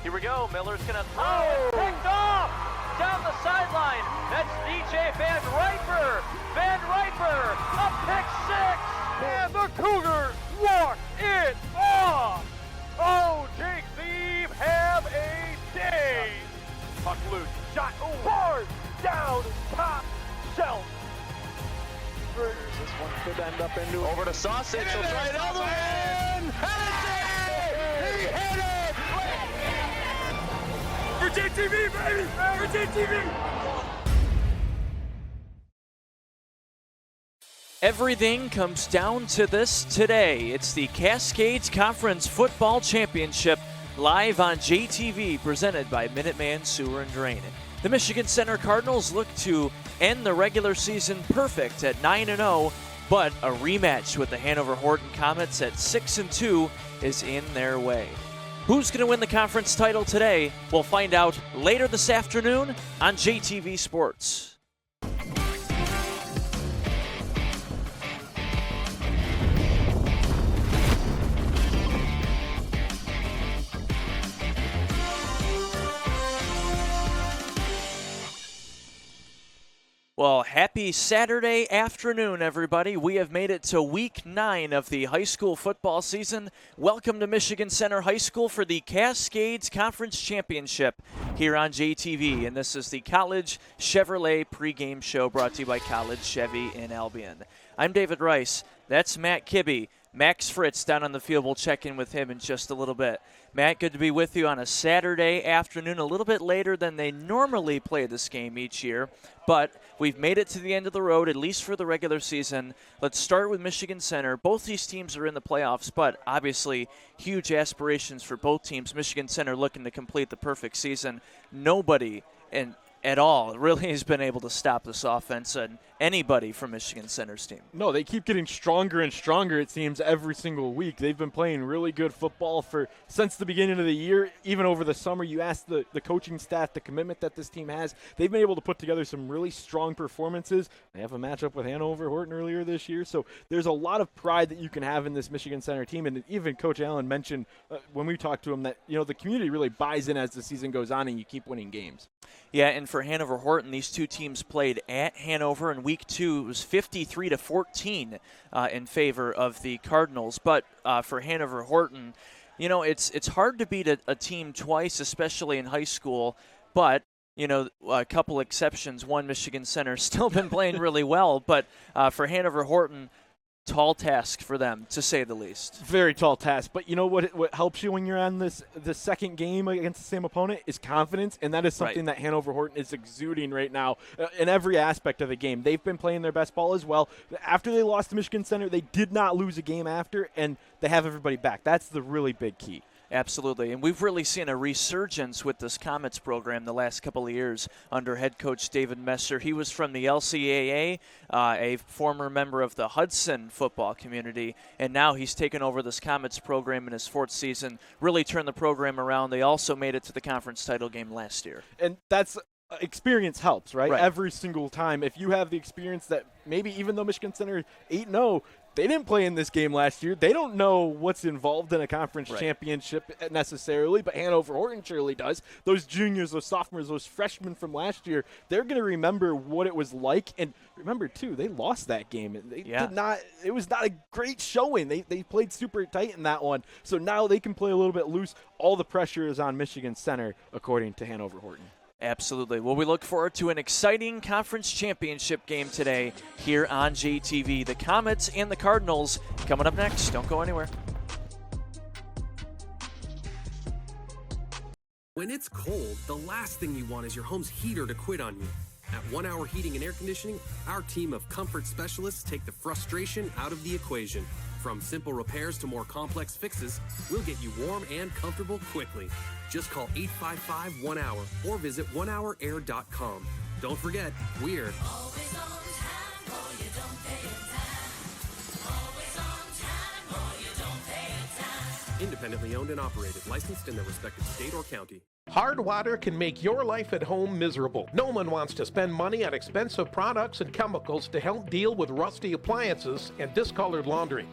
Here we go. Miller's going to throw it. Picked off down the sideline. That's DJ Van Riper. Van Riper, a pick six. And the Cougars walk it off. Oh, JTV have a day. Puck loose. Shot hard down top shelf. This one could end up into over to Sausage. He'll try another one. He hit it. For JTV, baby! For JTV! Everything comes down to this today. It's the Cascades Conference Football Championship live on JTV, presented by Minuteman Sewer and Drain. The Michigan Center Cardinals look to end the regular season perfect at 9-0, but a rematch with the Hanover-Horton Comets at 6-2 is in their way. Who's going to win the conference title today? We'll find out later this afternoon on JTV Sports. Well, happy Saturday afternoon, everybody. We have made it to week 9 of the high school football season. Welcome to Michigan Center High School for the Cascades Conference Championship here on JTV. And this is the College Chevrolet pregame show brought to you by College Chevy in Albion. I'm David Rice. That's Matt Kibbe. Max Fritz down on the field. We'll check in with him in just a little bit. Matt, good to be with you on a Saturday afternoon, a little bit later than they normally play this game each year. But we've made it to the end of the road, at least for the regular season. Let's start with Michigan Center. Both these teams are in the playoffs, but obviously huge aspirations for both teams. Michigan Center looking to complete the perfect season. Nobody at all really has been able to stop this offense and anybody from Michigan Center's team. No, they keep getting stronger and stronger, it seems, every single week. They've been playing really good football since the beginning of the year. Even over the summer, you ask the coaching staff the commitment that this team has. They've been able to put together some really strong performances. They have a matchup with Hanover-Horton earlier this year, so there's a lot of pride that you can have in this Michigan Center team. And even Coach Allen mentioned when we talked to him that the community really buys in as the season goes on and you keep winning games. Yeah, and for Hanover-Horton, these two teams played at Hanover in week 2. It was 53-14 in favor of the Cardinals. But for Hanover-Horton, it's hard to beat a team twice, especially in high school. But a couple exceptions. One, Michigan Center still been playing really well. But for Hanover-Horton, tall task for them, to say the least. Very tall task. But you know what helps you when you're on the second game against the same opponent is confidence, and that is something that Hanover-Horton is exuding right now in every aspect of the game. They've been playing their best ball as well. After they lost to Michigan Center, they did not lose a game after, and they have everybody back. That's the really big key. Absolutely, and we've really seen a resurgence with this Comets program the last couple of years under head coach David Messer. He was from the LCAA, a former member of the Hudson football community, and now he's taken over this Comets program in his 4th season, really turned the program around. They also made it to the conference title game last year. And that's experience helps, right? Every single time. If you have the experience that maybe even though Michigan Center 8-0, they didn't play in this game last year. They don't know what's involved in a conference championship necessarily, but Hanover-Horton surely does. Those juniors, those sophomores, those freshmen from last year, they're going to remember what it was like. And remember, too, they lost that game. They did not. It was not a great showing. They played super tight in that one. So now they can play a little bit loose. All the pressure is on Michigan Center, according to Hanover-Horton. Absolutely. Well, we look forward to an exciting conference championship game today here on JTV. The Comets and the Cardinals coming up next. Don't go anywhere. When it's cold, the last thing you want is your home's heater to quit on you. At 1 Hour Heating and Air Conditioning, our team of comfort specialists take the frustration out of the equation. From simple repairs to more complex fixes, we'll get you warm and comfortable quickly. Just call 855-1HOUR or visit onehourair.com. Don't forget, we're always on time or you don't pay it time. Always on time or you don't pay it time. independently owned and operated, licensed in their respective state or county. Hard water can make your life at home miserable. No one wants to spend money on expensive products and chemicals to help deal with rusty appliances and discolored laundry.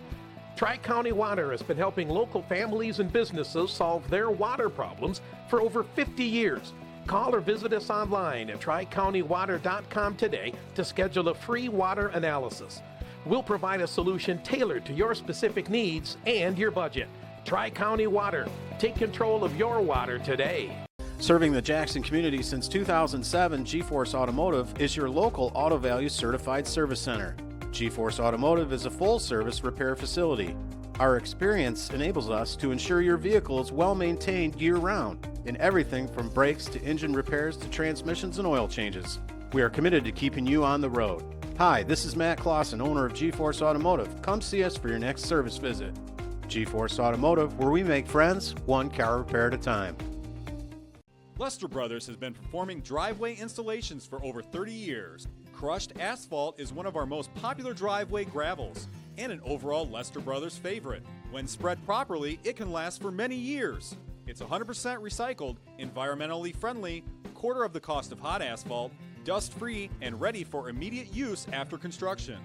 Tri-County Water has been helping local families and businesses solve their water problems for over 50 years. Call or visit us online at tricountywater.com today to schedule a free water analysis. We'll provide a solution tailored to your specific needs and your budget. Tri-County Water. Take control of your water today. Serving the Jackson community since 2007, G-Force Automotive is your local Auto Value certified service center. G-Force Automotive is a full-service repair facility. Our experience enables us to ensure your vehicle is well-maintained year-round in everything from brakes to engine repairs to transmissions and oil changes. We are committed to keeping you on the road. Hi, this is Matt Clausen, owner of G-Force Automotive. Come see us for your next service visit. G-Force Automotive, where we make friends, one car repair at a time. Lester Brothers has been performing driveway installations for over 30 years. Crushed asphalt is one of our most popular driveway gravels and an overall Lester Brothers favorite. When spread properly, it can last for many years. It's 100% recycled, environmentally friendly, quarter of the cost of hot asphalt, dust-free, and ready for immediate use after construction.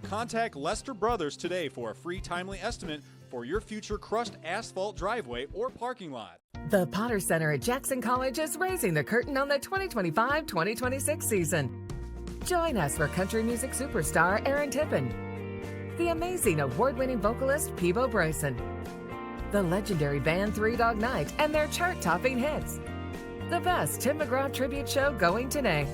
Contact Lester Brothers today for a free timely estimate for your future crushed asphalt driveway or parking lot. The Potter Center at Jackson College is raising the curtain on the 2025-2026 season. Join us for country music superstar Aaron Tippin, the amazing award-winning vocalist Peebo Bryson, the legendary band Three Dog Night and their chart-topping hits, the best Tim McGraw tribute show going today,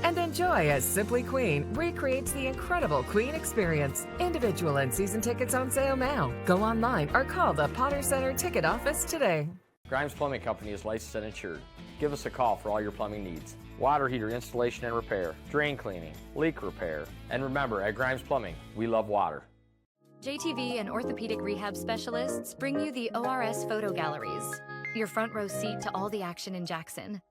and enjoy as Simply Queen recreates the incredible Queen experience. Individual and season tickets on sale now. Go online or call the Potter Center ticket office today. Grimes Plumbing Company is licensed and insured. Give us a call for all your plumbing needs. Water heater installation and repair, drain cleaning, leak repair. And remember, at Grimes Plumbing, we love water. JTV and orthopedic rehab specialists bring you the ORS photo galleries, your front row seat to all the action in Jackson.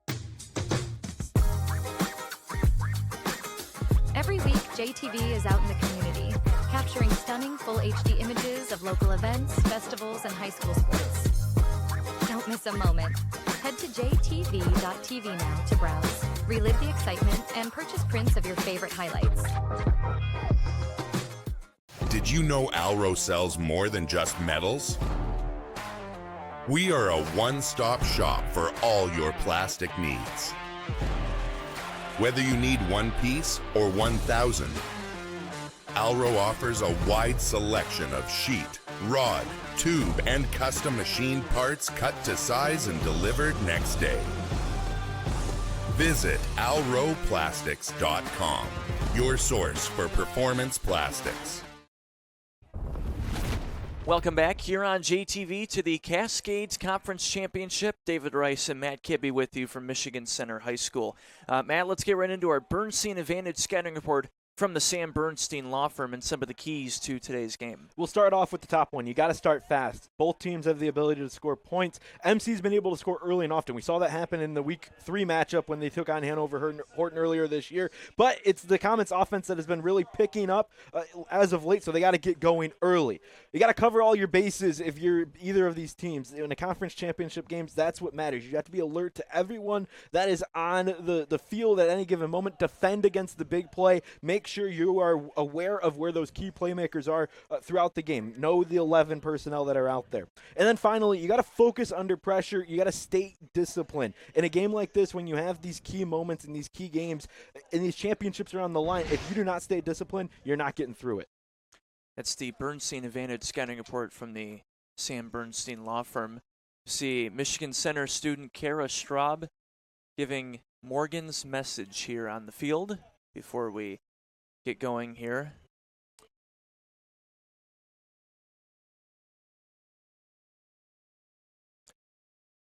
Every week, JTV is out in the community, capturing stunning full HD images of local events, festivals, and high school sports. Don't miss a moment. Head to jtv.tv now to browse, relive the excitement, and purchase prints of your favorite highlights. Did you know Alro sells more than just metals? We are a one-stop shop for all your plastic needs. Whether you need one piece or 1,000, Alro offers a wide selection of sheet, rod, tube, and custom machined parts cut to size and delivered next day. Visit alroplastics.com, your source for performance plastics. Welcome back here on JTV to the Cascades Conference Championship. David Rice and Matt Kibbe with you from Michigan Center High School. Matt, let's get right into our Bernstein Advantage scouting report from the Sam Bernstein Law Firm and some of the keys to today's game. We'll start off with the top one. You got to start fast. Both teams have the ability to score points. MC's been able to score early and often. We saw that happen in the Week 3 matchup when they took on Hanover-Horton earlier this year. But it's the Comets offense that has been really picking up as of late, so they got to get going early. You got to cover all your bases if you're either of these teams. In the conference championship games, that's what matters. You have to be alert to everyone that is on the field at any given moment. Defend against the big play. Make sure you are aware of where those key playmakers are throughout the game. Know the 11 personnel that are out there. And then finally, you got to focus under pressure. You got to stay disciplined. In a game like this, when you have these key moments in these key games, and these championships are on the line, if you do not stay disciplined, you're not getting through it. That's the Bernstein Advantage scouting report from the Sam Bernstein Law Firm. You see Michigan Center student Kara Straub giving Morgan's message here on the field before we get going here.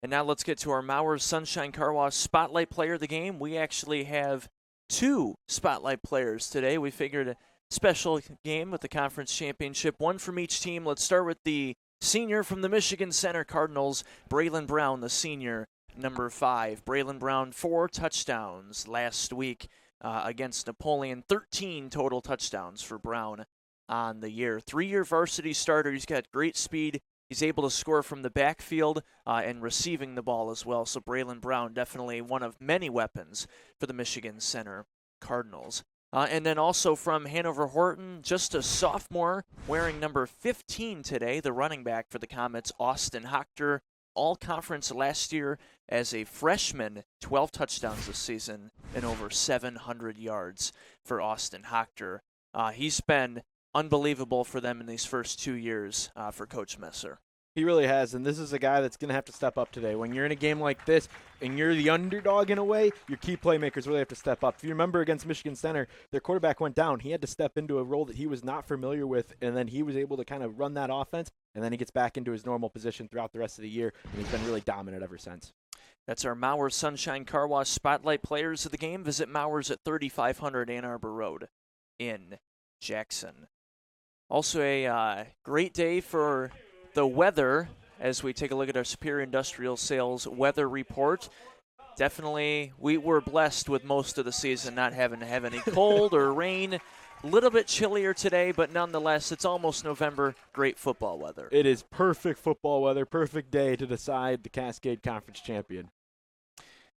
And now let's get to our Mowers Sunshine Car Wash Spotlight Player of the game. We actually have 2 Spotlight players today. We figured a special game with the conference championship, one from each team. Let's start with the senior from the Michigan Center Cardinals, Braylon Brown, the senior, number 5. Braylon Brown, 4 touchdowns last week against Napoleon. 13 total touchdowns for Brown on the year. 3-year varsity starter. He's got great speed. He's able to score from the backfield and receiving the ball as well. So Braylon Brown, definitely one of many weapons for the Michigan Center Cardinals. And then also from Hanover-Horton, just a sophomore wearing number 15 today, the running back for the Comets, Austin Hochter, all-conference last year as a freshman, 12 touchdowns this season and over 700 yards for Austin Hochter. He's been unbelievable for them in these first 2 years for Coach Messer. He really has, and this is a guy that's going to have to step up today. When you're in a game like this and you're the underdog in a way, your key playmakers really have to step up. If you remember against Michigan Center, their quarterback went down. He had to step into a role that he was not familiar with, and then he was able to kind of run that offense, and then he gets back into his normal position throughout the rest of the year, and he's been really dominant ever since. That's our Mowers Sunshine Car Wash Spotlight players of the game. Visit Mowers at 3500 Ann Arbor Road in Jackson. Also a great day for the weather as we take a look at our Superior Industrial Sales weather report. Definitely, we were blessed with most of the season not having to have any cold or rain. A little bit chillier today, but nonetheless, it's almost November. Great football weather. It is perfect football weather, perfect day to decide the Cascade Conference champion.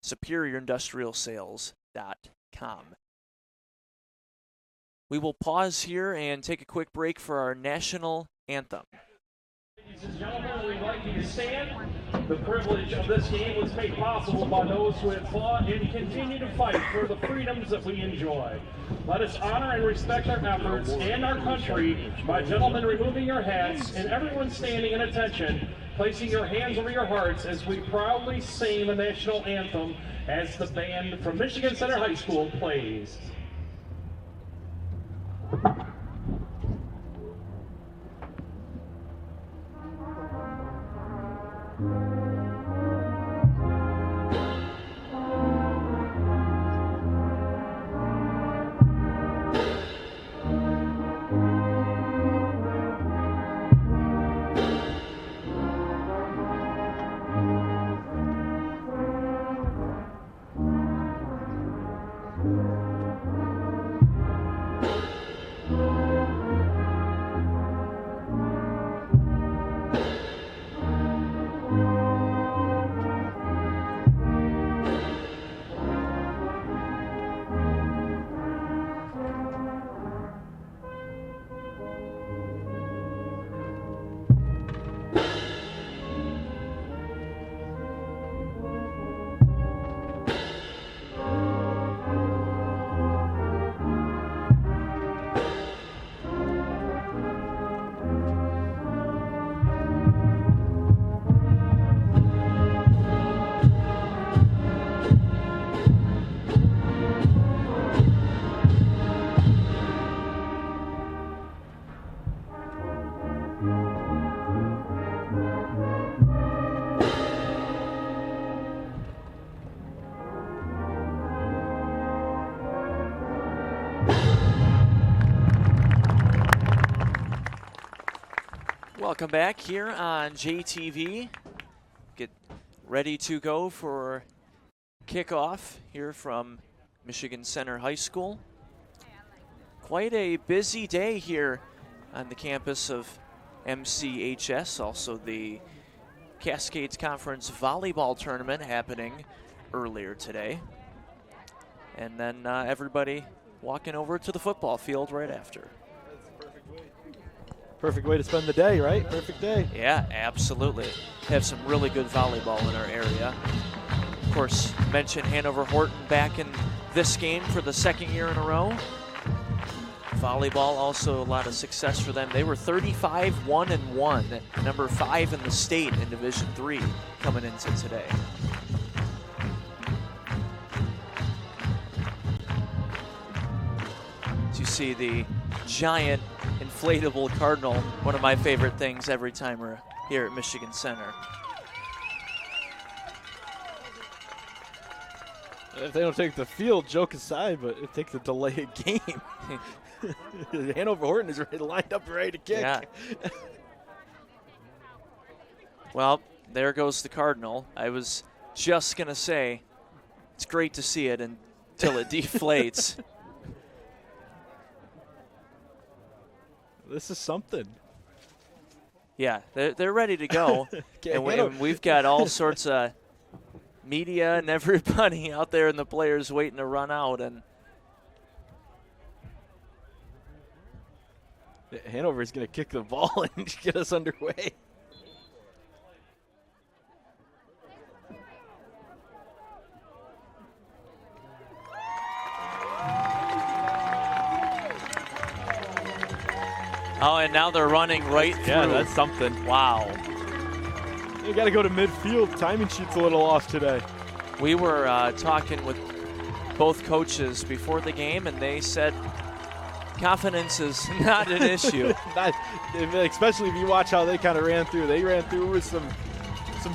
SuperiorIndustrialSales.com. We will pause here and take a quick break for our national anthem. Ladies and gentlemen, we'd like you to stand. The privilege of this game was made possible by those who have fought and continue to fight for the freedoms that we enjoy. Let us honor and respect our efforts and our country by gentlemen removing your hats and everyone standing in attention, placing your hands over your hearts as we proudly sing the national anthem as the band from Michigan Center High School plays. Welcome back here on JTV. Get ready to go for kickoff here from Michigan Center High School. Quite a busy day here on the campus of MCHS. Also the Cascades Conference Volleyball Tournament happening earlier today. And then everybody walking over to the football field right after. Perfect way to spend the day, right? Perfect day. Yeah, absolutely. Have some really good volleyball in our area. Of course, mentioned Hanover-Horton back in this game for the second year in a row. Volleyball, also a lot of success for them. They were 35-1-1, number 5 in the state in Division III coming into today. You see the giant inflatable cardinal, one of my favorite things every time we're here at Michigan Center. If they don't take the field, joke aside, but it takes a delay a game. Hanover-Horton is lined up ready to kick. Yeah. Well, there goes the cardinal. I was just going to say, it's great to see it until it deflates. This is something. Yeah, they're ready to go. and we've got all sorts of media and everybody out there and the players waiting to run out. And Hanover is going to kick the ball and get us underway. Oh, and now they're running right through. Yeah, that's something. Wow. You got to go to midfield. Timing sheet's a little off today. We were talking with both coaches before the game, and they said confidence is not an issue. Especially if you watch how they kind of ran through. They ran through with some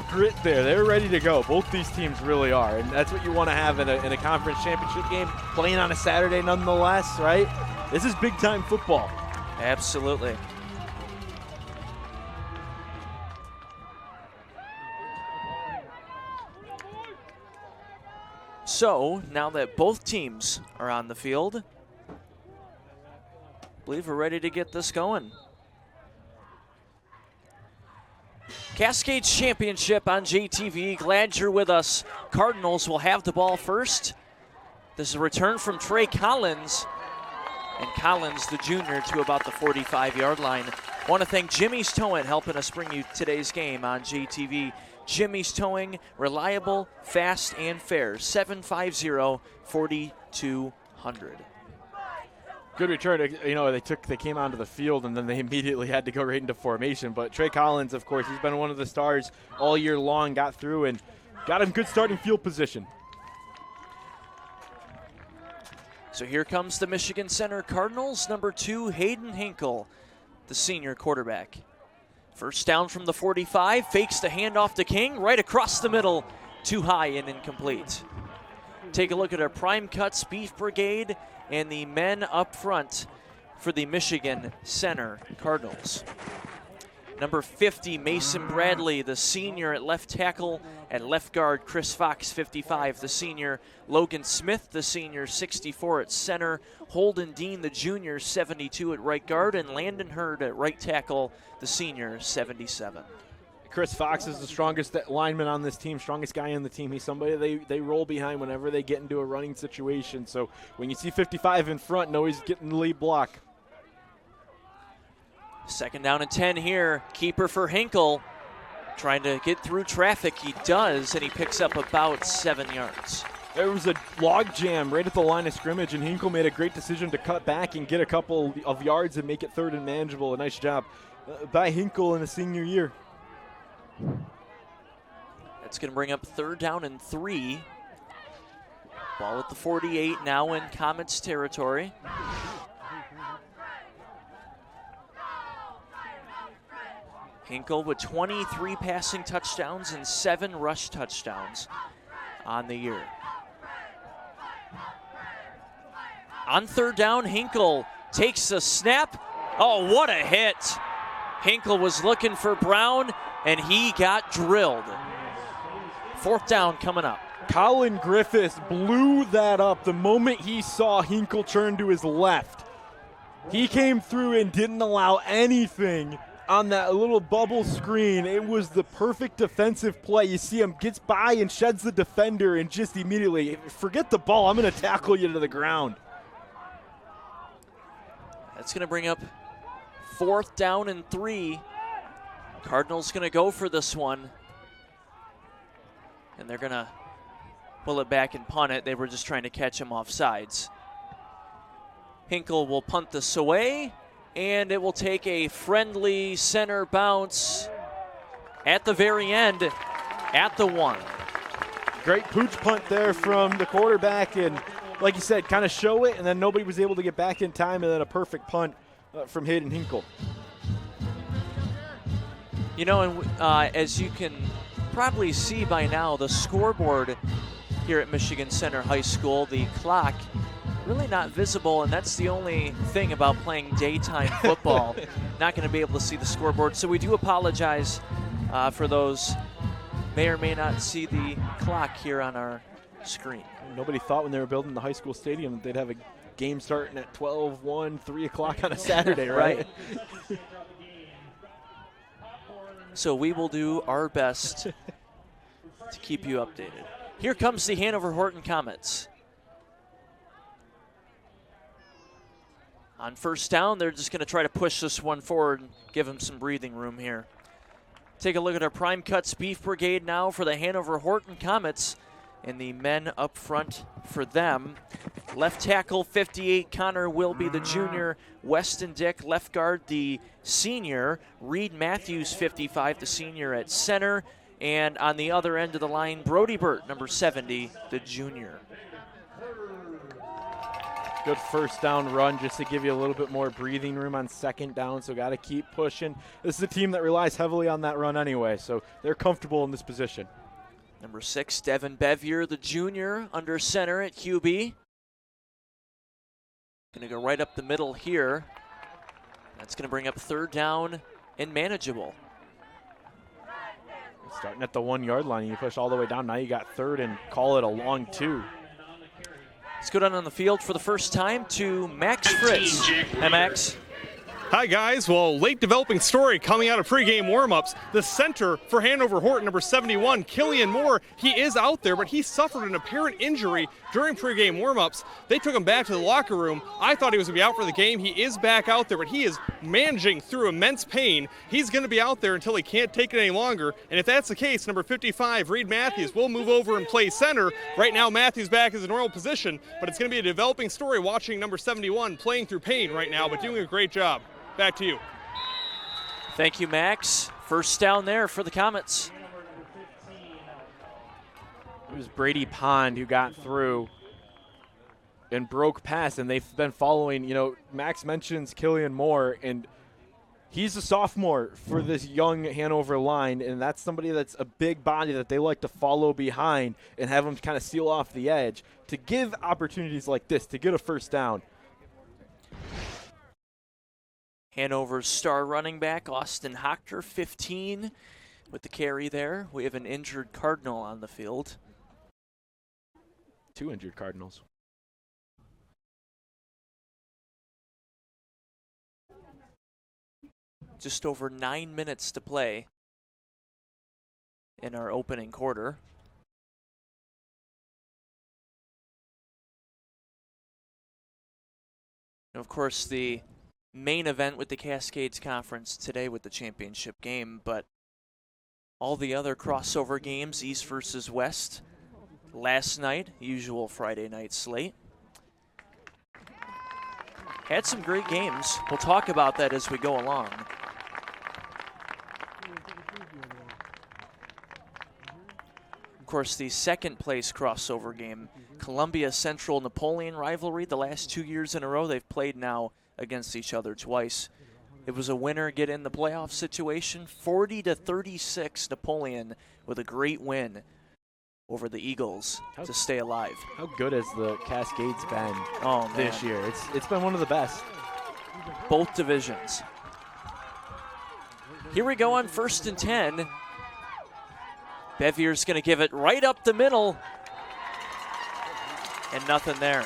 grit there. They're ready to go. Both these teams really are, and that's what you want to have in a conference championship game, playing on a Saturday nonetheless, right? This is big-time football. Absolutely. So, now that both teams are on the field, I believe we're ready to get this going. Cascades Championship on JTV. Glad you're with us. Cardinals will have the ball first. This is a return from Trey Collins. And Collins, the junior, to about the 45-yard line. Want to thank Jimmy's Towing helping us bring you today's game on JTV. Jimmy's Towing, reliable, fast, and fair. 750-4200. Good return. You know, they came onto the field and then they immediately had to go right into formation. But Trey Collins, of course, he's been one of the stars all year long. Got through and got him good starting field position. So here comes the Michigan Center Cardinals, number 2, Hayden Hinkle, the senior quarterback. First down from the 45, fakes the handoff to King, right across the middle, too high and incomplete. Take a look at our Prime Cuts Beef Brigade and the men up front for the Michigan Center Cardinals. Number 50, Mason Bradley, the senior at left tackle. At left guard, Chris Fox, 55, the senior. Logan Smith, the senior, 64 at center. Holden Dean, the junior, 72 at right guard. And Landon Hurd at right tackle, the senior, 77. Chris Fox is the strongest lineman on this team, strongest guy on the team. He's somebody they roll behind whenever they get into a running situation. So when you see 55 in front, know he's getting the lead block. Second down and 10 here. Keeper for Hinkle. Trying to get through traffic. He does, and he picks up about 7 yards. There was a log jam right at the line of scrimmage, and Hinkle made a great decision to cut back and get a couple of yards and make it third and manageable. A nice job by Hinkle in his senior year. That's going to bring up third down and 3. Ball at the 48, now in Comets territory. Hinkle with 23 passing touchdowns and 7 rush touchdowns on the year. On third down, Hinkle takes the snap. Oh, what a hit. Hinkle was looking for Brown, and he got drilled. Fourth down coming up. Colin Griffiths blew that up the moment he saw Hinkle turn to his left. He came through and didn't allow anything on that little bubble screen. It was the perfect defensive play. You see him gets by and sheds the defender and just immediately, forget the ball, I'm going to tackle you to the ground. That's going to bring up fourth down and 3. Cardinals going to go for this one. And they're going to pull it back and punt it. They were just trying to catch him off sides. Hinkle will punt this away. And it will take a friendly center bounce at the very end at the 1. Great pooch punt there from the quarterback. And like you said, kind of show it, and then nobody was able to get back in time, and then a perfect punt from Hayden Hinkle. You know, and as you can probably see by now, the scoreboard here at Michigan Center High School, the clock, really not visible, and that's the only thing about playing daytime football. Not going to be able to see the scoreboard, so we do apologize for those may or may not see the clock here on our screen. Nobody thought when they were building the high school stadium that they'd have a game starting at 12, 1, 3 o'clock on a Saturday, right? So we will do our best to keep you updated. Here comes the Hanover-Horton Comets. On first down, they're just going to try to push this one forward and give them some breathing room here. Take a look at our Prime Cuts Beef Brigade now for the Hanover-Horton Comets, and the men up front for them. Left tackle, 58, Connor Wilby, the junior. Weston Dick, left guard, the senior. Reed Matthews, 55, the senior at center. And on the other end of the line, Brody Burt, number 70, the junior. Good first down run just to give you a little bit more breathing room on second down, so got to keep pushing. This is a team that relies heavily on that run anyway, so they're comfortable in this position. Number 6, Devin Bevier, the junior, under center at QB. Going to go right up the middle here. That's going to bring up third down and manageable. Starting at the 1 yard line, you push all the way down. Now you got third and call it a long 2. Let's go down on the field for the first time to Max Fritz. Hi, Max. Hi, guys. Well, late developing story coming out of pregame warmups. The center for Hanover-Horton, number 71, Killian Moore, he is out there, but he suffered an apparent injury during pregame warmups. They took him back to the locker room. I thought he was going to be out for the game. He is back out there, but he is managing through immense pain. He's going to be out there until he can't take it any longer. And if that's the case, number 55, Reed Matthews, will move over and play center. Right now, Matthews back is in normal position, but it's going to be a developing story watching number 71 playing through pain right now, but doing a great job. Back to you. Thank you, Max. First down there for the Comets. It was Brady Pond who got through and broke past, and they've been following. You know, Max mentions Killian Moore, and he's a sophomore for this young Hanover line, and that's somebody that's a big body that they like to follow behind and have him kind of seal off the edge to give opportunities like this to get a first down. Hanover's star running back, Austin Hochter, 15 with the carry there. We have an injured Cardinal on the field. 2 injured Cardinals. Just over 9 minutes to play in our opening quarter. And of course, the main event with the Cascades Conference today with the championship game, but all the other crossover games, East versus West, last night, usual Friday night slate. Had some great games. We'll talk about that as we go along. Of course, the second place crossover game, Columbia Central Napoleon rivalry. The last 2 years in a row they've played now against each other twice. It was a winner get in the playoff situation, 40-36 Napoleon with a great win over the Eagles to stay alive. How good has the Cascades been this year? It's been one of the best. Both divisions. Here we go on 1st and 10. Bevier's going to give it right up the middle. And nothing there.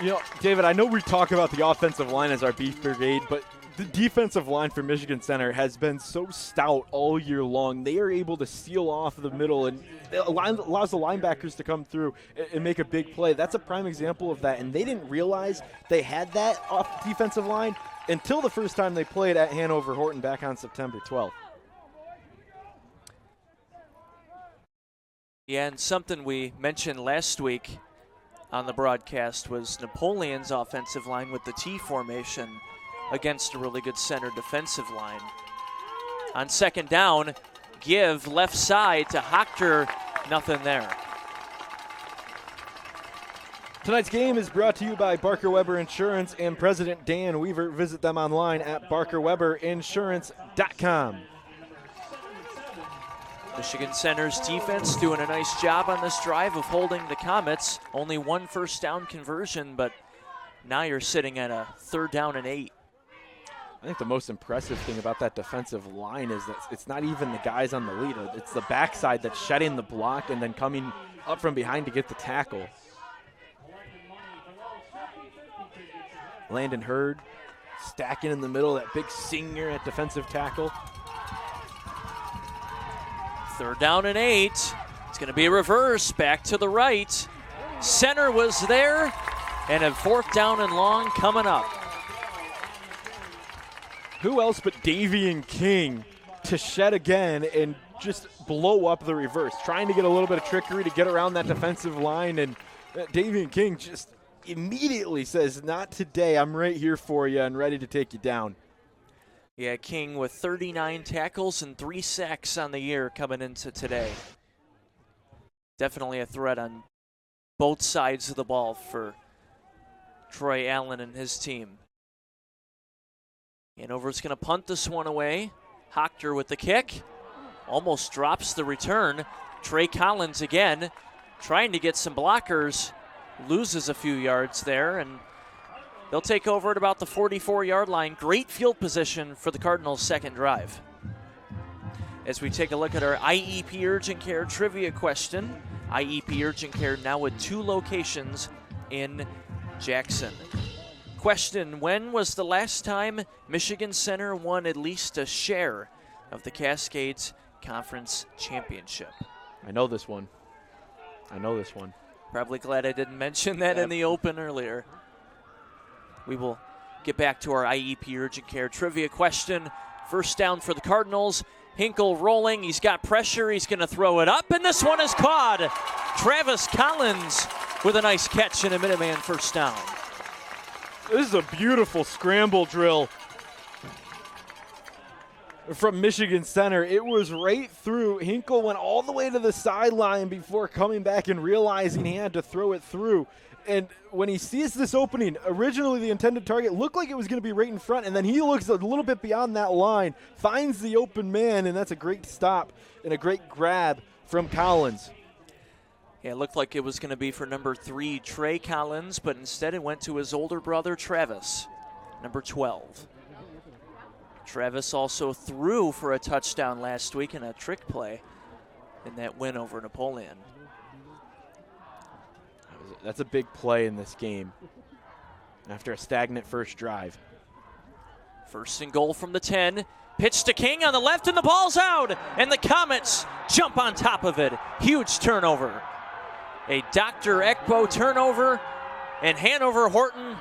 You know, David, I know we talk about the offensive line as our beef brigade, but the defensive line for Michigan Center has been so stout all year long. They are able to seal off the middle, and it allows the linebackers to come through and make a big play. That's a prime example of that, and they didn't realize they had that off defensive line until the first time they played at Hanover-Horton back on September 12th. Yeah, and something we mentioned last week on the broadcast was Napoleon's offensive line with the T formation against a really good center defensive line. On second down, give left side to Hochter, nothing there. Tonight's game is brought to you by Barker Weber Insurance and President Dan Weaver. Visit them online at barkerweberinsurance.com. Michigan Center's defense doing a nice job on this drive of holding the Comets. Only 1 first down conversion, but now you're sitting at a 3rd down and 8. I think the most impressive thing about that defensive line is that it's not even the guys on the lead. It's the backside that's shedding the block and then coming up from behind to get the tackle. Landon Hurd stacking in the middle, that big senior at defensive tackle. 3rd down and 8. It's going to be a reverse back to the right. Center was there, And a 4th down and long coming up. Who else but Davian King to shed again and just blow up the reverse, trying to get a little bit of trickery to get around that defensive line, and Davian King just immediately says, not today, I'm right here for you and ready to take you down. Yeah, King with 39 tackles and 3 sacks on the year coming into today. Definitely a threat on both sides of the ball for Troy Allen and his team. Hanover's going to punt this one away. Hochter with the kick. Almost drops the return. Trey Collins again trying to get some blockers. Loses a few yards there, and they'll take over at about the 44-yard line. Great field position for the Cardinals' second drive. As we take a look at our IEP Urgent Care trivia question. IEP Urgent Care now with 2 locations in Jackson. Question, when was the last time Michigan Center won at least a share of the Cascades Conference Championship? I know this one. Probably glad I didn't mention that in the open earlier. We will get back to our IEP Urgent Care trivia question. First down for the Cardinals. Hinkle rolling. He's got pressure. He's going to throw it up, and this one is caught. Travis Collins with a nice catch and a Minuteman first down. This is a beautiful scramble drill from Michigan Center. It was right through. Hinkle went all the way to the sideline before coming back and realizing he had to throw it through. And when he sees this opening, originally the intended target looked like it was going to be right in front, and then he looks a little bit beyond that line, finds the open man, and that's a great stop and a great grab from Collins. Yeah, it looked like it was going to be for number 3, Trey Collins, but instead it went to his older brother, Travis, number 12. Travis also threw for a touchdown last week in a trick play in that win over Napoleon. That's a big play in this game after a stagnant first drive. First and goal from the 10. Pitch to King on the left, and the ball's out, and the Comets jump on top of it. Huge turnover. A Dr. Ekbo turnover, and Hanover-Horton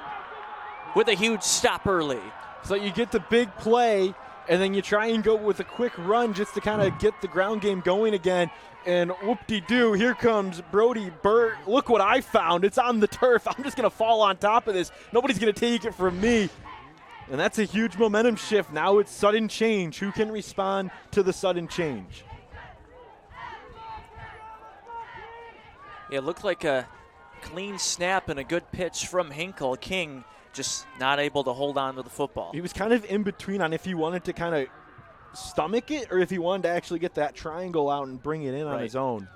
with a huge stop early. So you get the big play, and then you try and go with a quick run just to kind of get the ground game going again. And whoop-de-doo, here comes Brody Burt. Look what I found. It's on the turf. I'm just going to fall on top of this. Nobody's going to take it from me. And that's a huge momentum shift. Now it's sudden change. Who can respond to the sudden change? Yeah, it looked like a clean snap and a good pitch from Hinkle. King just not able to hold on to the football. He was kind of in between on if he wanted to kind of stomach it or if he wanted to actually get that triangle out and bring it in on his own.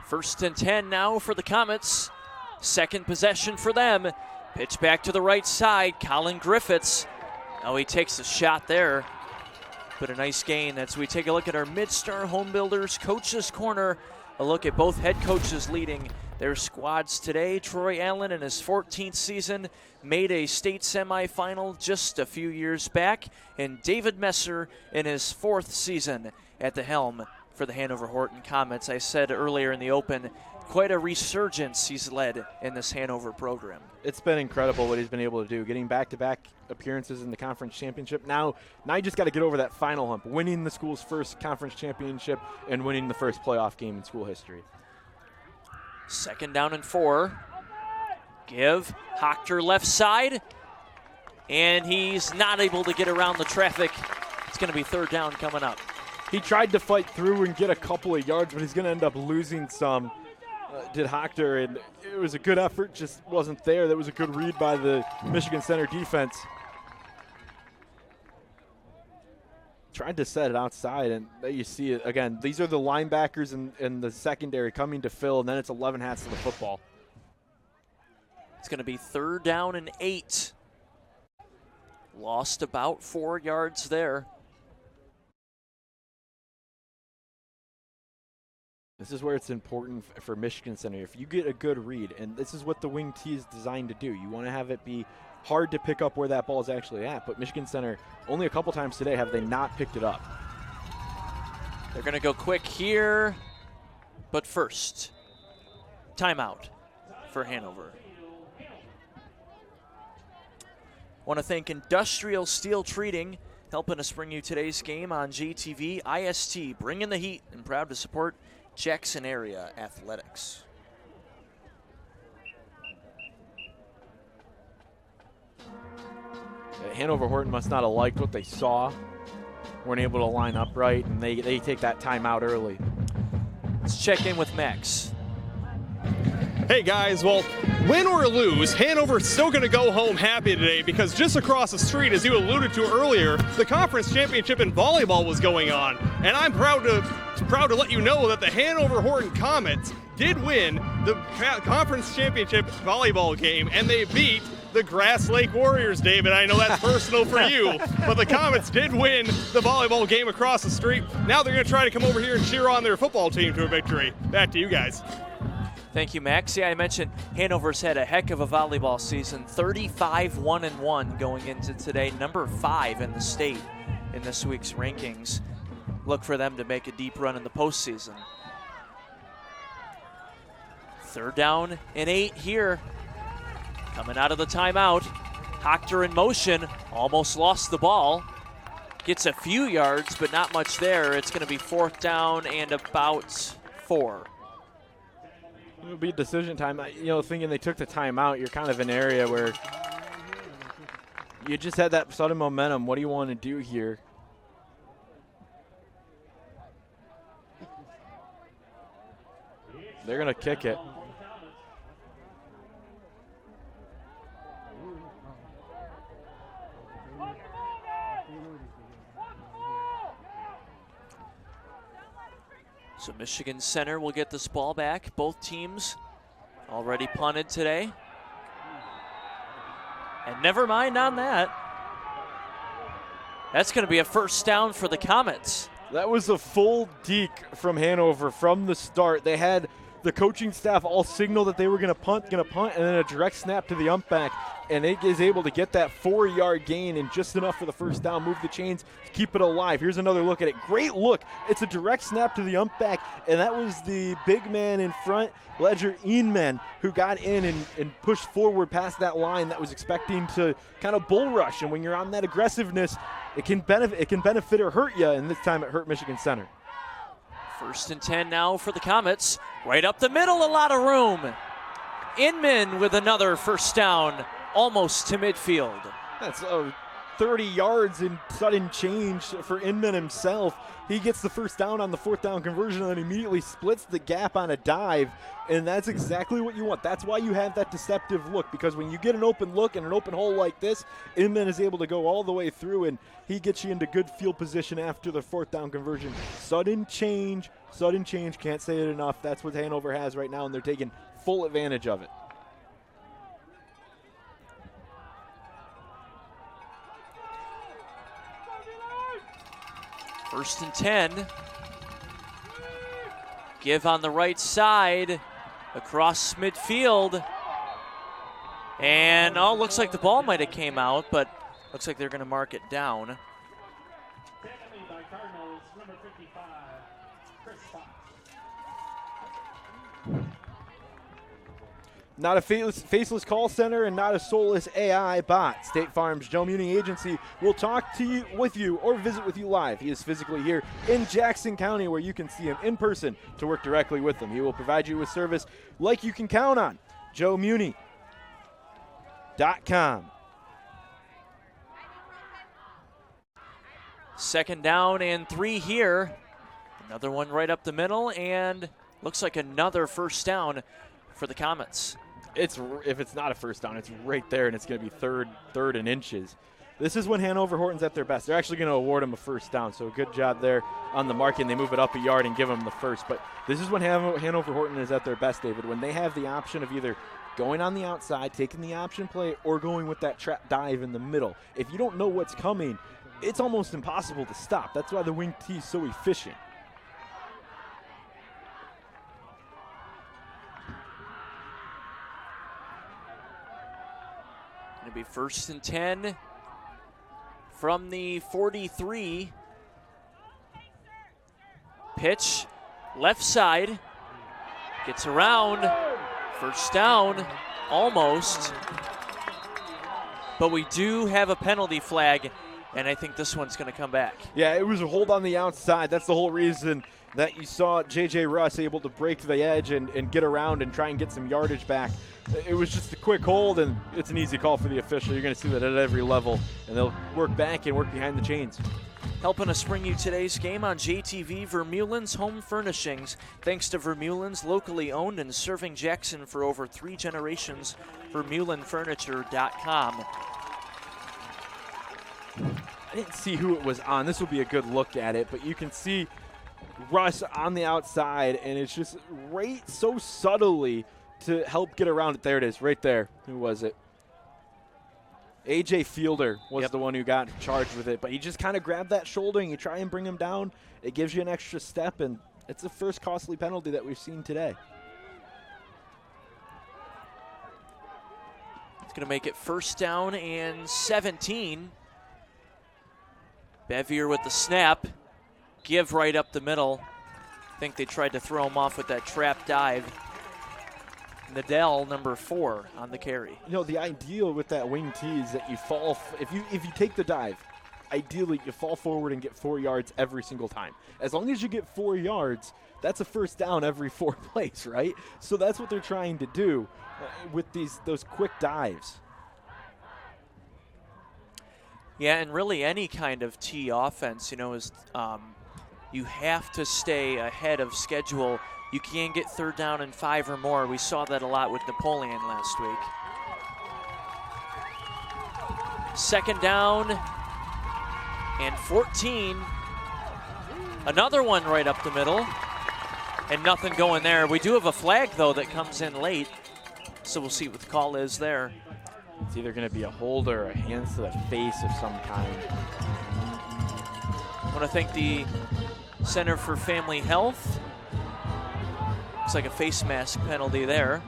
First and 10 now for the Comets. Second possession for them. Pitch back to the right side. Colin Griffiths. Oh, he takes a shot there. But a nice gain as we take a look at our Midstar Home Builders Coaches Corner. A look at both head coaches leading their squads today. Troy Allen in his 14th season made a state semifinal just a few years back. And David Messer in his 4th season at the helm for the Hanover-Horton Comets. I said earlier in the open, quite a resurgence he's led in this Hanover program. It's been incredible what he's been able to do, getting back-to-back appearances in the conference championship. Now you just got to get over that final hump, winning the school's first conference championship and winning the first playoff game in school history. Second down and 4. Give. Hochter left side. And he's not able to get around the traffic. It's going to be third down coming up. He tried to fight through and get a couple of yards, but he's going to end up losing some. Did Hochter, and it was a good effort, just wasn't there. That was a good read by the Michigan Center defense. Tried to set it outside, and there you see it again. These are the linebackers and the secondary coming to fill, and then it's 11 hats to the football. It's going to be third down and 8. Lost about 4 yards there. This is where it's important for Michigan Center. If you get a good read, and this is what the wing tee is designed to do, you want to have it be hard to pick up where that ball is actually at. But Michigan Center, only a couple times today have they not picked it up. They're going to go quick here. But first, timeout for Hanover. Want to thank Industrial Steel Treating, helping us bring you today's game on JTV. IST, bringing the heat and proud to support Jackson area athletics. Hanover-Horton must not have liked what they saw. Weren't able to line up right, and they take that timeout early. Let's check in with Max. Hey guys, well, win or lose, Hanover's still going to go home happy today because just across the street, as you alluded to earlier, the conference championship in volleyball was going on. And I'm proud to let you know that the Hanover-Horton Comets did win the conference championship volleyball game, and they beat the Grass Lake Warriors, David. I know that's personal for you, but the Comets did win the volleyball game across the street. Now they're going to try to come over here and cheer on their football team to a victory. Back to you guys. Thank you, Max. Yeah, I mentioned Hanover's had a heck of a volleyball season, 35-1-1 going into today, number 5 in the state in this week's rankings. Look for them to make a deep run in the postseason. 3rd down and 8 here. Coming out of the timeout, Hochter in motion, almost lost the ball. Gets a few yards, but not much there. It's going to be 4th down and about 4. It'll be decision time. You know, thinking they took the timeout, you're kind of in an area where you just had that sudden momentum. What do you want to do here? They're going to kick it. So Michigan Center will get this ball back. Both teams already punted today. And never mind on that. That's going to be a 1st down for the Comets. That was a full deke from Hanover from the start. They had the coaching staff all signal that they were going to punt, and then a direct snap to the ump-back, and it is able to get that 4-yard gain and just enough for the 1st down, move the chains, keep it alive. Here's another look at it. Great look. It's a direct snap to the ump-back, and that was the big man in front, Ledger Inman, who got in and pushed forward past that line that was expecting to kind of bull rush. And when you're on that aggressiveness, it can benefit or hurt you, and this time it hurt Michigan Center. 1st and 10 now for the Comets. Right up the middle, a lot of room. Inman with another 1st down, almost to midfield. That's 30 yards in sudden change for Inman himself. He gets the 1st down on the 4th down conversion and then immediately splits the gap on a dive, and that's exactly what you want. That's why you have that deceptive look, because when you get an open look and an open hole like this, Inman is able to go all the way through, and he gets you into good field position after the 4th down conversion. Sudden change, can't say it enough. That's what Hanover has right now, and they're taking full advantage of it. First and 10. Give on the right side, across midfield. And, looks like the ball might have came out, but looks like they're going to mark it down. Not a faceless call center and not a soulless AI bot. State Farm's Joe Muni Agency will talk with you or visit with you live. He is physically here in Jackson County, where you can see him in person to work directly with him. He will provide you with service like you can count on. JoeMuni.com. 2nd down and 3 here. Another one right up the middle, and looks like another 1st down for the Comets. If it's not a 1st down, it's right there, and it's going to be third and inches. This is when Hanover-Horton's at their best. They're actually going to award them a 1st down, so good job there on the marking. They move it up a yard and give them the 1st. But this is when Hanover-Horton is at their best, David, when they have the option of either going on the outside, taking the option play, or going with that trap dive in the middle. If you don't know what's coming, it's almost impossible to stop. That's why the wing T is so efficient. Going to be 1st and 10 from the 43. Pitch left side. Gets around. First down, almost. But we do have a penalty flag, and I think this one's going to come back. Yeah, it was a hold on the outside. That's the whole reason that you saw J.J. Russ able to break the edge and get around and try and get some yardage back. It was just a quick hold, and it's an easy call for the official. You're going to see that at every level, and they'll work back and work behind the chains. Helping us bring you today's game on JTV, Vermeulen's Home Furnishings. Thanks to Vermeulen's, locally owned and serving Jackson for over 3 generations, VermeulenFurniture.com. I didn't see who it was on. This will be a good look at it, but you can see Russ on the outside, and it's just right so subtly to help get around it. There it is, right there. Who was it? A.J. Fielder was the one who got charged with it, but he just kind of grabbed that shoulder and you try and bring him down. It gives you an extra step, and it's the first costly penalty that we've seen today. It's going to make it first down and 17. Bevier with the snap. Give right up the middle. I think they tried to throw him off with that trap dive. Nadell, number 4, on the carry. You know, the ideal with that wing tee is that you fall, if you take the dive, ideally you fall forward and get 4 yards every single time. As long as you get 4 yards, that's a first down every 4 plays, right? So that's what they're trying to do with those quick dives. Yeah, and really any kind of tee offense, you know, is you have to stay ahead of schedule. You can't get 3rd down and 5 or more. We saw that a lot with Napoleon last week. 2nd down and 14. Another one right up the middle. And nothing going there. We do have a flag, though, that comes in late. So we'll see what the call is there. It's either going to be a hold or a hands to the face of some kind. I want to thank the Center for Family Health. Looks like a face mask penalty there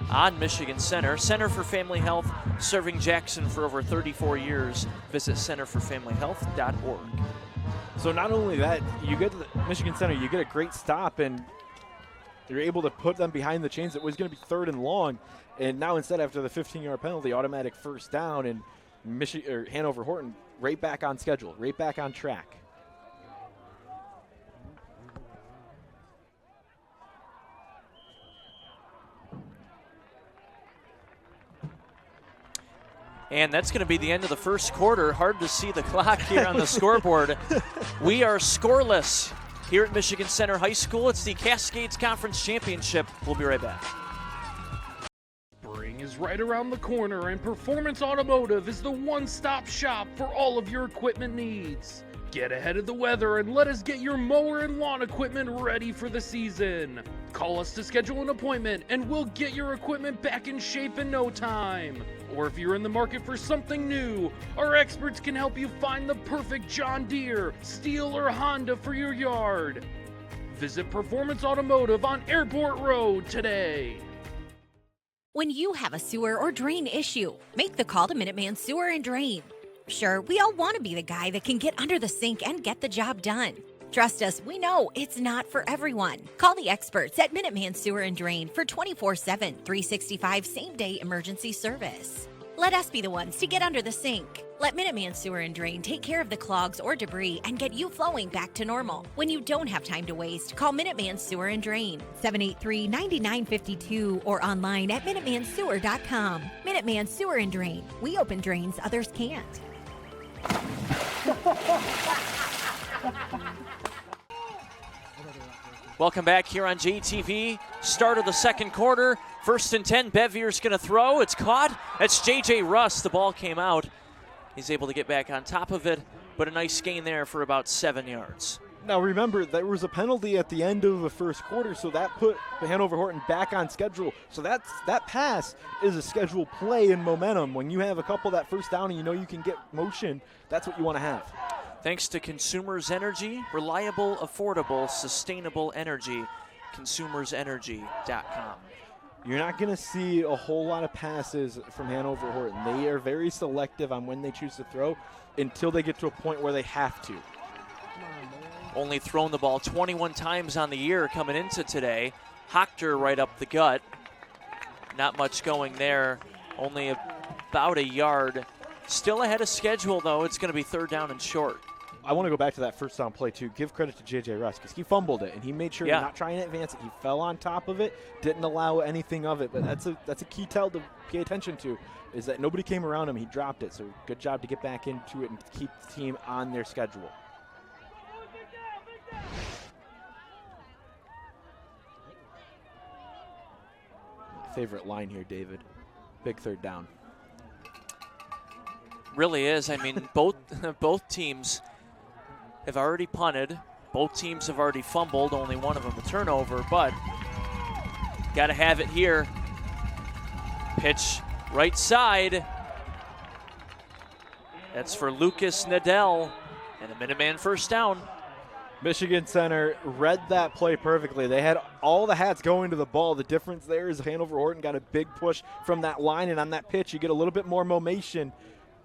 on Michigan Center. Center for Family Health, serving Jackson for over 34 years. Visit centerforfamilyhealth.org. So not only that, you get to the Michigan Center, you get a great stop, and you're able to put them behind the chains. It was going to be 3rd and long, and now instead, after the 15-yard penalty, automatic first down, and Hanover-Horton right back on schedule, right back on track. And that's going to be the end of the first quarter. Hard to see the clock here on the scoreboard. We are scoreless here at Michigan Center High School. It's the Cascades Conference Championship. We'll be right back. Spring is right around the corner, and Performance Automotive is the one-stop shop for all of your equipment needs. Get ahead of the weather and let us get your mower and lawn equipment ready for the season. Call us to schedule an appointment and we'll get your equipment back in shape in no time. Or if you're in the market for something new, our experts can help you find the perfect John Deere, Steel, or Honda for your yard. Visit Performance Automotive on Airport Road today. When you have a sewer or drain issue, make the call to Minuteman Sewer and Drain. Sure, we all want to be the guy that can get under the sink and get the job done. Trust us, we know it's not for everyone. Call the experts at Minuteman Sewer and Drain for 24/7, 365 same-day emergency service. Let us be the ones to get under the sink. Let Minuteman Sewer and Drain take care of the clogs or debris and get you flowing back to normal. When you don't have time to waste, call Minuteman Sewer and Drain, 783-9952, or online at MinutemanSewer.com. Minuteman Sewer and Drain. We open drains others can't. Welcome back here on JTV. Start of the second quarter. 1st and 10. Bevier's going to throw. It's caught. That's J.J. Russ. The ball came out. He's able to get back on top of it, but a nice gain there for about 7 yards. Now remember, there was a penalty at the end of the first quarter, so that put the Hanover-Horton back on schedule. So that pass is a scheduled play in momentum. When you have a couple that first down and you know you can get motion, that's what you want to have. Thanks to Consumers Energy, reliable, affordable, sustainable energy. ConsumersEnergy.com. You're not going to see a whole lot of passes from Hanover-Horton. They are very selective on when they choose to throw until they get to a point where they have to. Only thrown the ball 21 times on the year coming into today. Hochter right up the gut. Not much going there. Only about a yard. Still ahead of schedule, though. It's going to be 3rd down and short. I want to go back to that first down play, too. Give credit to J.J. Russ because he fumbled it, and he made sure to not try and advance it. He fell on top of it, didn't allow anything of it. But that's a key tell to pay attention to, is that nobody came around him. He dropped it. So good job to get back into it and keep the team on their schedule. Favorite line here, David. Big 3rd down. Really is. I mean, both teams have already punted. Both teams have already fumbled. Only one of them a turnover, but got to have it here. Pitch right side. That's for Lucas Nadell, and a Minuteman first down. Michigan Center read that play perfectly. They had all the hats going to the ball. The difference there is Hanover-Horton got a big push from that line, and on that pitch you get a little bit more momentum.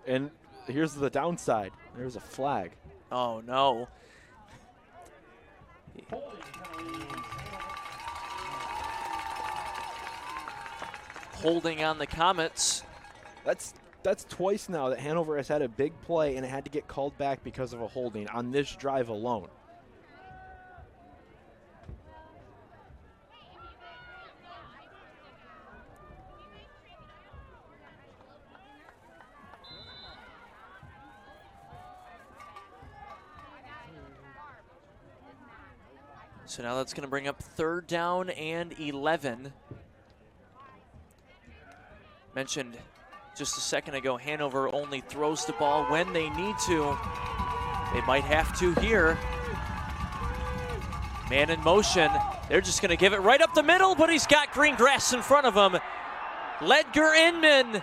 And here's the downside. There's a flag. Oh, no. Holding on the Comets. That's twice now that Hanover has had a big play and it had to get called back because of a holding on this drive alone. So now that's going to bring up 3rd down and 11. Mentioned just a second ago, Hanover only throws the ball when they need to. They might have to here. Man in motion. They're just going to give it right up the middle, but he's got green grass in front of him. Ledger Inman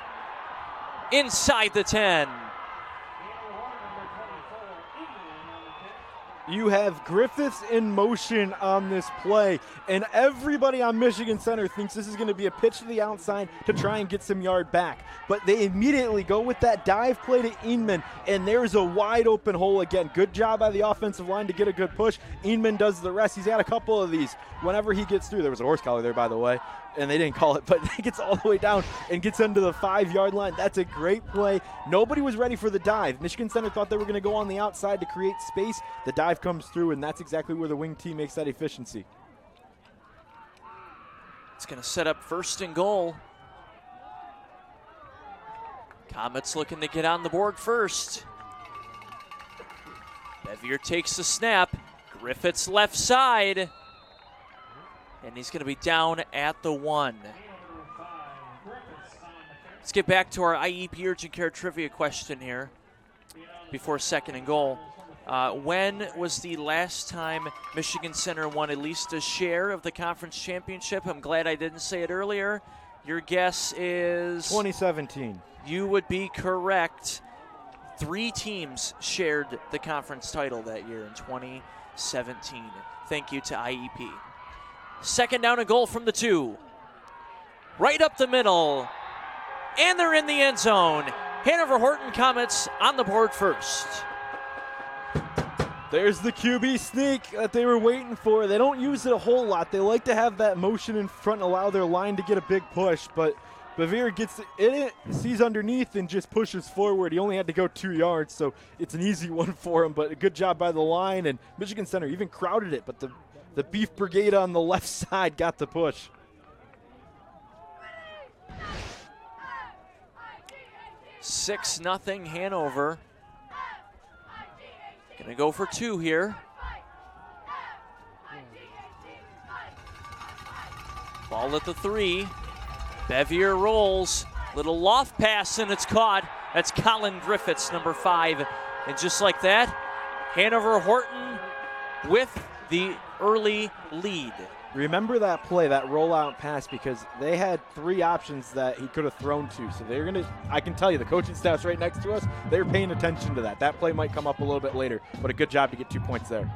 inside the 10. You have Griffiths in motion on this play, and everybody on Michigan Center thinks this is going to be a pitch to the outside to try and get some yard back. But they immediately go with that dive play to Inman, and there's a wide open hole again. Good job by the offensive line to get a good push. Inman does the rest. He's had a couple of these. Whenever he gets through, there was a horse collar there, by the way, and they didn't call it, but he gets all the way down and gets into the 5-yard line. That's a great play. Nobody was ready for the dive. Michigan Center thought they were going to go on the outside to create space. The dive comes through, and that's exactly where the wing team makes that efficiency. It's going to set up 1st and goal. Comets looking to get on the board first. Bevier takes the snap. Griffiths left side. And he's going to be down at the 1. Let's get back to our IEP Urgent Care Trivia question here before 2nd and goal. When was the last time Michigan Center won at least a share of the conference championship? I'm glad I didn't say it earlier. Your guess is? 2017. You would be correct. 3 teams shared the conference title that year in 2017. Thank you to IEP. 2nd down and goal from the 2. Right up the middle. And they're in the end zone. Hanover-Horton Comets on the board first. There's the QB sneak that they were waiting for. They don't use it a whole lot. They like to have that motion in front and allow their line to get a big push, but Bevier gets it, sees underneath, and just pushes forward. He only had to go 2 yards, so it's an easy one for him, but a good job by the line, and Michigan Center even crowded it, but the Beef Brigade on the left side got the push. Six nothing Hanover. Gonna go for 2 here. Ball at the 3. Bevier rolls. Little loft pass, and it's caught. That's Colin Griffiths, number 5. And just like that, Hanover-Horton with the early lead. Remember that play, that rollout pass, because they had 3 options that he could have thrown to. So they're going to, I can tell you, the coaching staff's right next to us. They're paying attention to that. That play might come up a little bit later, but a good job to get 2 points there.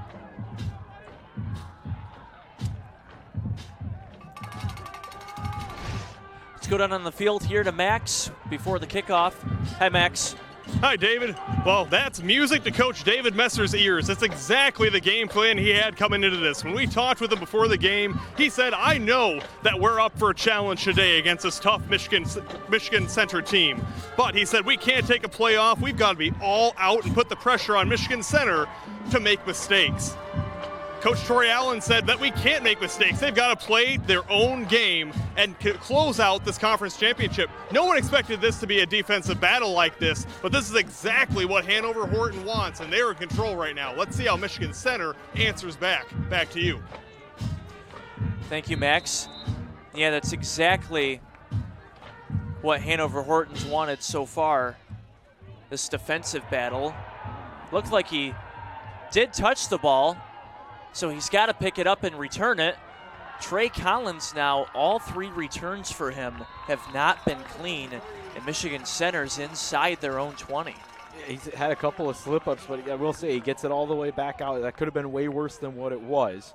Let's go down on the field here to Max before the kickoff. Hi, Max. Hi, David. Well, that's music to Coach David Messer's ears. That's exactly the game plan he had coming into this. When we talked with him before the game, he said, I know that we're up for a challenge today against this tough Michigan Center team. But he said, we can't take a play off. We've got to be all out and put the pressure on Michigan Center to make mistakes. Coach Troy Allen said that we can't make mistakes. They've got to play their own game and close out this conference championship. No one expected this to be a defensive battle like this, but this is exactly what Hanover-Horton wants, and they're in control right now. Let's see how Michigan Center answers back. Back to you. Thank you, Max. Yeah, that's exactly what Hanover-Horton's wanted so far, this defensive battle. Looked like he did touch the ball, so he's got to pick it up and return it. Trey Collins now, all 3 returns for him have not been clean, and Michigan Center's inside their own 20. He's had a couple of slip-ups, but I will say he gets it all the way back out. That could have been way worse than what it was.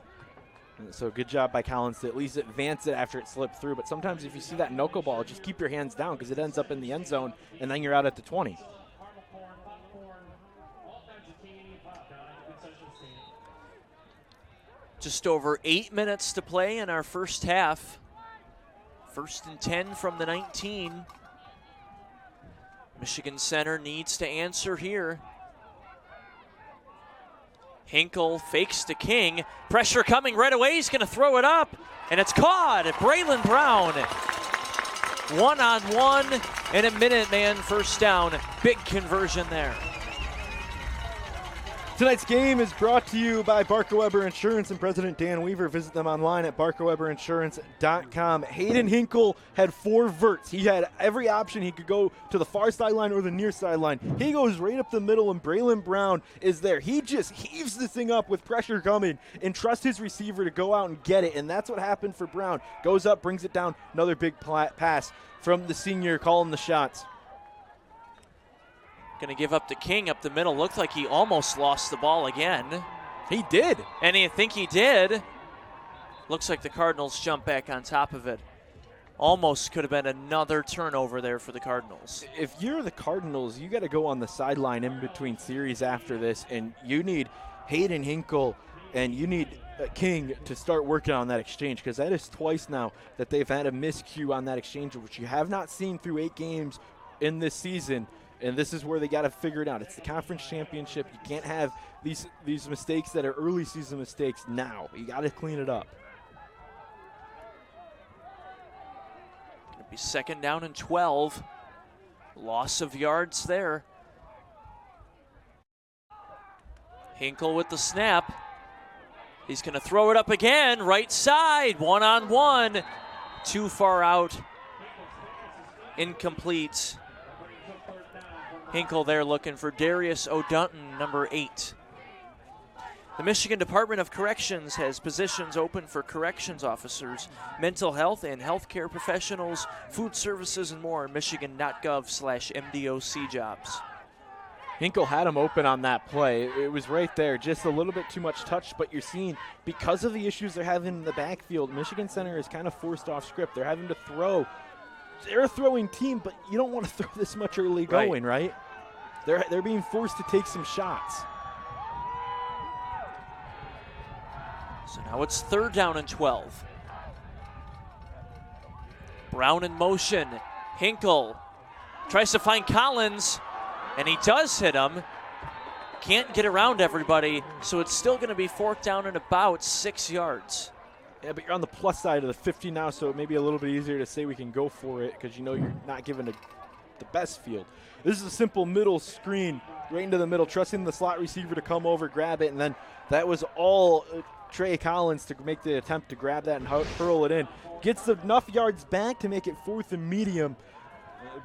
So good job by Collins to at least advance it after it slipped through. But sometimes if you see that knuckleball, just keep your hands down because it ends up in the end zone, and then you're out at the 20. Just over 8 minutes to play in our first half. 1st and 10 from the 19. Michigan Center needs to answer here. Hinkle fakes to King. Pressure coming right away. He's going to throw it up, and it's caught. Braylon Brown. 1-on-1 and a Minuteman first down. Big conversion there. Tonight's game is brought to you by Barker Weber Insurance and President Dan Weaver. Visit them online at barkerweberinsurance.com. Hayden Hinkle had 4 verts. He had every option. He could go to the far sideline or the near sideline. He goes right up the middle, and Braylon Brown is there. He just heaves the thing up with pressure coming and trusts his receiver to go out and get it, and that's what happened for Brown. Goes up, brings it down. Another big pass from the senior calling the shots. Going to give up to King up the middle. Looked like he almost lost the ball again. He did. And I think he did. Looks like the Cardinals jump back on top of it. Almost could have been another turnover there for the Cardinals. If you're the Cardinals, you got to go on the sideline in between series after this, and you need Hayden Hinkle and you need King to start working on that exchange, because that is twice now that they've had a miscue on that exchange, which you have not seen through 8 games in this season. And this is where they got to figure it out. It's the conference championship. You can't have these mistakes that are early season mistakes now. You got to clean it up. Going to be 2nd down and 12. Loss of yards there. Hinkle with the snap. He's going to throw it up again. Right side. 1-on-1. Too far out. Incomplete. Hinkle there looking for Darius O'Dunton, number 8. The Michigan Department of Corrections has positions open for corrections officers, mental health and healthcare professionals, food services, and more. Michigan.gov/MDOC jobs. Hinkle had him open on that play. It was right there, just a little bit too much touch, but you're seeing, because of the issues they're having in the backfield, Michigan Center is kind of forced off script. They're having to throw. They're a throwing team, but you don't want to throw this much early going, right? They're being forced to take some shots. So now it's 3rd down and 12. Brown in motion. Hinkle tries to find Collins, and he does hit him. Can't get around everybody, so it's still going to be 4th down and about 6 yards. Yeah, but you're on the plus side of the 50 now, so it may be a little bit easier to say we can go for it because you know you're not given the best field. This is a simple middle screen right into the middle, trusting the slot receiver to come over, grab it, and then that was all Trey Collins to make the attempt to grab that and hurl it in. Gets enough yards back to make it 4th and medium,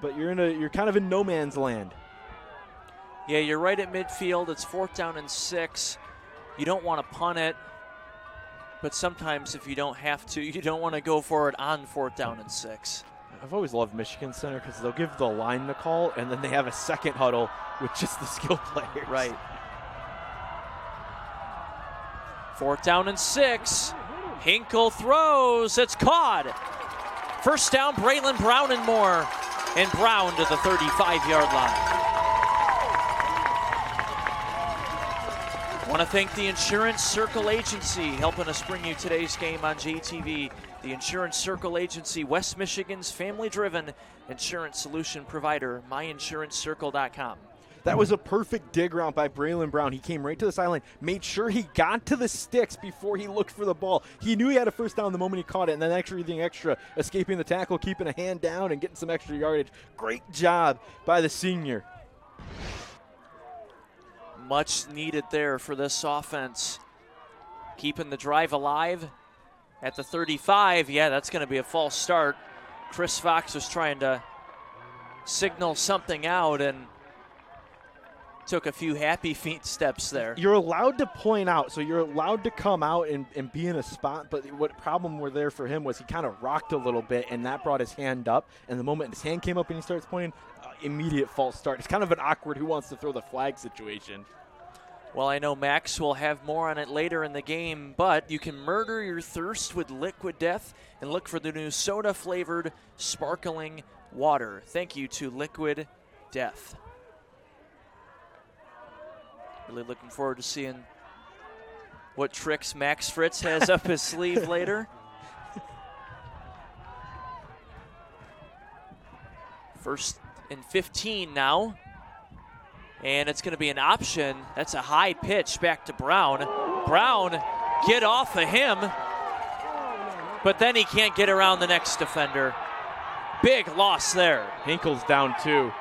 but you're kind of in no man's land. Yeah, you're right at midfield. It's 4th down and 6. You don't want to punt it. But sometimes if you don't have to, you don't want to go for it on 4th down and 6. I've always loved Michigan Center because they'll give the line the call, and then they have a second huddle with just the skill players. Right. 4th down and 6. Hinkle throws. It's caught. First down, Braylon Brown and more. And Brown to the 35-yard line. Want to thank the Insurance Circle Agency helping us bring you today's game on JTV. The Insurance Circle Agency, West Michigan's family-driven insurance solution provider, myinsuranccircle.com. That was a perfect dig route by Braylon Brown. He came right to the sideline, made sure he got to the sticks before he looked for the ball. He knew he had a first down the moment he caught it, and then everything extra, escaping the tackle, keeping a hand down, and getting some extra yardage. Great job by the senior. Much needed there for this offense. Keeping the drive alive at the 35. Yeah, that's going to be a false start. Chris Fox was trying to signal something out and took a few happy feet steps there. You're allowed to point out, so you're allowed to come out and be in a spot, but what problem were there for him was he kind of rocked a little bit, and that brought his hand up, and the moment his hand came up and he starts pointing, immediate false start. It's kind of an awkward who wants to throw the flag situation. Well, I know Max will have more on it later in the game, but you can murder your thirst with Liquid Death and look for the new soda-flavored sparkling water. Thank you to Liquid Death. Really looking forward to seeing what tricks Max Fritz has up his sleeve later. First and 15 now. And it's going to be an option. That's a high pitch back to Brown. Brown, get off of him. But then he can't get around the next defender. Big loss there. Hinkle's down too.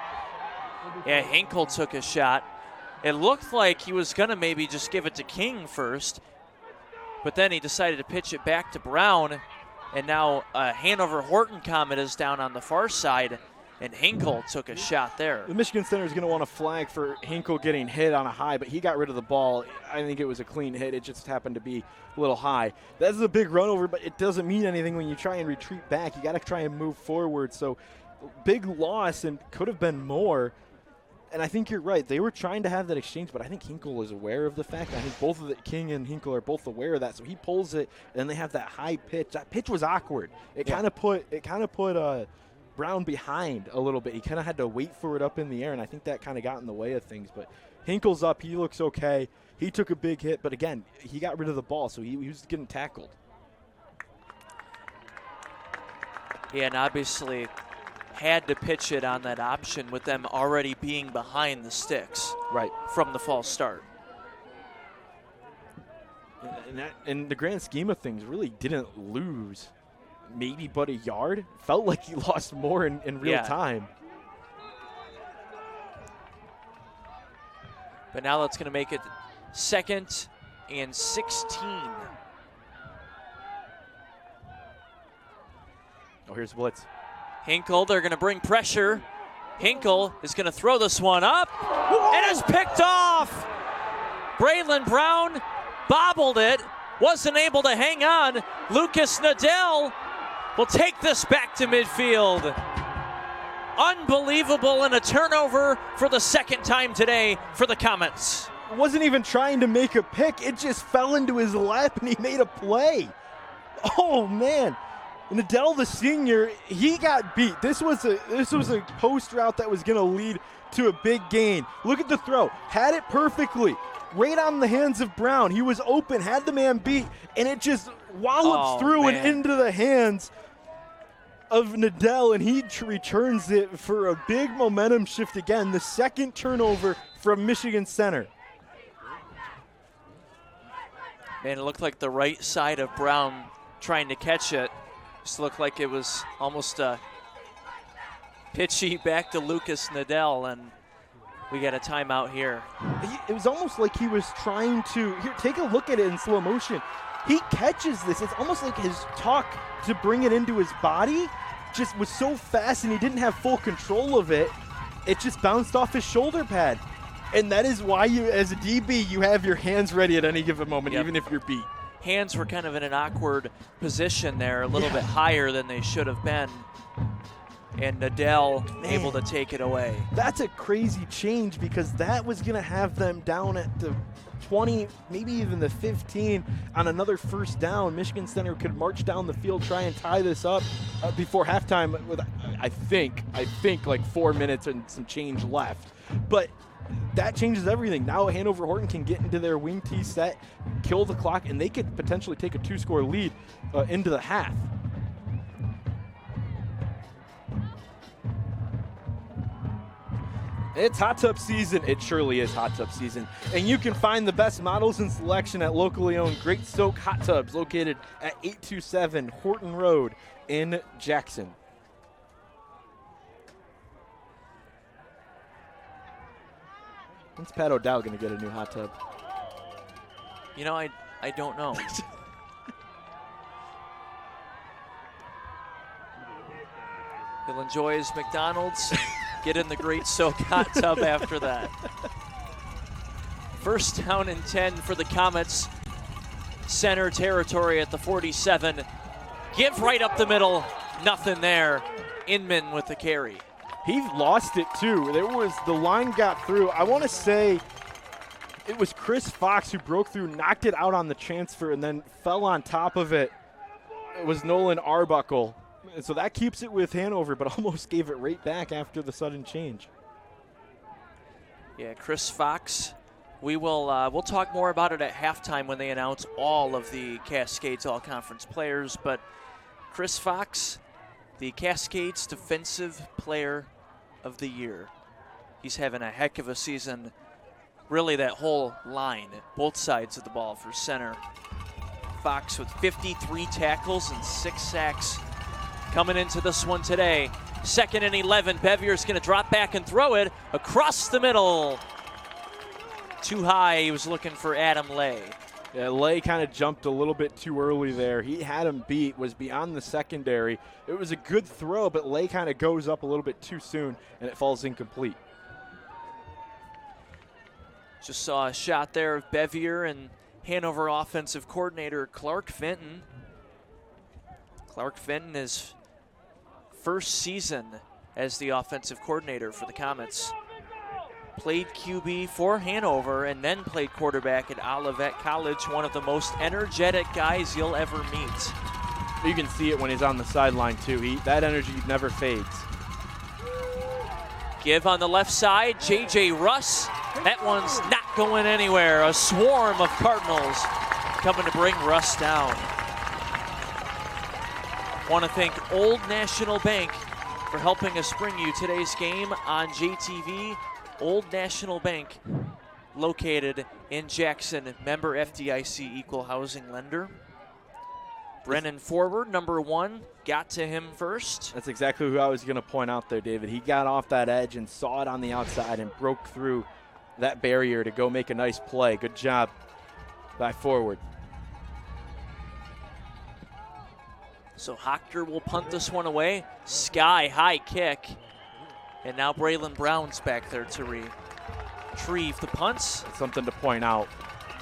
Yeah, Hinkle took a shot. It looked like he was going to maybe just give it to King first. But then he decided to pitch it back to Brown. And now Hanover-Horton Comet is down on the far side. And Hinkle took a shot there. The Michigan Center is going to want a flag for Hinkle getting hit on a high, but he got rid of the ball. I think it was a clean hit. It just happened to be a little high. That's a big run over, but it doesn't mean anything when you try and retreat back. You got to try and move forward. So big loss and could have been more. And I think you're right. They were trying to have that exchange, but I think Hinkle is aware of the fact. I think both of the King and Hinkle are both aware of that. So he pulls it, and they have that high pitch. That pitch was awkward. It kind of put Brown behind a little bit. He kind of had to wait for it up in the air, and I think that kind of got in the way of things. But Hinkle's up. He looks okay. He took a big hit, but again, he got rid of the ball, so he was getting tackled. Yeah, and obviously had to pitch it on that option with them already being behind the sticks from the false start. And that, in the grand scheme of things, really didn't lose maybe but a yard. Felt like he lost more in real time. But now that's going to make it 2nd and 16. Oh, here's blitz. Hinkle, they're going to bring pressure. Hinkle is going to throw this one up. And it's picked off. Braylon Brown bobbled it. Wasn't able to hang on. Lucas Nadell will take this back to midfield. Unbelievable, and a turnover for the second time today for the Comets. Wasn't even trying to make a pick. It just fell into his lap, and he made a play. Oh, man. Nadell, the senior, he got beat. This was a post route that was going to lead to a big gain. Look at the throw. Had it perfectly. Right on the hands of Brown. He was open, had the man beat, and it just wallops through and into the hands of Nadell, and he returns it for a big momentum shift again. The second turnover from Michigan Center. Man, it looked like the right side of Brown trying to catch it. Just looked like it was almost a pitchy back to Lucas Nadell, and we got a timeout here. It was almost like he was trying to, here, take a look at it in slow motion. He catches this. It's almost like his talk to bring it into his body just was so fast, and he didn't have full control of it. It just bounced off his shoulder pad. And that is why you, as a DB, you have your hands ready at any given moment, even if you're beat. Hands were kind of in an awkward position there, a little bit higher than they should have been. And Nadell able to take it away. That's a crazy change, because that was going to have them down at the 20, maybe even the 15 on another first down. Michigan Center could march down the field, try and tie this up before halftime with, I think like 4 minutes and some change left. But that changes everything. Now Hanover-Horton can get into their wing T set, kill the clock, and they could potentially take a 2-score lead into the half. It's hot tub season. It surely is hot tub season. And you can find the best models and selection at locally owned Great Soak Hot Tubs located at 827 Horton Road in Jackson. When's Pat O'Dowd going to get a new hot tub? You know, I don't know. He'll enjoy his McDonald's, get in the Great Soak hot tub after that. First down and 10 for the Comets. Center territory at the 47. Give right up the middle. Nothing there. Inman with the carry. He lost it too. The line got through. I want to say it was Chris Fox who broke through, knocked it out on the transfer, and then fell on top of it. It was Nolan Arbuckle. And so that keeps it with Hanover, but almost gave it right back after the sudden change. Yeah, Chris Fox. We'll talk more about it at halftime when they announce all of the Cascades All-Conference players. But Chris Fox, the Cascades Defensive Player of the Year. He's having a heck of a season. Really, that whole line, both sides of the ball for center. Fox with 53 tackles and 6 sacks coming into this one today. 2nd and 11. Bevier's going to drop back and throw it across the middle. Too high. He was looking for Adam Lay. Yeah, Lay kind of jumped a little bit too early there. He had him beat, was beyond the secondary. It was a good throw, but Lay kind of goes up a little bit too soon, and it falls incomplete. Just saw a shot there of Bevier and Hanover offensive coordinator Clark Fenton. Clark Fenton is first season as the offensive coordinator for the Comets. Played QB for Hanover and then played quarterback at Olivet College, one of the most energetic guys you'll ever meet. You can see it when he's on the sideline too. That energy never fades. Give on the left side, J.J. Russ. That one's not going anywhere. A swarm of Cardinals coming to bring Russ down. Want to thank Old National Bank for helping us bring you today's game on JTV. Old National Bank, located in Jackson, member FDIC equal housing lender. Brennan forward, number 1, got to him first. That's exactly who I was going to point out there, David. He got off that edge and saw it on the outside and broke through that barrier to go make a nice play. Good job by forward. So Hochter will punt this one away. Sky high kick. And now Braylon Brown's back there to retrieve the punts. Something to point out,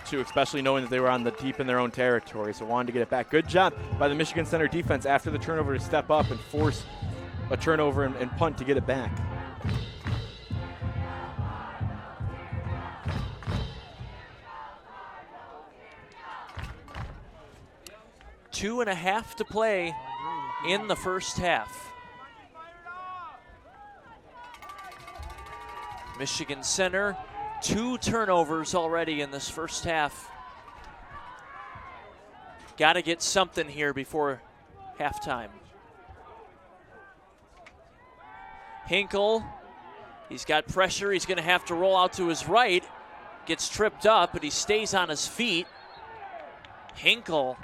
too, especially knowing that they were on the deep in their own territory, so wanted to get it back. Good job by the Michigan Center defense after the turnover to step up and force a turnover and punt to get it back. Two and a half to play in the first half. Michigan Center, 2 turnovers already in this first half. Got to get something here before halftime. Hinkle, he's got pressure. He's going to have to roll out to his right. Gets tripped up, but he stays on his feet. Hinkle,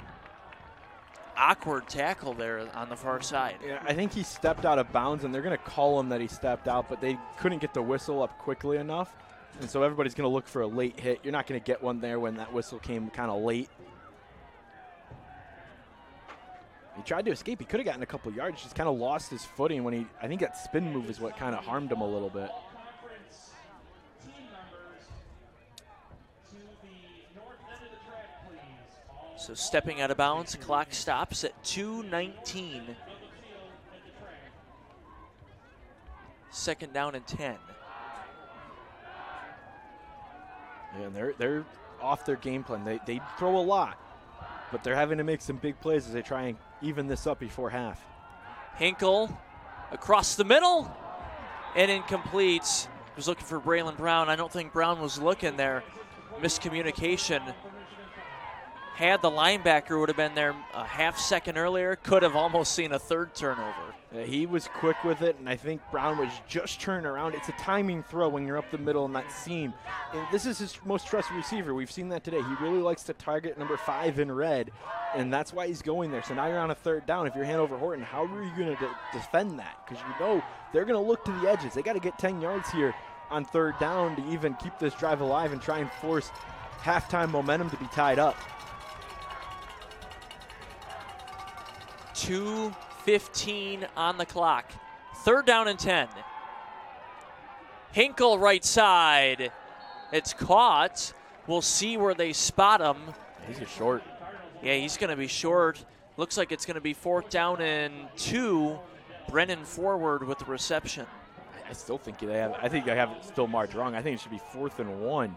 awkward tackle there on the far side. Yeah, I think he stepped out of bounds, and they're going to call him that he stepped out, but they couldn't get the whistle up quickly enough, and so everybody's going to look for a late hit. You're not going to get one there when that whistle came kind of late. He tried to escape. He could have gotten a couple yards, just kind of lost his footing when I think that spin move is what kind of harmed him a little bit. So stepping out of bounds, clock stops at 2:19. 2nd down and 10. And they're off their game plan. They throw a lot, but they're having to make some big plays as they try and even this up before half. Hinkle across the middle and incomplete. was looking for Braylon Brown. I don't think Brown was looking there. Miscommunication. Had the linebacker would have been there a half second earlier, could have almost seen a third turnover. Yeah, he was quick with it, and I think Brown was just turning around. It's a timing throw when you're up the middle in that seam. And this is his most trusted receiver. We've seen that today. He really likes to target number 5 in red, and that's why he's going there. So now you're on a third down. If you're Hanover-Horton, how are you going to defend that? Because you know they're going to look to the edges. They got to get 10 yards here on third down to even keep this drive alive and try and force halftime momentum to be tied up. 2:15 on the clock. Third down and 10. Hinkle right side. It's caught. We'll see where they spot him. He's short. Yeah, he's going to be short. Looks like it's going to be 4th down and 2. Brennan forward with the reception. I still think I think I have it still marked wrong. I think it should be 4th and 1.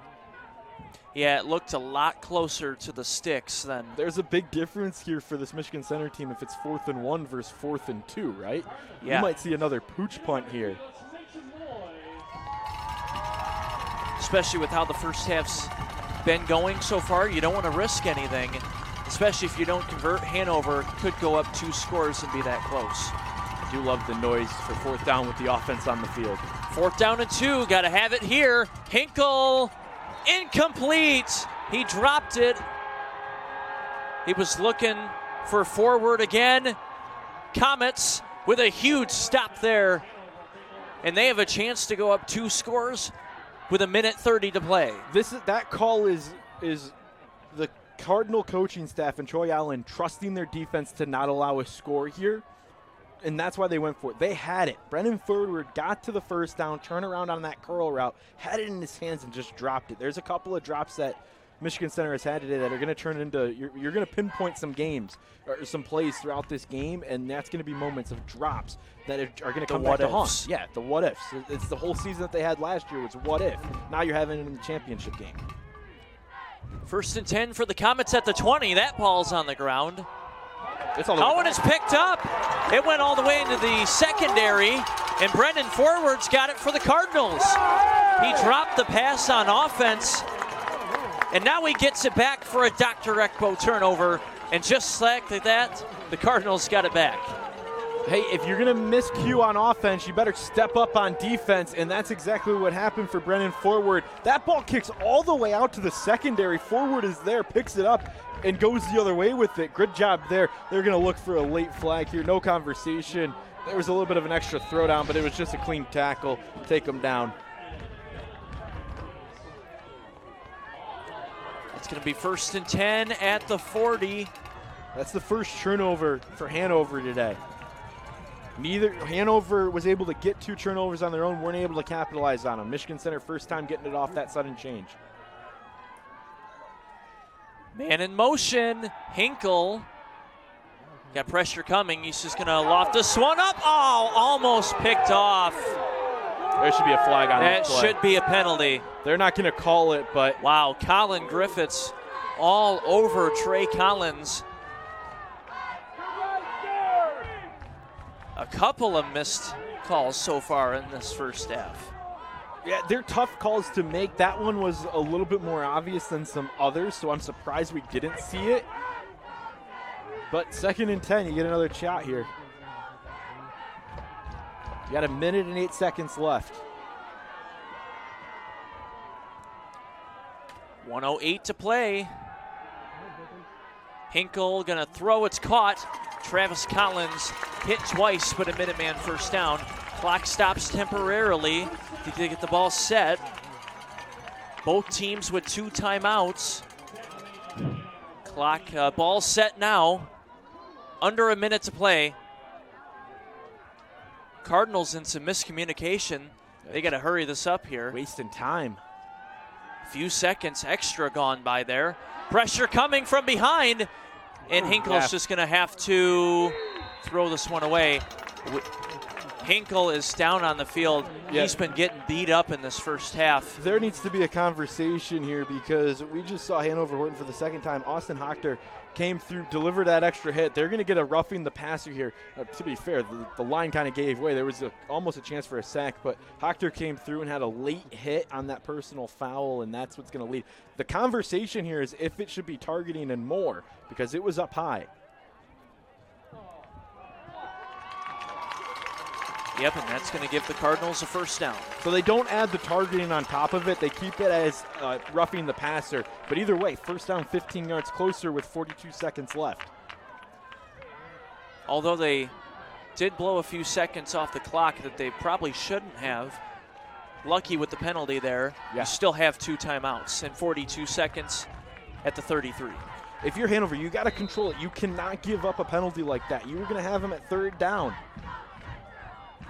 Yeah, it looked a lot closer to the sticks than. There's a big difference here for this Michigan Center team if it's 4th and 1 versus 4th and 2, right? Yeah. You might see another pooch punt here. Especially with how the first half's been going so far, you don't want to risk anything, especially if you don't convert. Hanover could go up 2 scores and be that close. I do love the noise for 4th down with the offense on the field. 4th down and 2, got to have it here. Hinkle. Incomplete. He dropped it. He was looking for forward again. Comets with a huge stop there. And they have a chance to go up 2 scores with 1:30 to play. That call is the Cardinal coaching staff and Troy Allen trusting their defense to not allow a score here. And that's why they went for it. They had it. Brennan Forward got to the first down, turn around on that curl route, had it in his hands and just dropped it. There's a couple of drops that Michigan Center has had today that are going to turn into, you're going to pinpoint some games or some plays throughout this game, and that's going to be moments of drops that are going to come back to haunt. Yeah, the what ifs. It's the whole season that they had last year was what if. Now you're having it in the championship game. 1st and 10 for the Comets at the 20. That ball's on the ground. Cohen is picked up. It went all the way into the secondary, and Brendan Forward's got it for the Cardinals. He dropped the pass on offense, and now he gets it back for a Dr. Ekbo turnover, and just like that, the Cardinals got it back. Hey, if you're going to miscue on offense, you better step up on defense, and that's exactly what happened for Brennan Forward. That ball kicks all the way out to the secondary. Forward is there, picks it up, and goes the other way with it. Good job there. They're going to look for a late flag here. No conversation. There was a little bit of an extra throwdown, but it was just a clean tackle. Take them down. It's going to be 1st and 10 at the 40. That's the first turnover for Hanover today. Hanover was able to get 2 turnovers on their own, weren't able to capitalize on them. Michigan Center first time getting it off that sudden change. Man in motion, Hinkle. Got pressure coming. He's just going to loft this one up. Oh, almost picked off. There should be a flag on that play. That should be a penalty. They're not going to call it, but. Wow, Colin Griffiths all over Trey Collins. A couple of missed calls so far in this first half. Yeah, they're tough calls to make. That one was a little bit more obvious than some others, so I'm surprised we didn't see it. But 2nd and 10, you get another shot here. You got 1 minute and 8 seconds left. 1:08 to play. Hinkle gonna throw, it's caught. Travis Collins hit twice, but a Minuteman first down. Clock stops temporarily to get the ball set. Both teams with 2 timeouts. Ball set now. Under a minute to play. Cardinals in some miscommunication. They got to hurry this up here. Wasting time. Few seconds extra gone by there. Pressure coming from behind. And Hinkle's just going to have to throw this one away. Hinkle is down on the field. Yeah. He's been getting beat up in this first half. There needs to be a conversation here because we just saw Hanover-Horton for the second time. Austin Hochter came through, delivered that extra hit. They're going to get a roughing the passer here. To be fair, the line kind of gave way. There was almost a chance for a sack, but Hochter came through and had a late hit on that personal foul, and that's what's going to lead. The conversation here is if it should be targeting and more because it was up high. Yep, and that's going to give the Cardinals a first down. So they don't add the targeting on top of it. They keep it as roughing the passer. But either way, first down 15 yards closer with 42 seconds left. Although they did blow a few seconds off the clock that they probably shouldn't have. Lucky with the penalty there. Yeah. You still have 2 timeouts and 42 seconds at the 33. If you're Hanover, you got to control it. You cannot give up a penalty like that. You were going to have them at third down.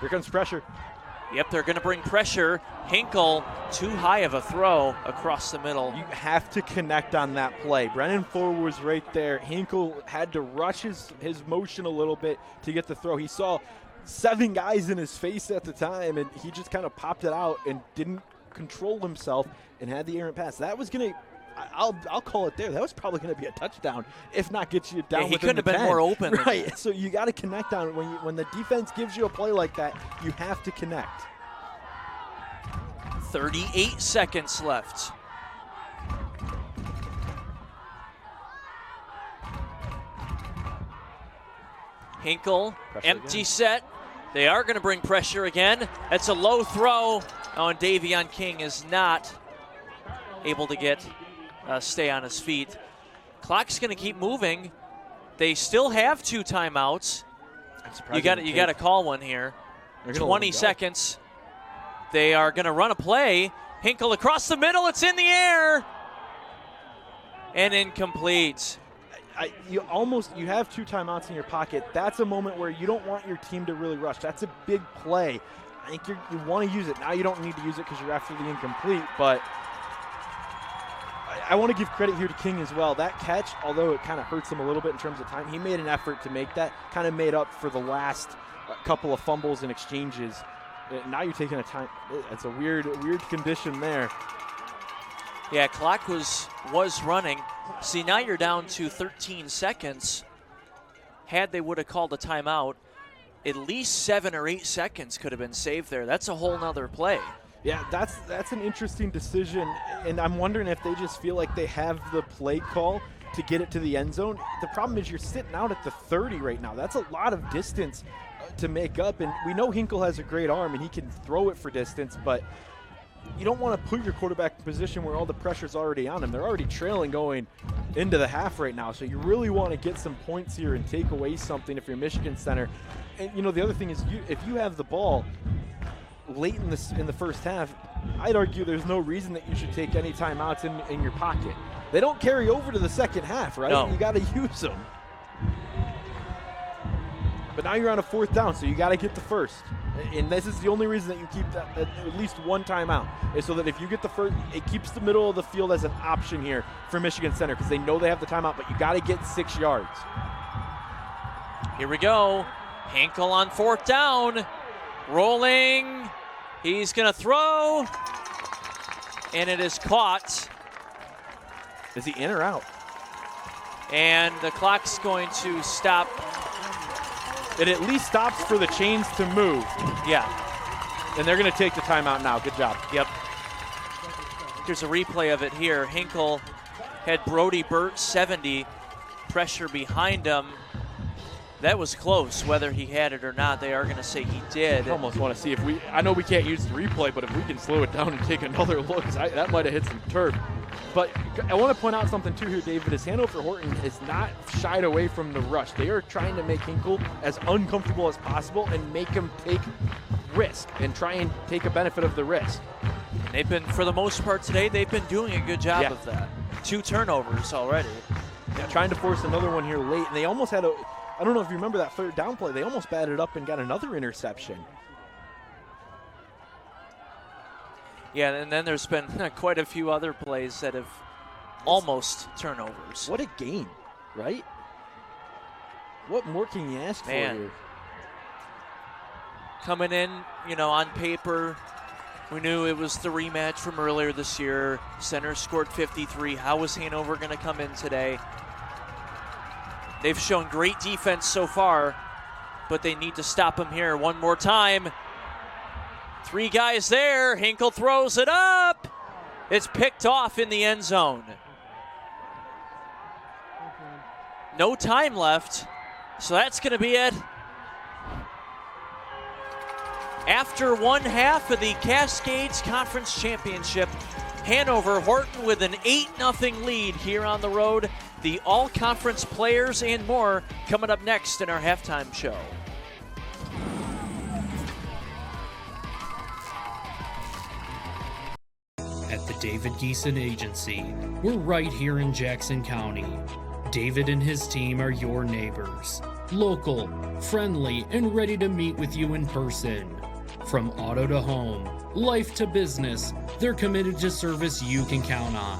Here comes pressure. Yep, they're going to bring pressure. Hinkle, too high of a throw across the middle. You have to connect on that play. Brennan Ford was right there. Hinkle had to rush his motion a little bit to get the throw. He saw 7 guys in his face at the time, and he just kind of popped it out and didn't control himself and had the errant pass. That was going to – I'll call it there. That was probably going to be a touchdown, if not get you down. Yeah, he within couldn't have been 10. more open. Right. So you got to connect on it. When the defense gives you a play like that, you have to connect. 38 seconds left. Hinkle, Pressure empty again. set. They are going to bring pressure again. That's a low throw. Oh, and Davion King is not able to stay on his feet. Clock's going to keep moving. They still have 2 timeouts. You got to call one here. 20 seconds. They are going to run a play. Hinkle across the middle. It's in the air. And incomplete. You have 2 timeouts in your pocket. That's a moment where you don't want your team to really rush. That's a big play. I think you want to use it. Now you don't need to use it because you're after the incomplete, but I want to give credit here to King as well. That catch, although it kind of hurts him a little bit in terms of time, he made an effort to make that, kind of made up for the last couple of fumbles and exchanges. Now you're taking a time. It's a weird condition there. Yeah, clock was running. See, now you're down to 13 seconds. Had they would have called a timeout, at least 7 or 8 seconds could have been saved there. That's a whole nother play. Yeah, that's an interesting decision, and I'm wondering if they just feel like they have the play call to get it to the end zone. The problem is you're sitting out at the 30 right now. That's a lot of distance to make up, and we know Hinkle has a great arm and he can throw it for distance, but you don't want to put your quarterback in a position where all the pressure's already on him. They're already trailing going into the half right now, so you really want to get some points here and take away something if you're Michigan Center. And, the other thing is if you have the ball late in the first half, I'd argue there's no reason that you should take any timeouts in your pocket. They don't carry over to the second half, right? No. You got to use them. But now you're on a 4th down, so you got to get the first. And this is the only reason that you keep that at least 1 timeout, is so that if you get the first, it keeps the middle of the field as an option here for Michigan Center because they know they have the timeout, but you got to get 6 yards. Here we go. Hinkle on 4th down. Rolling. He's going to throw. And it is caught. Is he in or out? And the clock's going to stop. It at least stops for the chains to move. Yeah. And they're going to take the timeout now. Good job. Yep. Here's a replay of it here. Hinkle had Brody Burt 70. Pressure behind him. That was close, whether he had it or not. They are going to say he did. I almost want to see if I know we can't use the replay, but if we can slow it down and take another look, that might have hit some turf. But I want to point out something too here, David, is Hanover-Horton has not shied away from the rush. They are trying to make Hinkle as uncomfortable as possible and make him take risk and try and take a benefit of the risk. They've been, for the most part today, they've been doing a good job of that. 2 turnovers already. Yeah, trying to force another one here late, and they almost had I don't know if you remember that 3rd down play. They almost batted up and got another interception. Yeah, and then there's been quite a few other plays that have almost turnovers. What a game, right? What more can you ask for here? coming in, on paper, we knew it was the rematch from earlier this year. Center scored 53. How was Hanover going to come in today? They've shown great defense so far, but they need to stop them here one more time. 3 guys there. Hinkle throws it up. It's picked off in the end zone. No time left, so that's going to be it. After one half of the Cascades Conference Championship, Hanover-Horton with an 8-0 lead here on the road. The all-conference players and more coming up next in our halftime show. At the David Geeson Agency, we're right here in Jackson County. David and his team are your neighbors. Local, friendly, and ready to meet with you in person. From auto to home, life to business, they're committed to service you can count on.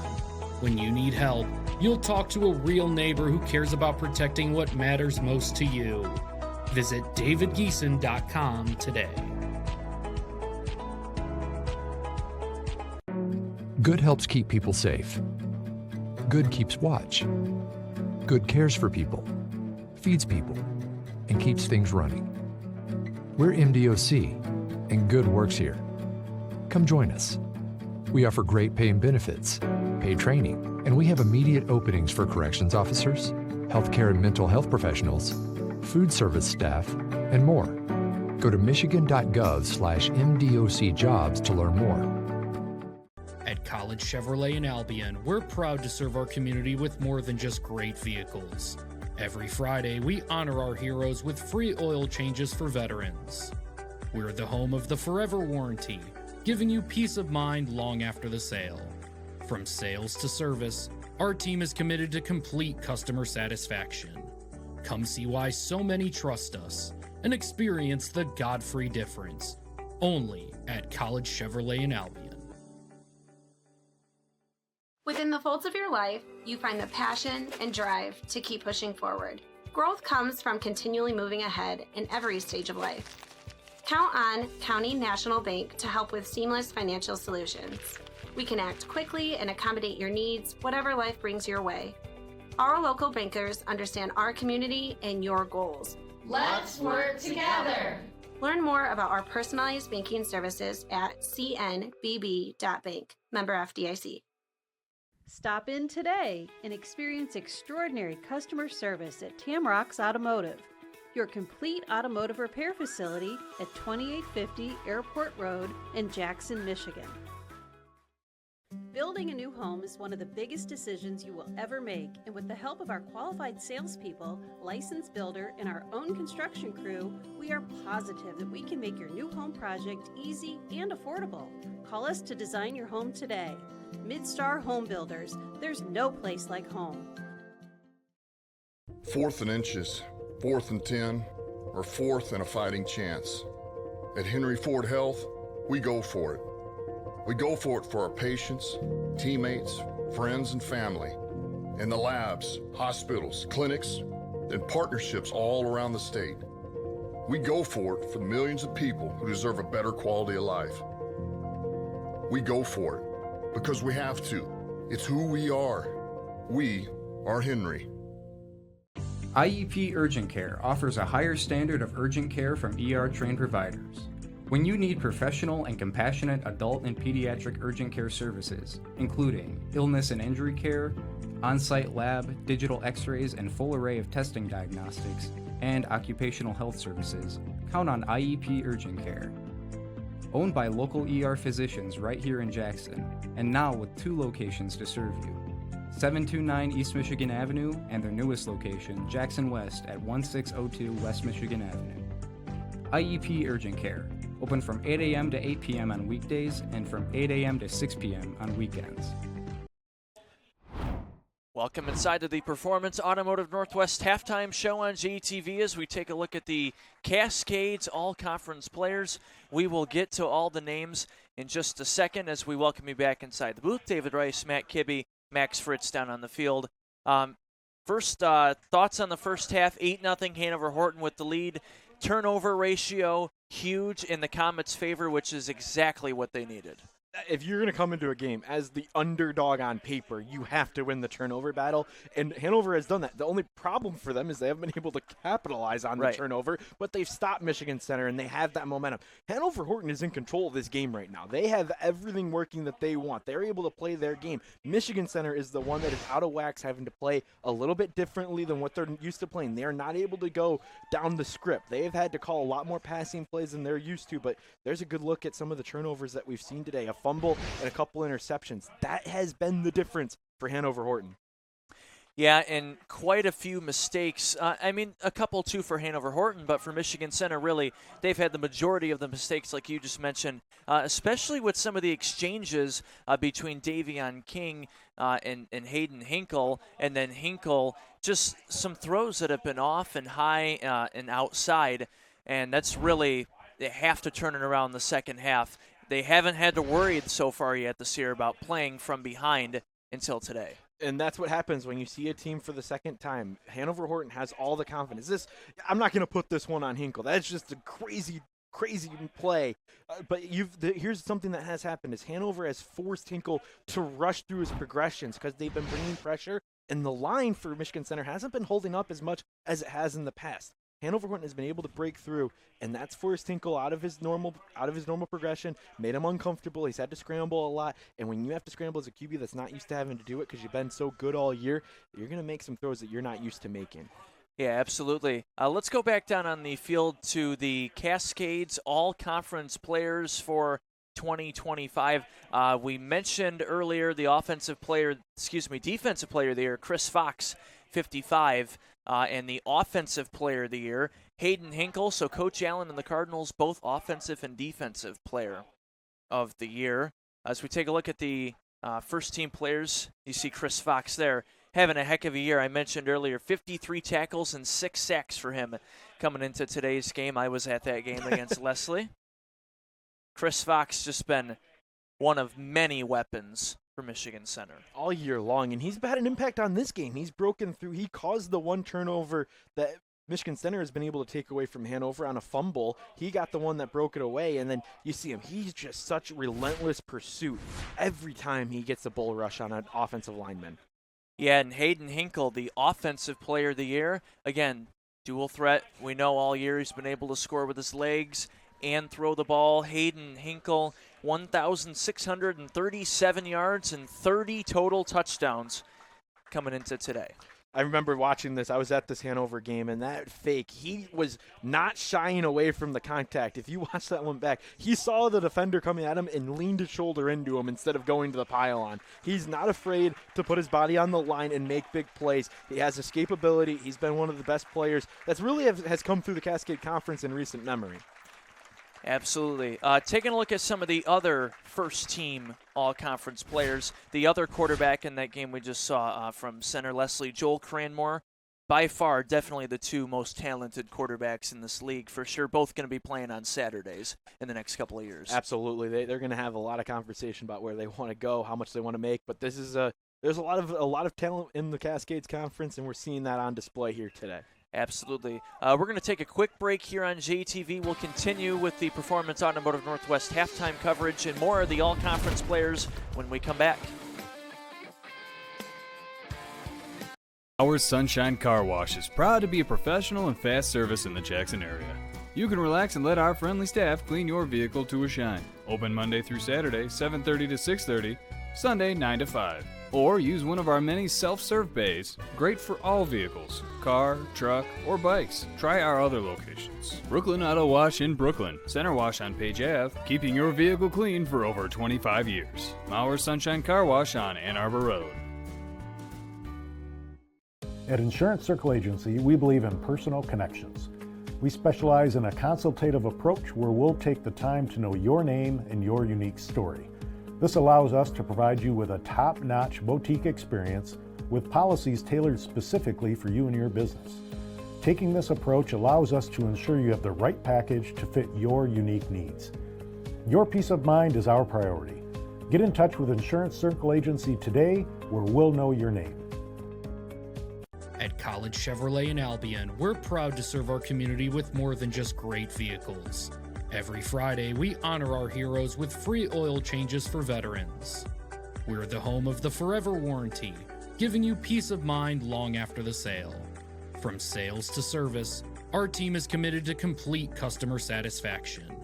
When you need help, you'll talk to a real neighbor who cares about protecting what matters most to you. Visit davidgeeson.com today. Good helps keep people safe. Good keeps watch. Good cares for people, feeds people, and keeps things running. We're MDOC, and Good works here. Come join us. We offer great pay and benefits, paid training, and we have immediate openings for corrections officers, healthcare and mental health professionals, food service staff, and more. Go to michigan.gov/MDOC jobs to learn more. At College Chevrolet in Albion, we're proud to serve our community with more than just great vehicles. Every Friday, we honor our heroes with free oil changes for veterans. We're the home of the Forever Warranty, giving you peace of mind long after the sale. From sales to service, our team is committed to complete customer satisfaction. Come see why so many trust us and experience the God-free difference, only at College Chevrolet in Albion. Within the folds of your life, you find the passion and drive to keep pushing forward. Growth comes from continually moving ahead in every stage of life. Count on County National Bank to help with seamless financial solutions. We can act quickly and accommodate your needs, whatever life brings your way. Our local bankers understand our community and your goals. Let's work together. Learn more about our personalized banking services at cnbb.bank. Member FDIC. Stop in today and experience extraordinary customer service at Tamrock's Automotive, your complete automotive repair facility at 2850 Airport Road in Jackson, Michigan. Building a new home is one of the biggest decisions you will ever make, and with the help of our qualified salespeople, licensed builder, and our own construction crew, we are positive that we can make your new home project easy and affordable. Call us to design your home today. Midstar Home Builders, there's no place like home. 4th and inches, 4th and 10, or 4th and a fighting chance. At Henry Ford Health, we go for it. We go for it for our patients, teammates, friends, and family, in the labs, hospitals, clinics, and partnerships all around the state. We go for it for the millions of people who deserve a better quality of life. We go for it because we have to. It's who we are. We are Henry. IEP Urgent Care offers a higher standard of urgent care from ER-trained providers. When you need professional and compassionate adult and pediatric urgent care services, including illness and injury care, on-site lab, digital x-rays, and full array of testing diagnostics, and occupational health services, count on IEP Urgent Care. Owned by local ER physicians right here in Jackson, and now with 2 locations to serve you. 729 East Michigan Avenue and their newest location, Jackson West at 1602 West Michigan Avenue. IEP Urgent Care, open from 8 a.m. to 8 p.m. on weekdays and from 8 a.m. to 6 p.m. on weekends. Welcome inside to the Performance Automotive Northwest halftime show on JTV as we take a look at the Cascades All-Conference players. We will get to all the names in just a second as we welcome you back inside the booth. David Rice, Matt Kibbe, Max Fritz down on the field. First thoughts on the first half, 8-0 Hanover-Horton with the lead. Turnover ratio, huge in the Comets' favor, which is exactly what they needed. If you're going to come into a game as the underdog on paper, you have to win the turnover battle, and Hanover has done that. The only problem for them is they haven't been able to capitalize on the turnover, but they've stopped Michigan Center, and they have that momentum. Hanover-Horton is in control of this game right now. They have everything working that they want. They're able to play their game. Michigan Center is the one that is out of wax, having to play a little bit differently than what they're used to playing. They are not able to go down the script. They have had to call a lot more passing plays than they're used to, but there's a good look at some of the turnovers that we've seen today. A fumble and a couple interceptions. That has been the difference for Hanover-Horton. Yeah, and quite a few mistakes. A couple too for Hanover-Horton, but for Michigan Center, really, they've had the majority of the mistakes, like you just mentioned, especially with some of the exchanges between Davion King and Hayden Hinkle, and then Hinkle, just some throws that have been off and high and outside, and that's really, they have to turn it around in the second half. They haven't had to worry so far yet this year about playing from behind until today. And that's what happens when you see a team for the second time. Hanover-Horton has all the confidence. I'm not going to put this one on Hinkle. That's just a crazy play. But here's something that has happened is Hanover has forced Hinkle to rush through his progressions because they've been bringing pressure, and the line for Michigan Center hasn't been holding up as much as it has in the past. Hanover-Horton has been able to break through, and that's forced Hinkle out of his normal progression, made him uncomfortable. He's had to scramble a lot, and when you have to scramble as a QB that's not used to having to do it because you've been so good all year, you're going to make some throws that you're not used to making. Yeah, absolutely. Let's go back down on the field to the Cascades all-conference players for 2025. We mentioned earlier the defensive player of the year, Chris Fox, 55. And the offensive player of the year, Hayden Hinkle. So Coach Allen and the Cardinals, both offensive and defensive player of the year. As we take a look at the first-team players, you see Chris Fox there having a heck of a year. I mentioned earlier, 53 tackles and 6 sacks for him coming into today's game. I was at that game against Leslie. Chris Fox just been one of many weapons for Michigan Center all year long, and he's had an impact on this game. He's broken through. He caused the one turnover that Michigan Center has been able to take away from Hanover on a fumble. He got the one that broke it away, and then you see him. He's just such relentless pursuit every time he gets a bull rush on an offensive lineman. Yeah, and Hayden Hinkle, the offensive player of the year, again, dual threat. We know all year he's been able to score with his legs and throw the ball. Hayden Hinkle, 1,637 yards and 30 total touchdowns coming into today. I remember watching this. I was at this Hanover game, and that fake, he was not shying away from the contact. If you watch that one back, he saw the defender coming at him and leaned his shoulder into him instead of going to the pylon. He's not afraid to put his body on the line and make big plays. He has escapability. He's been one of the best players that's really has come through the Cascade Conference in recent memory. Absolutely. Taking a look at some of the other first-team all-conference players, the other quarterback in that game we just saw from center Leslie, Joel Cranmore, by far definitely the two most talented quarterbacks in this league for sure, both going to be playing on Saturdays in the next couple of years. Absolutely. They're going to have a lot of conversation about where they want to go, how much they want to make, but this is there's a lot of talent in the Cascades Conference, and we're seeing that on display here today. Absolutely. We're going to take a quick break here on JTV. We'll continue with the Performance Automotive Northwest halftime coverage and more of the all-conference players when we come back. Our Sunshine Car Wash is proud to be a professional and fast service in the Jackson area. You can relax and let our friendly staff clean your vehicle to a shine. Open Monday through Saturday, 7:30 to 6:30, Sunday 9 to 5. Or use one of our many self-serve bays, great for all vehicles, car, truck, or bikes. Try our other locations. Brooklyn Auto Wash in Brooklyn, Center Wash on Page Ave, keeping your vehicle clean for over 25 years. Mauer Sunshine Car Wash on Ann Arbor Road. At Insurance Circle Agency, we believe in personal connections. We specialize in a consultative approach where we'll take the time to know your name and your unique story. This allows us to provide you with a top-notch boutique experience with policies tailored specifically for you and your business. Taking this approach allows us to ensure you have the right package to fit your unique needs. Your peace of mind is our priority. Get in touch with Insurance Circle Agency today, where we'll know your name. At College Chevrolet in Albion, we're proud to serve our community with more than just great vehicles. Every Friday, we honor our heroes with free oil changes for veterans. We're the home of the Forever Warranty, giving you peace of mind long after the sale. From sales to service, our team is committed to complete customer satisfaction.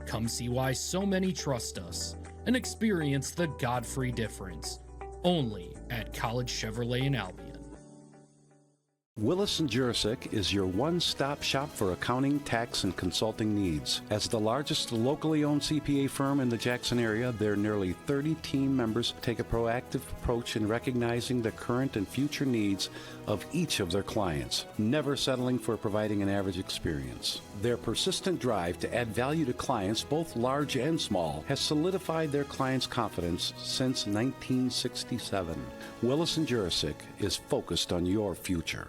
Come see why so many trust us and experience the Godfrey difference, only at College Chevrolet in Albion. Willis & Jurisic is your one-stop shop for accounting, tax, and consulting needs. As the largest locally owned CPA firm in the Jackson area, their nearly 30 team members take a proactive approach in recognizing the current and future needs of each of their clients, never settling for providing an average experience. Their persistent drive to add value to clients, both large and small, has solidified their clients' confidence since 1967. Willis & Jurisic is focused on your future.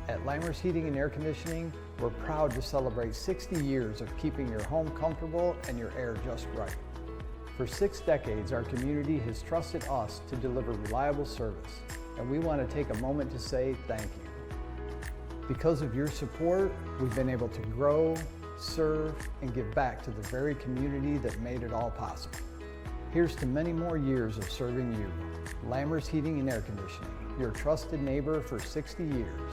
At Lammers Heating and Air Conditioning, we're proud to celebrate 60 years of keeping your home comfortable and your air just right. For 6 decades, our community has trusted us to deliver reliable service, and we want to take a moment to say thank you. Because of your support, we've been able to grow, serve, and give back to the very community that made it all possible. Here's to many more years of serving you. Lammers Heating and Air Conditioning, your trusted neighbor for 60 years.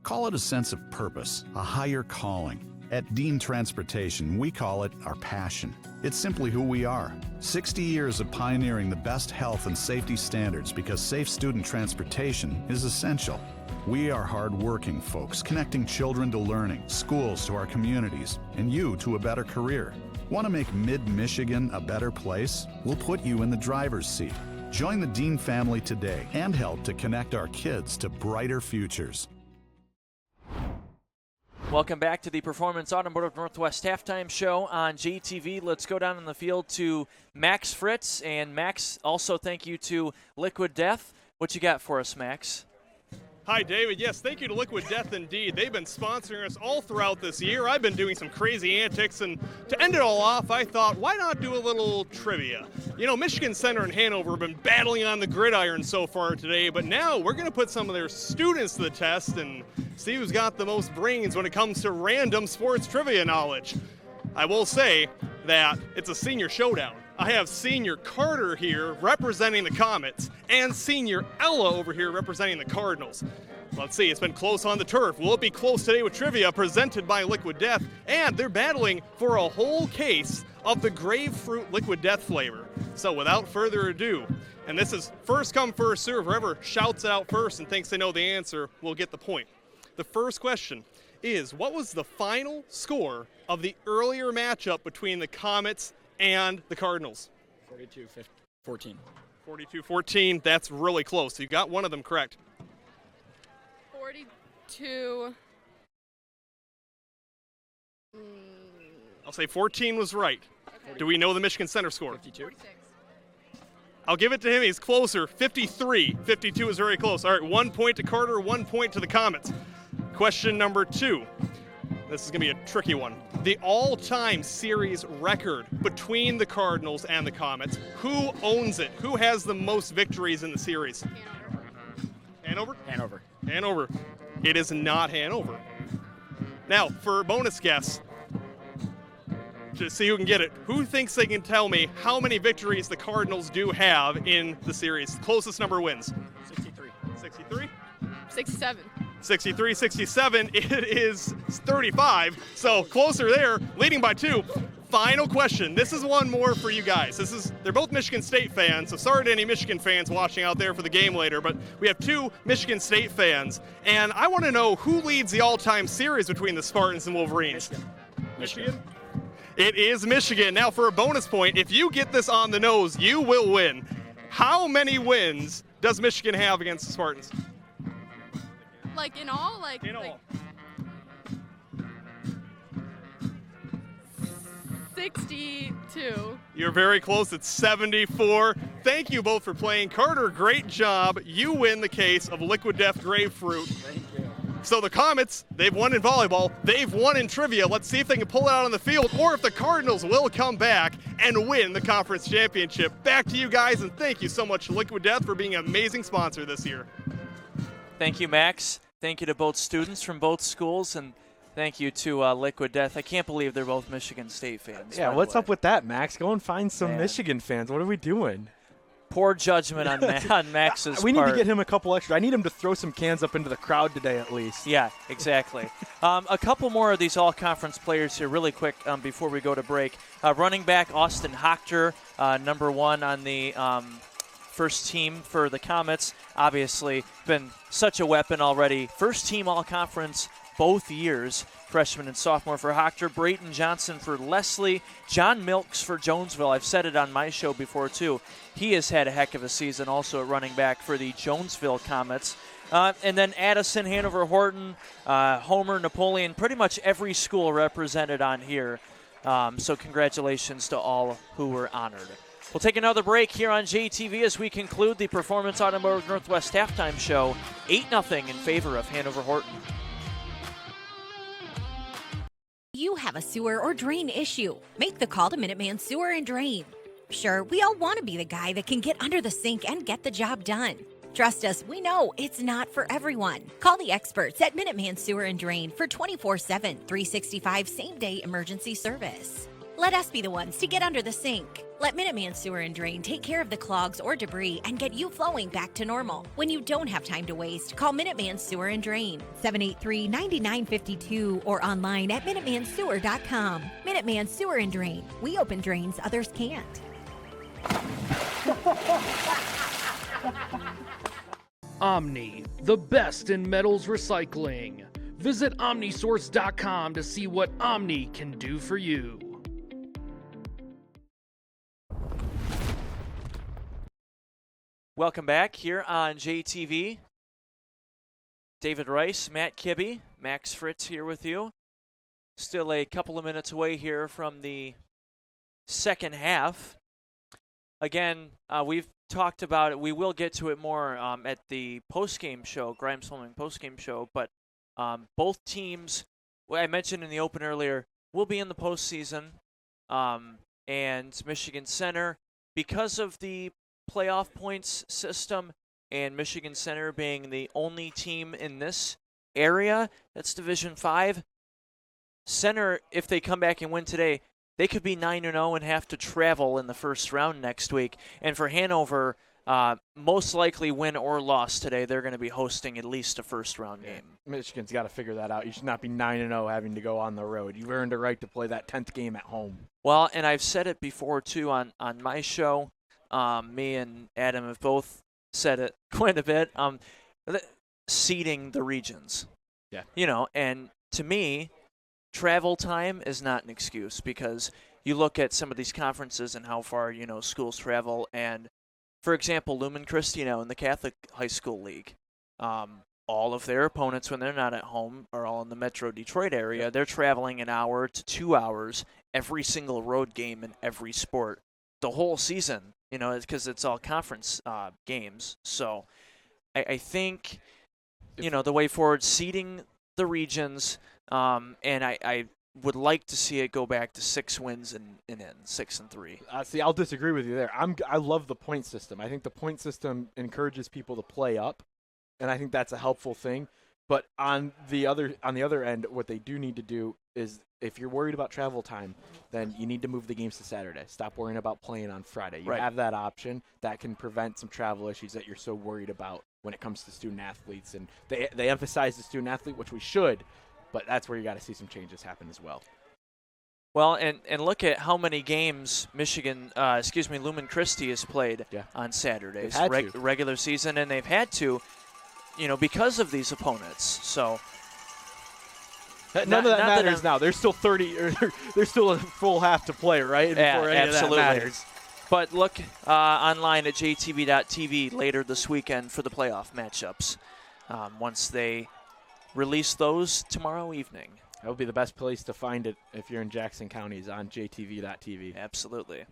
Call it a sense of purpose, a higher calling. At Dean Transportation, we call it our passion. It's simply who we are. 60 years of pioneering the best health and safety standards because safe student transportation is essential. We are hard-working folks, connecting children to learning, schools to our communities, and you to a better career. Want to make Mid-Michigan a better place? We'll put you in the driver's seat. Join the Dean family today and help to connect our kids to brighter futures. Welcome back to the Performance Automotive Northwest halftime show on JTV. Let's go down in the field to Max Fritz. And Max, also thank you to Liquid Death. What you got for us, Max? Hi, David. Yes, thank you to Liquid Death indeed. They've been sponsoring us all throughout this year. I've been doing some crazy antics, and to end it all off, I thought, why not do a little trivia? You know, Michigan Center and Hanover have been battling on the gridiron so far today, but now we're going to put some of their students to the test and see who's got the most brains when it comes to random sports trivia knowledge. I will say that it's a senior showdown. I have Senior Carter here representing the Comets and Senior Ella over here representing the Cardinals. Let's see, it's been close on the turf. Will it be close today with trivia presented by Liquid Death? And they're battling for a whole case of the grapefruit Liquid Death flavor. So without further ado, and this is first come, first serve. Whoever shouts it out first and thinks they know the answer will get the point. The first question is, what was the final score of the earlier matchup between the Comets and the Cardinals? 42-14. 42-14. That's really close. So you got one of them correct. 42. I'll say 14 was right. Okay. Do we know the Michigan Center score? 52. 46. I'll give it to him. He's closer. 53. 52 is very close. All right, 1 point to Carter, 1 point to the Comets. Question number 2. This is going to be a tricky one. The all-time series record between the Cardinals and the Comets. Who owns it? Who has the most victories in the series? Hanover? Hanover. Hanover. It is not Hanover. Now, for a bonus guess, to see who can get it, who thinks they can tell me how many victories the Cardinals do have in the series? Closest number wins. 63. 63? 67. 63, 67, it is 35, so closer there, leading by 2. Final question. This is one more for you guys. They're both Michigan State fans, so sorry to any Michigan fans watching out there for the game later, but we have 2 Michigan State fans, and I want to know who leads the all-time series between the Spartans and Wolverines. Michigan? It is Michigan. Now for a bonus point, if you get this on the nose, you will win. How many wins does Michigan have against the Spartans? Like in all? In all. 62. You're very close. It's 74. Thank you both for playing. Carter, great job. You win the case of Liquid Death Grapefruit. Thank you. So the Comets, they've won in volleyball. They've won in trivia. Let's see if they can pull it out on the field or if the Cardinals will come back and win the conference championship. Back to you guys, and thank you so much, Liquid Death, for being an amazing sponsor this year. Thank you, Max. Thank you to both students from both schools, and thank you to Liquid Death. I can't believe they're both Michigan State fans. Yeah, what's up with that, Max? Go and find some Man. Michigan fans. What are we doing? Poor judgment on, on Max's part. We need to get him a couple extra. I need him to throw some cans up into the crowd today at least. Yeah, exactly. A couple more of these all-conference players here really quick before we go to break. Running back Austin Hochter, number 1 on the first team for the Comets. Obviously been such a weapon already. First team all-conference both years. Freshman and sophomore for Hochter, Brayton Johnson for Leslie, John Milks for Jonesville. I've said it on my show before, too. He has had a heck of a season also at running back for the Jonesville Comets. And then Addison, Hanover-Horton, Homer, Napoleon, pretty much every school represented on here. So congratulations to all who were honored. We'll take another break here on JTV as we conclude the Performance Automotive Northwest halftime show. 8-0 in favor of Hanover-Horton. You have a sewer or drain issue. Make the call to Minuteman Sewer and Drain. Sure, we all want to be the guy that can get under the sink and get the job done. Trust us, we know it's not for everyone. Call the experts at Minuteman Sewer and Drain for 24/7, 365 same-day emergency service. Let us be the ones to get under the sink. Let Minuteman Sewer and Drain take care of the clogs or debris and get you flowing back to normal. When you don't have time to waste, call Minuteman Sewer and Drain, 783-9952, or online at MinutemanSewer.com. Minuteman Sewer and Drain. We open drains others can't. Omni, the best in metals recycling. Visit OmniSource.com to see what Omni can do for you. Welcome back here on JTV. David Rice, Matt Kibbe, Max Fritz here with you. Still a couple of minutes away here from the second half. Again, we've talked about it. We will get to it more at the postgame show, Grimes Holming postgame show. But both teams, I mentioned in the open earlier, will be in the postseason. And Michigan Center, because of the playoff points system and Michigan Center being the only team in this area that's Division 5, Center, if they come back and win today, they could be 9-0 and have to travel in the first round next week. And for Hanover, most likely win or loss today, they're going to be hosting at least a first-round game. Michigan's got to figure that out. You should not be 9-0 having to go on the road. You've earned a right to play that 10th game at home. Well, and I've said it before, too, on my show. Me and Adam have both said it quite a bit. Seeding the regions. Yeah. You know, and to me, travel time is not an excuse because you look at some of these conferences and how far, schools travel. And, for example, Lumen Christi now in the Catholic High School League, all of their opponents when they're not at home are all in the Metro Detroit area. Yep. They're traveling an hour to 2 hours every single road game in every sport the whole season. Because it's all conference games. So I think, the way forward, seeding the regions, and I would like to see it go back to 6 wins and in 6-3. See, I'll disagree with you there. I love the point system. I think the point system encourages people to play up, and I think that's a helpful thing. But on the other end, what they do need to do is, if you're worried about travel time, then you need to move the games to Saturday. Stop worrying about playing on Friday. You have that option. That can prevent some travel issues that you're so worried about when it comes to student athletes. And they emphasize the student athlete, which we should, but that's where you got to see some changes happen as well. Well, and look at how many games Lumen Christi has played on Saturdays, regular season, and they've had to, because of these opponents. So none of that matters now. There's still 30. There's still a full half to play, right? Yeah, before any absolutely. of that matters. But look online at JTV.tv later this weekend for the playoff matchups. Once they release those tomorrow evening. That would be the best place to find it if you're in Jackson County, is on JTV.tv. Absolutely.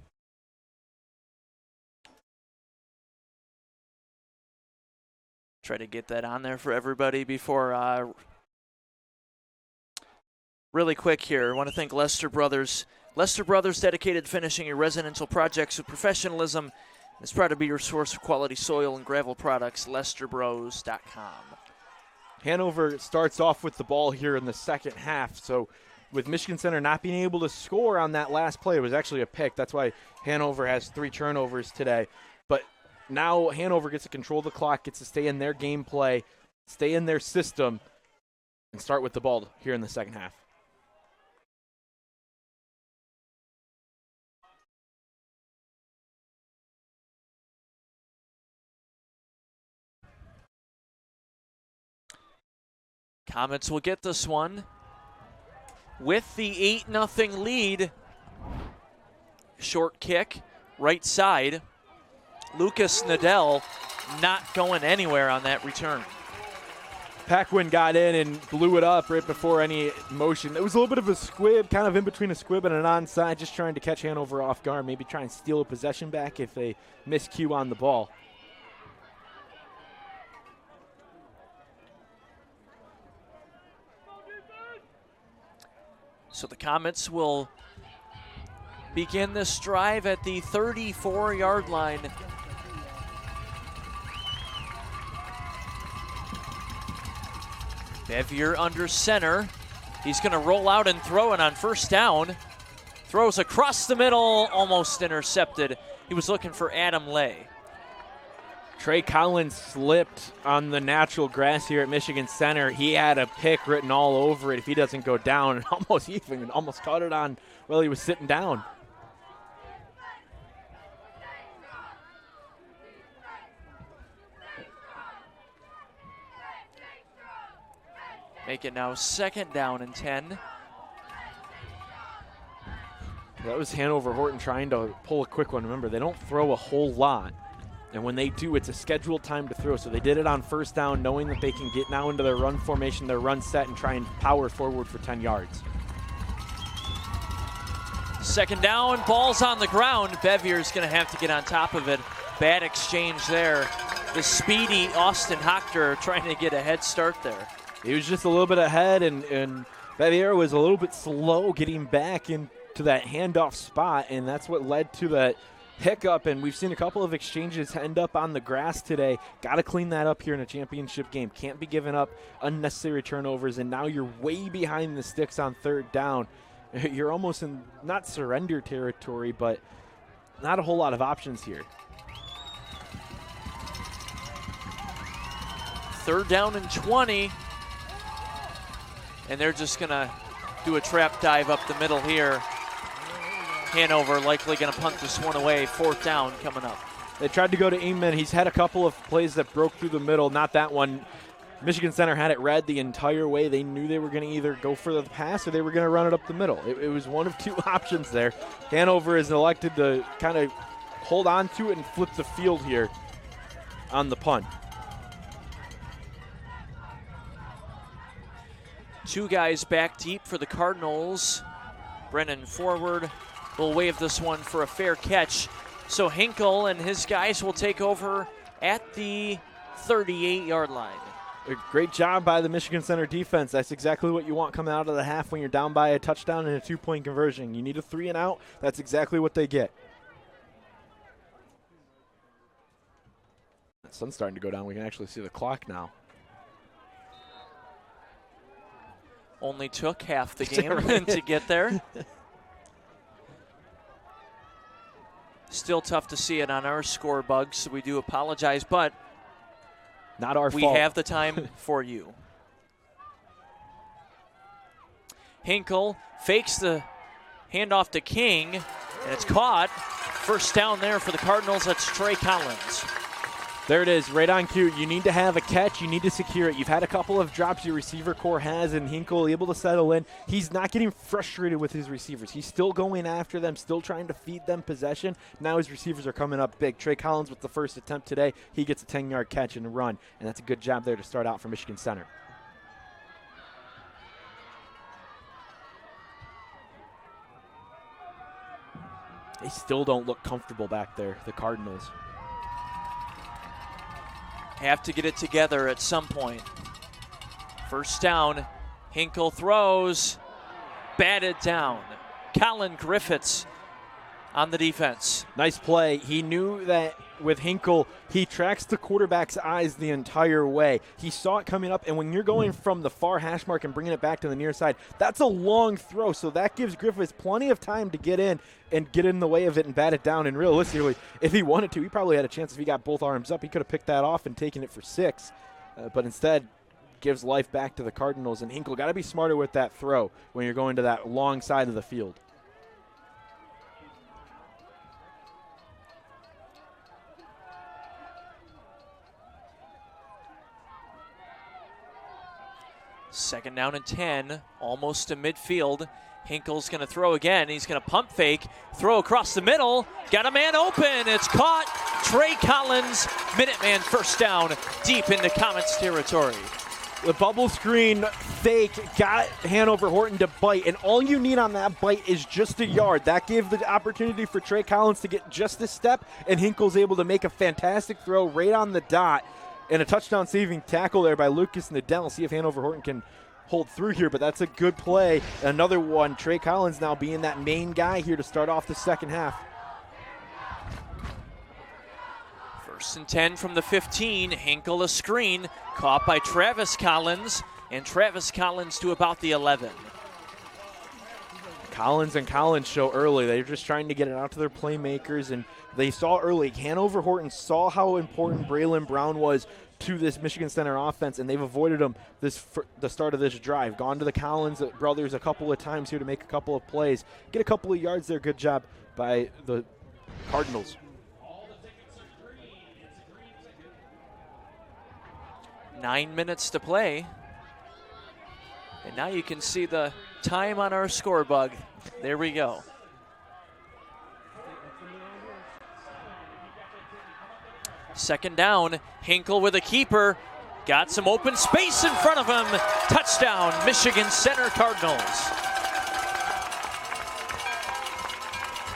Try to get that on there for everybody before. Really quick here, I want to thank Lester Brothers. Lester Brothers, dedicated to finishing your residential projects with professionalism. It's proud to be your source of quality soil and gravel products, LesterBros.com. Hanover starts off with the ball here in the second half. So with Michigan Center not being able to score on that last play, it was actually a pick. That's why Hanover has 3 turnovers today. But now Hanover gets to control the clock, gets to stay in their game play, stay in their system, and start with the ball here in the second half. Comets will get this one with the 8-0 lead. Short kick, right side. Lucas Nadell not going anywhere on that return. Paquin got in and blew it up right before any motion. It was a little bit of a squib, kind of in between a squib and an onside, just trying to catch Hanover off guard, maybe try and steal a possession back if they miscue on the ball. So the Comets will begin this drive at the 34-yard line. Bevier under center. He's going to roll out and throw it on first down. Throws across the middle, almost intercepted. He was looking for Adam Lay. Trey Collins slipped on the natural grass here at Michigan Center. He had a pick written all over it if he doesn't go down, and almost caught it on while he was sitting down. Make it now 2nd down and 10. That was Hanover-Horton trying to pull a quick one. Remember, they don't throw a whole lot. And when they do, it's a scheduled time to throw. So they did it on first down, knowing that they can get now into their run formation, their run set, and try and power forward for 10 yards. 2nd down, ball's on the ground. Bevier's going to have to get on top of it. Bad exchange there. The speedy Austin Hochter trying to get a head start there. He was just a little bit ahead, and Bevier was a little bit slow getting back into that handoff spot, and that's what led to that hiccup. And we've seen a couple of exchanges end up on the grass today. Got to clean that up here in a championship game. Can't be giving up unnecessary turnovers, and now you're way behind the sticks on 3rd down. You're almost in not surrender territory, but not a whole lot of options here. 3rd down and 20. And they're just going to do a trap dive up the middle here. Hanover likely going to punt this one away. 4th down coming up. They tried to go to Ingman. He's had a couple of plays that broke through the middle. Not that one. Michigan Center had it read the entire way. They knew they were going to either go for the pass or they were going to run it up the middle. It was one of 2 options there. Hanover is elected to kind of hold on to it and flip the field here on the punt. 2 guys back deep for the Cardinals. Brennan forward will wave this one for a fair catch. So Hinkle and his guys will take over at the 38-yard line. A great job by the Michigan Center defense. That's exactly what you want coming out of the half when you're down by a touchdown and a 2-point conversion. You need a 3 and out. That's exactly what they get. The sun's starting to go down. We can actually see the clock now. Only took half the game to get there. Still tough to see it on our score bugs, so we do apologize, but not our fault. We have the time for you. Hinkle fakes the handoff to King, and it's caught. 1st down there for the Cardinals. That's Trey Collins. There it is, right on cue. You need to have a catch. You need to secure it. You've had a couple of drops your receiver core has, and Hinkle able to settle in. He's not getting frustrated with his receivers. He's still going after them, still trying to feed them possession. Now his receivers are coming up big. Trey Collins with the first attempt today. He gets a 10-yard catch and a run, and that's a good job there to start out for Michigan Center. They still don't look comfortable back there, the Cardinals. Have to get it together at some point. 1st down. Hinkle throws. Batted down. Colin Griffiths on the defense. Nice play. He knew that with Hinkle, he tracks the quarterback's eyes the entire way. He saw it coming up, and when you're going from the far hash mark and bringing it back to the near side, that's a long throw, so that gives Griffiths plenty of time to get in and get in the way of it and bat it down. And realistically, if he wanted to, he probably had a chance. If he got both arms up, he could have picked that off and taken it for 6, but instead gives life back to the Cardinals. And Hinkle got to be smarter with that throw when you're going to that long side of the field. Second down and 10, almost to midfield. Hinkle's going to throw again. He's going to pump fake, throw across the middle. Got a man open. It's caught. Trey Collins, Minuteman first down, deep into Comets territory. The bubble screen fake got Hanover-Horton to bite, and all you need on that bite is just a yard. That gave the opportunity for Trey Collins to get just a step, and Hinkle's able to make a fantastic throw right on the dot. And a touchdown-saving tackle there by Lucas Nadell. See if Hanover-Horton can hold through here, but that's a good play. Another one, Trey Collins now being that main guy here to start off the second half. First and 10 from the 15. Hinkle a screen, caught by Travis Collins, and Travis Collins to about the 11. Collins and Collins show early. They're just trying to get it out to their playmakers, and they saw early. Hanover-Horton saw how important Braylon Brown was to this Michigan Center offense, and they've avoided him for the start of this drive. Gone to the Collins brothers a couple of times here to make a couple of plays. Get a couple of yards there. Good job by the Cardinals. Nine minutes to play. And now you can see the time on our score bug. There we go. Second down, Hinkle with a keeper. Got some open space in front of him. Touchdown, Michigan Center Cardinals.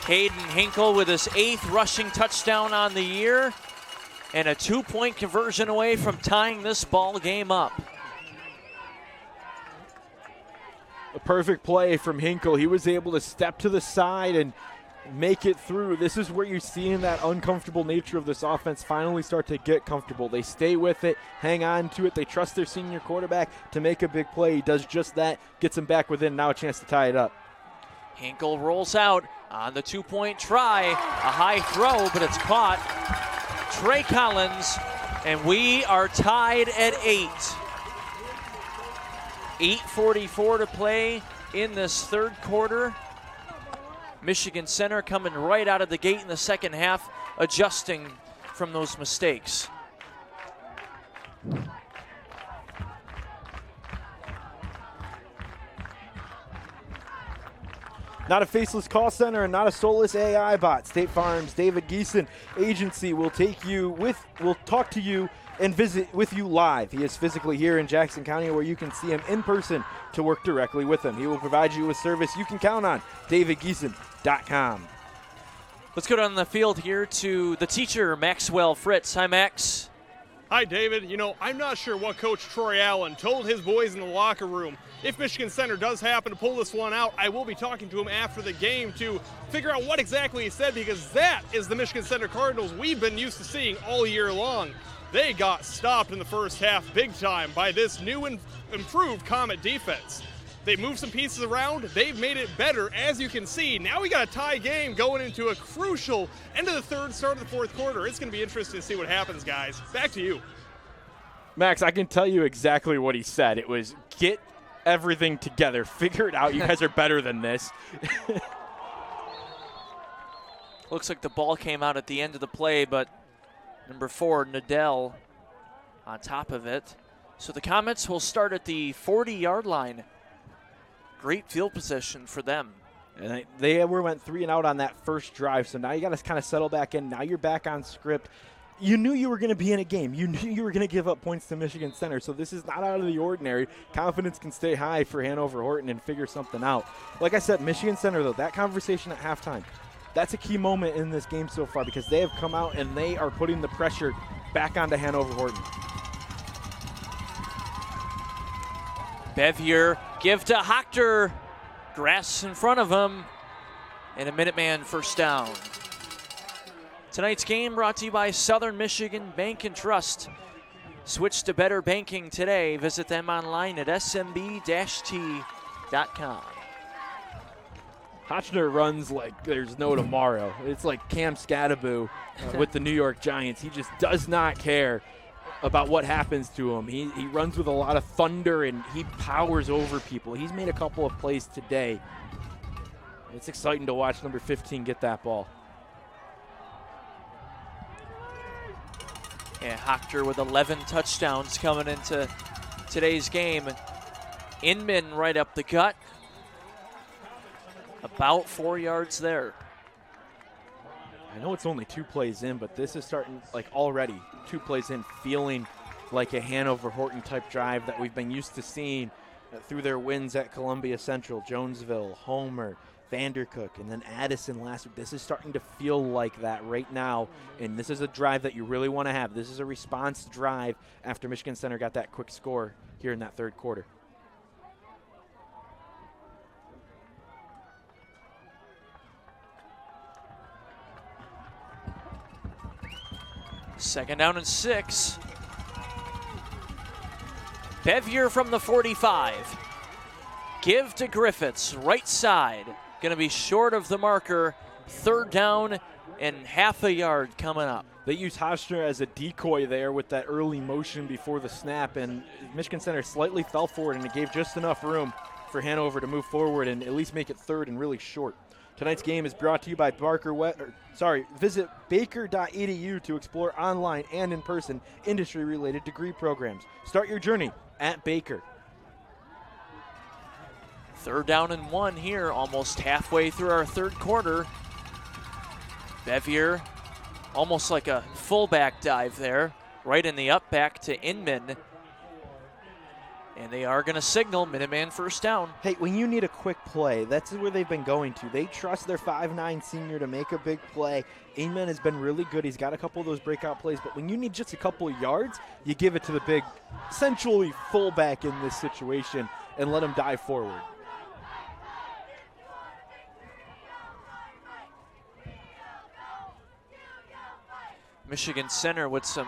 Hayden Hinkle with his 8th rushing touchdown on the year, and a 2-point conversion away from tying this ball game up. A perfect play from Hinkle. He was able to step to the side and make it through. This is where you're seeing that uncomfortable nature of this offense finally start to get comfortable. They stay with it, hang on to it. They trust their senior quarterback to make a big play. He does just that, gets him back within, now a chance to tie it up. Hinkle rolls out on the 2-point try. A high throw, but it's caught. Trey Collins, and we are tied at 8. 8:44 to play in this third quarter. Michigan Center coming right out of the gate in the second half, adjusting from those mistakes. Not a faceless call center and not a soulless AI bot. State Farm's David Geeson Agency will talk to you and visit with you live. He is physically here in Jackson County, where you can see him in person to work directly with him. He will provide you with service you can count on. DavidGeeson.com. Let's go down the field here to the teacher, Maxwell Fritz. Hi, Max. Hi, David. You know, I'm not sure what Coach Troy Allen told his boys in the locker room. If Michigan Center does happen to pull this one out, I will be talking to him after the game to figure out what exactly he said, because that is the Michigan Center Cardinals we've been used to seeing all year long. They got stopped in the first half big time by this new and improved Comet defense. They moved some pieces around. They've made it better, as you can see. Now we got a tie game going into a crucial end of the third, start of the fourth quarter. It's going to be interesting to see what happens, guys. Back to you. Max, I can tell you exactly what he said. It was, get everything together. Figure it out. You guys are better than this. Looks like the ball came out at the end of the play, but number 4, Nadell, on top of it. So the Comets will start at the 40-yard line. Great field position for them. And they went 3 and out on that first drive, so now you got to kind of settle back in. Now you're back on script. You knew you were going to be in a game. You knew you were going to give up points to Michigan Center, so this is not out of the ordinary. Confidence can stay high for Hanover-Horton and figure something out. Like I said, Michigan Center, though, that conversation at halftime, that's a key moment in this game so far, because they have come out and they are putting the pressure back onto Hanover-Horton. Bevier, give to Hochter. Grass in front of him. And a Minuteman first down. Tonight's game brought to you by Southern Michigan Bank and Trust. Switch to better banking today. Visit them online at smb-t.com. Hotchner runs like there's no tomorrow. It's like Cam Scadaboo with the New York Giants. He just does not care about what happens to him. He runs with a lot of thunder, and he powers over people. He's made a couple of plays today. It's exciting to watch number 15 get that ball. Yeah, Hochter with 11 touchdowns coming into today's game. Inman right up the gut. About 4 yards there. I know it's only 2 plays in, but this is starting, like already, 2 plays in, feeling like a Hanover-Horton type drive that we've been used to seeing through their wins at Columbia Central, Jonesville, Homer, Vandercook, and then Addison last week. This is starting to feel like that right now, and this is a drive that you really want to have. This is a response drive after Michigan Center got that quick score here in that third quarter. Second down and 6. Bevier from the 45. Give to Griffiths, right side. Going to be short of the marker. Third down and half a yard coming up. They use Hofstra as a decoy there with that early motion before the snap, and Michigan Center slightly fell forward, and it gave just enough room for Hanover to move forward and at least make it third and really short. Tonight's game is brought to you by visit baker.edu to explore online and in-person industry-related degree programs. Start your journey at Baker. Third down and 1 here, almost halfway through our third quarter. Bevier, almost like a fullback dive there, right in the up back to Inman. And they are going to signal Minuteman first down. Hey, when you need a quick play, that's where they've been going to. They trust their 5'9" senior to make a big play. Inman has been really good. He's got a couple of those breakout plays, but when you need just a couple of yards, you give it to the big, essentially fullback in this situation, and let him dive forward. Michigan Center with some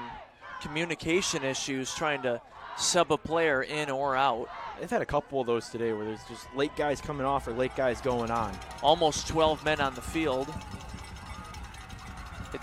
communication issues trying to sub a player in or out. They've had a couple of those today where there's just late guys coming off or late guys going on. Almost 12 men on the field.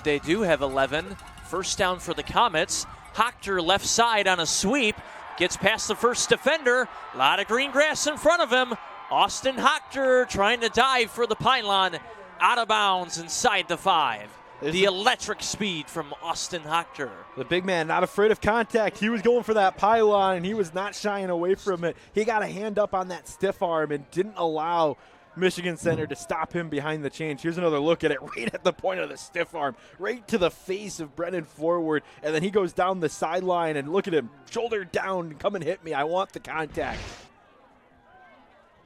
They do have 11. First down for the Comets. Hochter left side on a sweep. Gets past the first defender. A lot of green grass in front of him. Austin Hochter trying to dive for the pylon. Out of bounds inside the 5. The electric speed from Austin Hochter. The big man not afraid of contact. He was going for that pylon, and he was not shying away from it. He got a hand up on that stiff arm and didn't allow Michigan Center to stop him behind the chains. Here's another look at it, right at the point of the stiff arm, right to the face of Brennan Forward, and then he goes down the sideline, and look at him, shoulder down, come and hit me. I want the contact.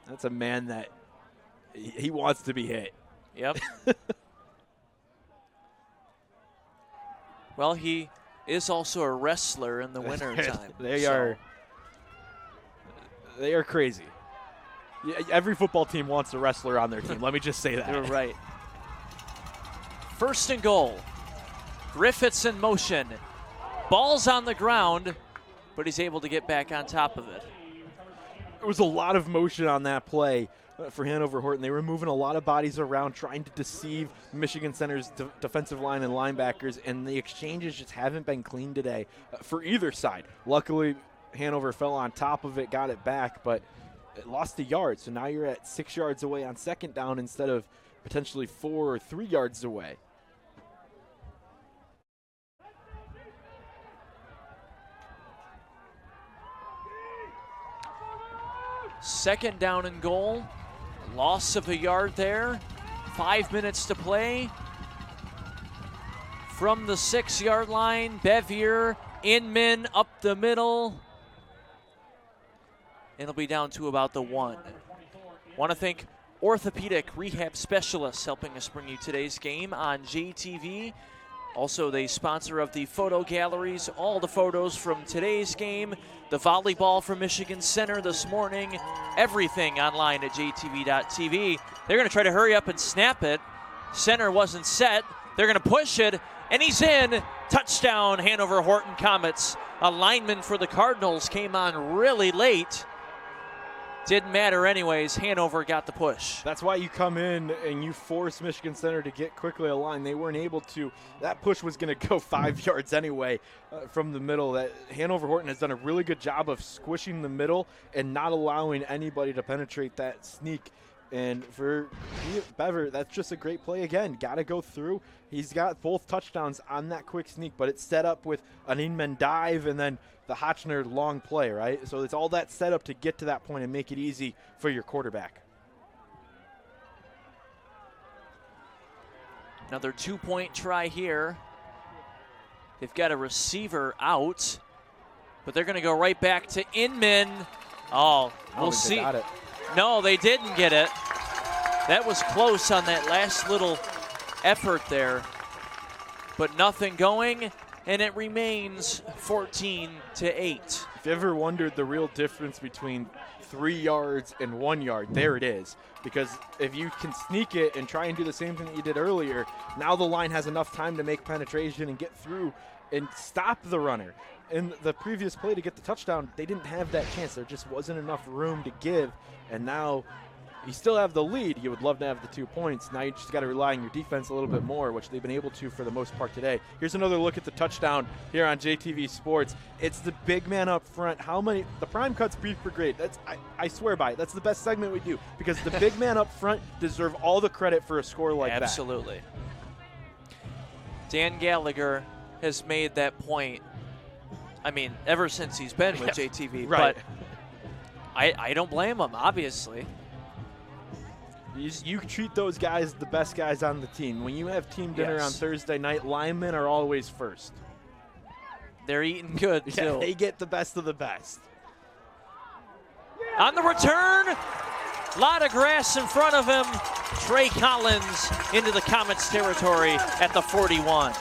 That's a man that he wants to be hit. Yep. Well, he is also a wrestler in the winter time. They are crazy. Yeah, every football team wants a wrestler on their team. Let me just say that. You're right. First and goal. Griffiths in motion. Ball's on the ground, but he's able to get back on top of it. There was a lot of motion on that play for Hanover-Horton. They were moving a lot of bodies around, trying to deceive Michigan Center's defensive line and linebackers, and the exchanges just haven't been clean today for either side. Luckily, Hanover fell on top of it, got it back, but it lost a yard. So now you're at 6 yards away on second down instead of potentially 4 or 3 yards away. Second down and goal. Loss of a yard there. 5 minutes to play. From the 6-yard line, Bevier, Inman up the middle. It'll be down to about the 1. Want to thank Orthopedic Rehab Specialists helping us bring you today's game on JTV. Also the sponsor of the photo galleries, all the photos from today's game, the volleyball from Michigan Center this morning, everything online at jtv.tv. They're going to try to hurry up and snap it. Center wasn't set. They're going to push it, and he's in. Touchdown, Hanover-Horton Comets. A lineman for the Cardinals came on really late. Didn't matter anyways. Hanover got the push. That's why you come in and you force Michigan Center to get quickly aligned. They weren't able to. That push was going to go 5 yards anyway from the middle. That Hanover-Horton has done a really good job of squishing the middle and not allowing anybody to penetrate that sneak. And for Bever, that's just a great play again. Got to go through. He's got both touchdowns on that quick sneak, but it's set up with an Inman dive and then the Hotchner long play, right? So it's all that set up to get to that point and make it easy for your quarterback. Another 2-point try here. They've got a receiver out, but they're going to go right back to Inman. Oh, we'll see. They got it. No, they didn't get it. That was close on that last little effort there, but nothing going, and it remains 14-8. If you ever wondered the real difference between 3 yards and 1 yard, there it is. Because if you can sneak it and try and do the same thing that you did earlier, now the line has enough time to make penetration and get through and stop the runner. In the previous play to get the touchdown, they didn't have that chance. There just wasn't enough room to give, and now you still have the lead. You would love to have the 2 points. Now you just got to rely on your defense a little bit more, which they've been able to for the most part today. Here's another look at the touchdown here on JTV Sports. It's the big man up front. The Prime Cuts Beef Brigade, I swear by it. That's the best segment we do, because the big man up front deserve all the credit for a score like that. Absolutely. Dan Gallagher has made that point, I mean, ever since he's been with JTV. Right. But I don't blame him, obviously. You treat those guys the best guys on the team. When you have team dinner on Thursday night, linemen are always first. They're eating good, too. Yeah, they get the best of the best. On the return, a lot of grass in front of him. Trey Collins into the Comets territory at the 41.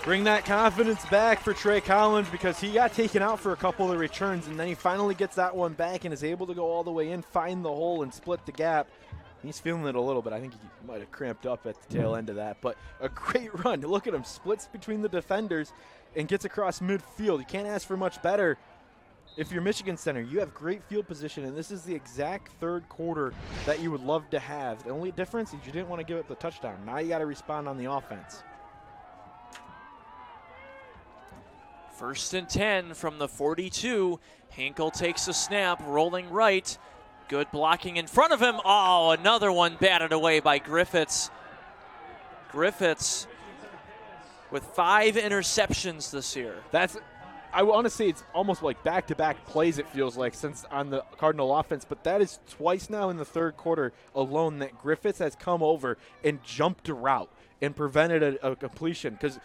Bring that confidence back for Trey Collins, because he got taken out for a couple of the returns, and then he finally gets that one back and is able to go all the way in, find the hole, and split the gap. He's feeling it a little bit. I think he might have cramped up at the tail end of that, but a great run. Look at him, splits between the defenders and gets across midfield. You can't ask for much better. If you're Michigan Center, you have great field position, and this is the exact third quarter that you would love to have. The only difference is you didn't want to give up the touchdown. Now you got to respond on the offense. 1st and 10 from the 42. Hinkle takes a snap, rolling right. Good blocking in front of him. Oh, another one batted away by Griffiths. Griffiths with 5 interceptions this year. I want to say it's almost like back-to-back plays, it feels like, since on the Cardinal offense, but that is twice now in the third quarter alone that Griffiths has come over and jumped a route and prevented a completion. Because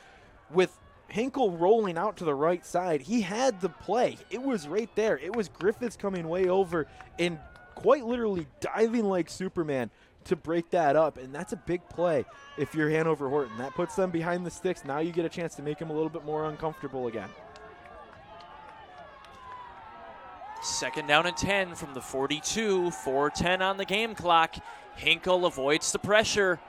with Hinkle rolling out to the right side, he had the play. It was right there. It was Griffiths coming way over and quite literally diving like Superman to break that up, and that's a big play if you're Hanover-Horton. That puts them behind the sticks. Now you get a chance to make them a little bit more uncomfortable again. 2nd down and 10 from the 42. 4:10 on the game clock. Hinkle avoids the pressure.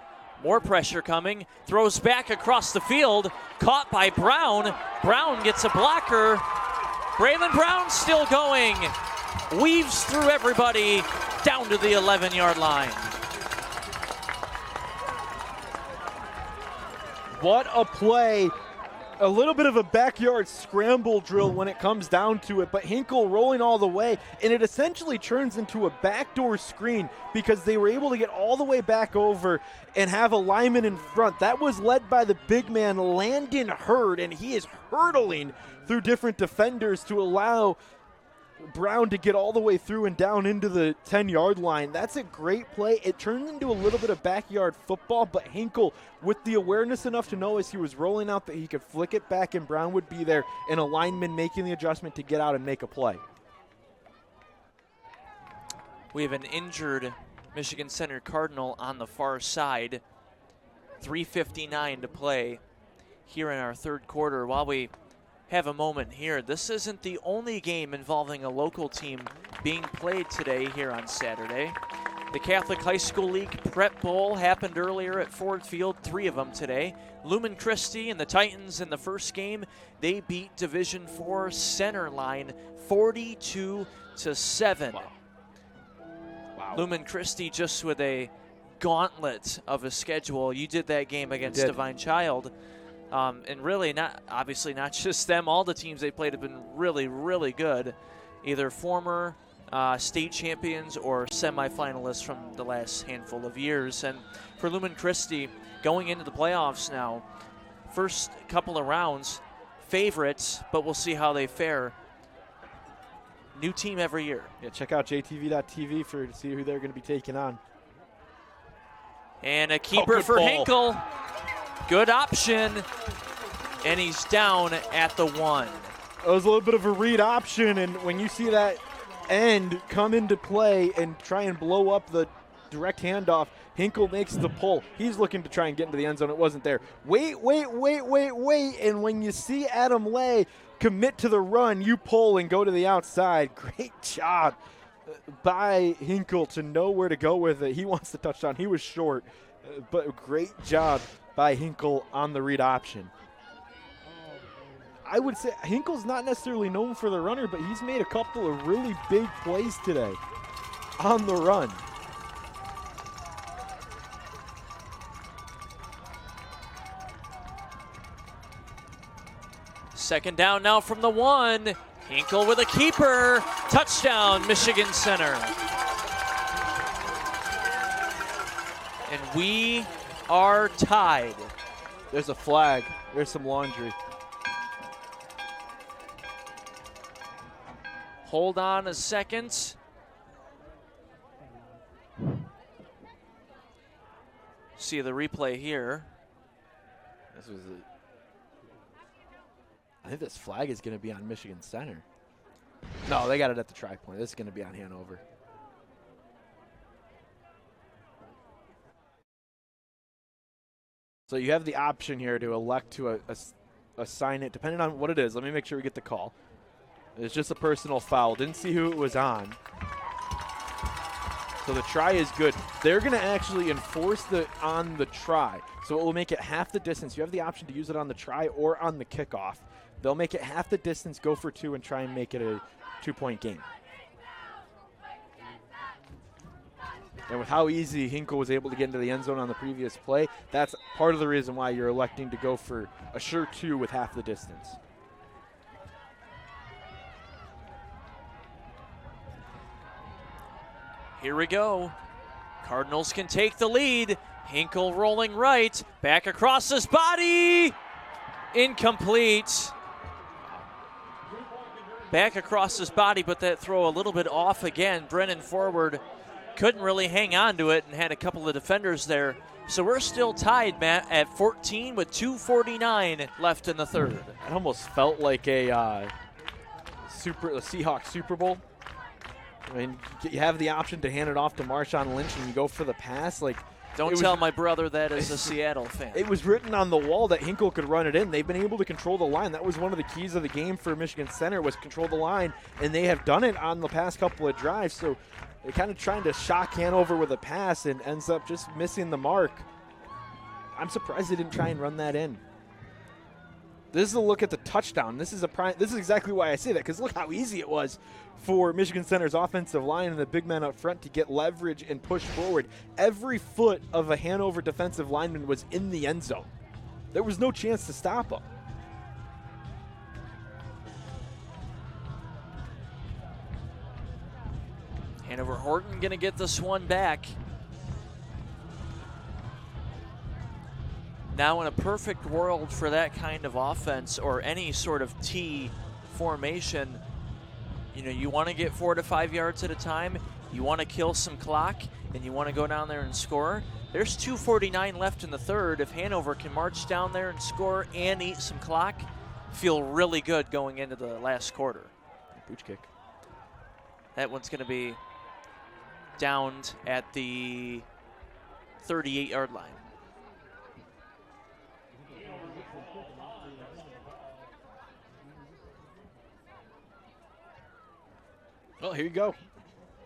More pressure coming. Throws back across the field. Caught by Brown. Brown gets a blocker. Braylon Brown still going. Weaves through everybody down to the 11-yard line. What a play. A little bit of a backyard scramble drill when it comes down to it, but Hinkle rolling all the way, and it essentially turns into a backdoor screen because they were able to get all the way back over and have a lineman in front. That was led by the big man, Landon Hurd, and he is hurdling through different defenders to allow Brown to get all the way through and down into the 10-yard line. That's a great play. It turned into a little bit of backyard football, but Hinkle, with the awareness enough to know as he was rolling out that he could flick it back and Brown would be there, and a lineman making the adjustment to get out and make a play. We have an injured Michigan Center Cardinal on the far side. 3:59 to play here in our third quarter. While we have a moment here, this isn't the only game involving a local team being played today here on Saturday. The Catholic High School League Prep Bowl happened earlier at Ford Field, 3 of them today. Lumen Christi and the Titans in the first game, they beat Division IV Centerline 42-7. Wow. Lumen Christi just with a gauntlet of a schedule. You did that game against Divine Child. And really, obviously not just them. All the teams they played have been really, really good. Either former state champions or semifinalists from the last handful of years. And for Lumen Christi, going into the playoffs now, first couple of rounds, favorites, but we'll see how they fare. New team every year. Yeah, check out JTV.tv to see who they're going to be taking on. And a keeper for Hinkle. Good option. And he's down at the 1. It was a little bit of a read option, and when you see that end come into play and try and blow up the direct handoff, Hinkle makes the pull. He's looking to try and get into the end zone. It wasn't there. Wait. And when you see Adam Lay commit to the run, you pull and go to the outside. Great job by Hinkle to know where to go with it. He wants the touchdown. He was short, but great job by Hinkle on the read option. I would say Hinkle's not necessarily known for the runner, but he's made a couple of really big plays today on the run. Second down now from the 1. Hinkle with a keeper. Touchdown, Michigan Center. And we are tied. There's a flag. There's some laundry. Hold on a second. See the replay here. This was I think this flag is going to be on Michigan Center. No, they got it at the try point. This is going to be on Hanover. So you have the option here to elect to assign it, depending on what it is. Let me make sure we get the call. It's just a personal foul. Didn't see who it was on. So the try is good. They're going to actually enforce on the try. So it will make it half the distance. You have the option to use it on the try or on the kickoff. They'll make it half the distance, go for 2, and try and make it a 2-point game. And with how easy Hinkle was able to get into the end zone on the previous play, that's part of the reason why you're electing to go for a sure 2 with half the distance. Here we go. Cardinals can take the lead. Hinkle rolling right. Back across his body. Incomplete. Back across his body, but that throw a little bit off again. Brennan forward couldn't really hang on to it and had a couple of defenders there. So we're still tied, Matt, at 14 with 2:49 left in the third. It almost felt like a Seahawks Super Bowl. I mean, you have the option to hand it off to Marshawn Lynch and you go for the pass. Don't tell my brother that as a Seattle fan. It was written on the wall that Hinkle could run it in. They've been able to control the line. That was one of the keys of the game for Michigan Center, was control the line, and they have done it on the past couple of drives. So they're kind of trying to shock Hanover with a pass and ends up just missing the mark. I'm surprised they didn't try and run that in. This is a look at the touchdown. This is exactly why I say that, because look how easy it was for Michigan Center's offensive line and the big men up front to get leverage and push forward. Every foot of a Hanover defensive lineman was in the end zone. There was no chance to stop them. Hanover-Horton going to get this one back. Now in a perfect world for that kind of offense or any sort of T formation, you want to get 4 to 5 yards at a time. You want to kill some clock, and you want to go down there and score. There's 2:49 left in the third. If Hanover can march down there and score and eat some clock, feel really good going into the last quarter. Booch kick. That one's going to be downed at the 38-yard line. Well, here you go.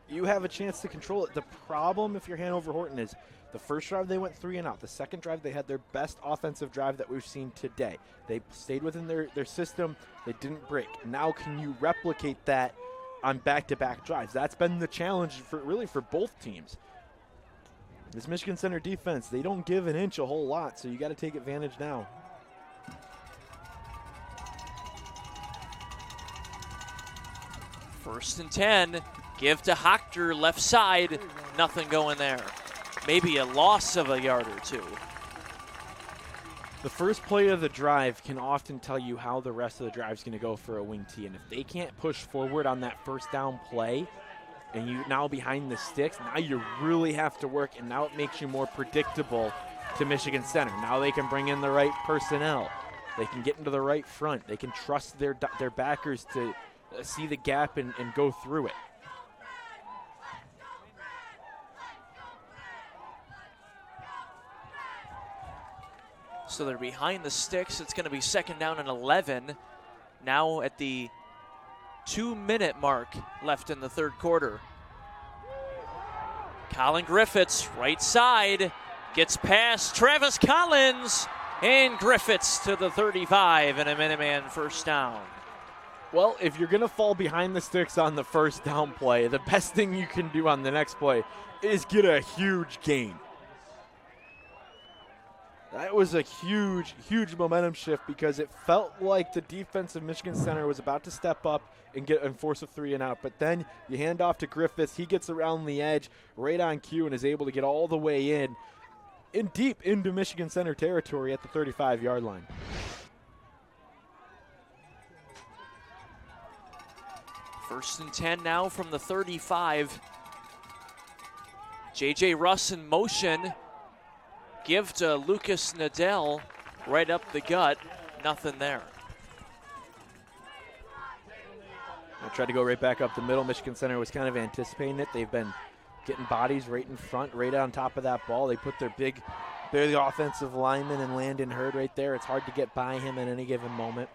You have a chance to control it. The problem if you're Hanover-Horton is the first drive they went 3 and out. The second drive they had their best offensive drive that we've seen today. They stayed within their system. They didn't break. Now can you replicate that on back-to-back drives? That's been the challenge for both teams. This Michigan Center defense, they don't give an inch a whole lot, so you got to take advantage now. First and 10. Give to Hochter, left side. Nothing going there. Maybe a loss of a yard or two. The first play of the drive can often tell you how the rest of the drive is going to go for a wing T. And if they can't push forward on that first down play, and you now behind the sticks, now you really have to work, and now it makes you more predictable to Michigan Center. Now they can bring in the right personnel. They can get into the right front. They can trust their backers to see the gap and go through it. So they're behind the sticks. It's going to be 2nd down and 11. Now at the 2-minute mark left in the third quarter. Colin Griffiths, right side, gets past Travis Collins, and Griffiths to the 35 and a Minuteman first down. Well, if you're going to fall behind the sticks on the first down play, the best thing you can do on the next play is get a huge gain. That was a huge, huge momentum shift because it felt like the defense of Michigan Center was about to step up and force a 3 and out. But then you hand off to Griffiths. He gets around the edge right on cue and is able to get all the way in deep into Michigan Center territory at the 35-yard line. First and 10 now from the 35. J.J. Russ in motion. Give to Lucas Nadell right up the gut. Nothing there. I tried to go right back up the middle. Michigan Center was kind of anticipating it. They've been getting bodies right in front, right on top of that ball. They put they're the offensive lineman and Landon Hurd right there. It's hard to get by him at any given moment.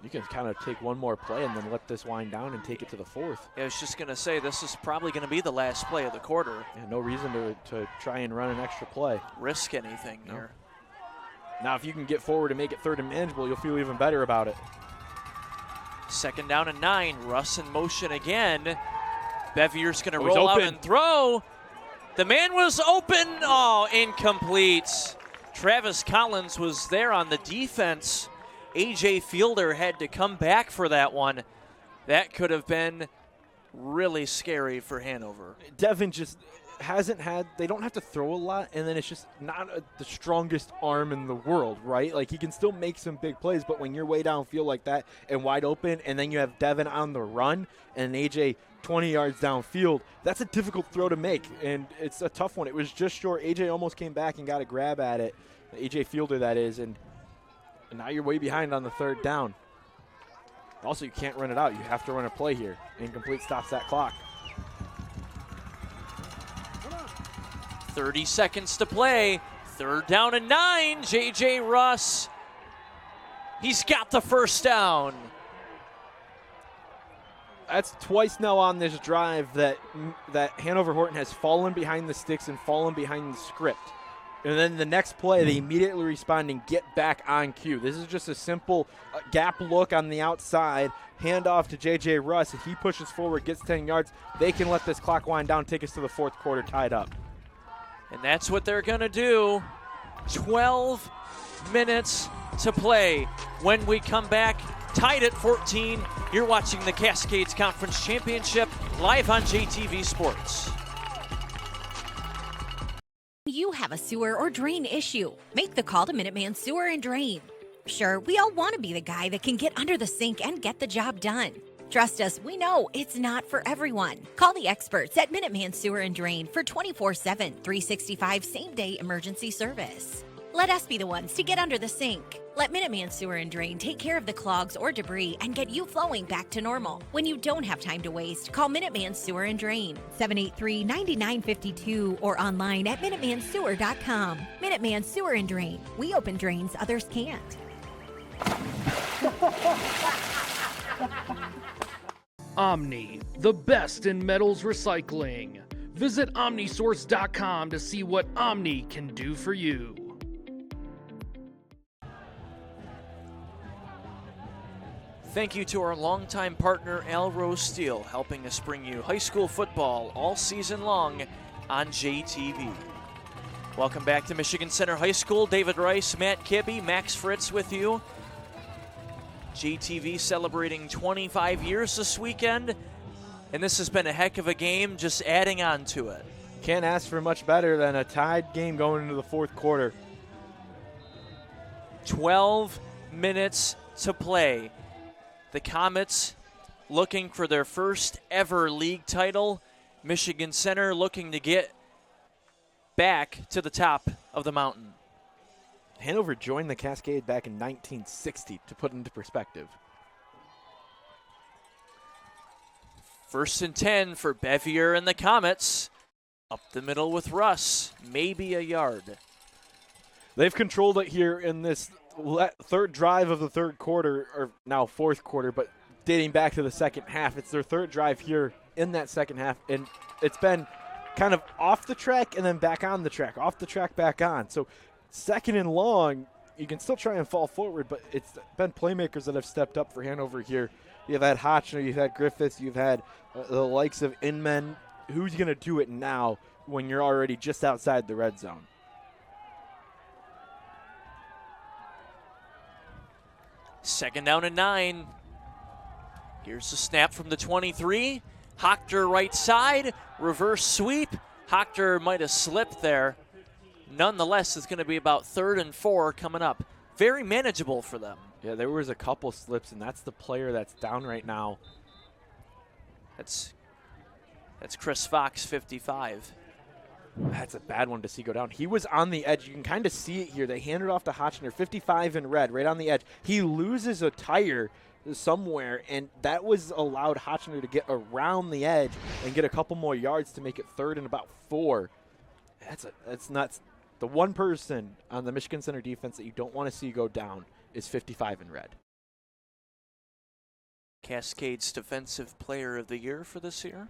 You can kind of take one more play and then let this wind down and take it to the fourth. Yeah, I was just going to say, this is probably going to be the last play of the quarter. Yeah, no reason to try and run an extra play. Risk anything here. Now, if you can get forward and make it 3rd and manageable, you'll feel even better about it. 2nd down and 9. Russ in motion again. Bevier's going to roll out and throw. The man was open. Oh, incomplete. Travis Collins was there on the defense. A.J. Fielder had to come back for that one. That could have been really scary for Hanover. Devin just they don't have to throw a lot, and then it's just not the strongest arm in the world, right? Like, he can still make some big plays, but when you're way downfield like that and wide open, and then you have Devin on the run and A.J. 20 yards downfield, that's a difficult throw to make, and it's a tough one. It was just short. A.J. almost came back and got a grab at it. A.J. Fielder, that is, and now you're way behind on the 3rd down. Also, you can't run it out. You have to run a play here. Incomplete stops that clock. 30 seconds to play. 3rd down and 9. J.J. Russ. He's got the first down. That's twice now on this drive that Hanover-Horton has fallen behind the sticks and fallen behind the script. And then the next play, they immediately respond and get back on cue. This is just a simple gap look on the outside, handoff to J.J. Russ. If he pushes forward, gets 10 yards, they can let this clock wind down, take us to the 4th quarter tied up. And that's what they're going to do. 12 minutes to play. When we come back, tied at 14, you're watching the Cascades Conference Championship live on JTV Sports. You have a sewer or drain issue. Make the call to Minuteman Sewer and Drain. Sure, we all want to be the guy that can get under the sink and get the job done. Trust us, we know it's not for everyone. Call the experts at Minuteman Sewer and Drain for 24/7, 365 same-day emergency service. Let us be the ones to get under the sink. Let Minuteman Sewer and Drain take care of the clogs or debris and get you flowing back to normal. When you don't have time to waste, call Minuteman Sewer and Drain, 783-9952, or online at minutemansewer.com. Minuteman Sewer and Drain. We open drains others can't. Omni, the best in metals recycling. Visit omnisource.com to see what Omni can do for you. Thank you to our longtime partner, Alrose Steel, helping us bring you high school football all season long on JTV. Welcome back to Michigan Center High School. David Rice, Matt Kibbe, Max Fritz with you. JTV celebrating 25 years this weekend, and this has been a heck of a game, just adding on to it. Can't ask for much better than a tied game going into the fourth quarter. 12 minutes to play. The Comets looking for their first ever league title. Michigan Center looking to get back to the top of the mountain. Hanover joined the Cascade back in 1960, to put into perspective. 1st and 10 for Bevier and the Comets. Up the middle with Russ, maybe a yard. They've controlled it here in this third drive of the third quarter, or now fourth quarter, but dating back to the second half. It's their third drive here in that second half, and it's been kind of off the track and then back on the track, off the track, back on. So second and long, you can still try and fall forward, but it's been playmakers that have stepped up for Hanover here. You've had Hotchner, you've had Griffiths, you've had the likes of Inman. Who's going to do it now when you're already just outside the red zone? Second down and 9. Here's the snap from the 23. Hochter right side, reverse sweep. Hochter might have slipped there. Nonetheless, it's going to be about 3rd and 4 coming up. Very manageable for them. Yeah, there was a couple slips, and that's the player that's down right now. That's Chris Fox, 55. That's a bad one to see go down. He was on the edge. You can kind of see it here. They handed off to Hotchner, 55 in red, right on the edge. He loses a tire somewhere, and that was allowed Hotchner to get around the edge and get a couple more yards to make it 3rd and about 4. That's nuts. The one person on the Michigan Center defense that you don't want to see go down is 55 in red. Cascades Defensive Player of the Year for this year.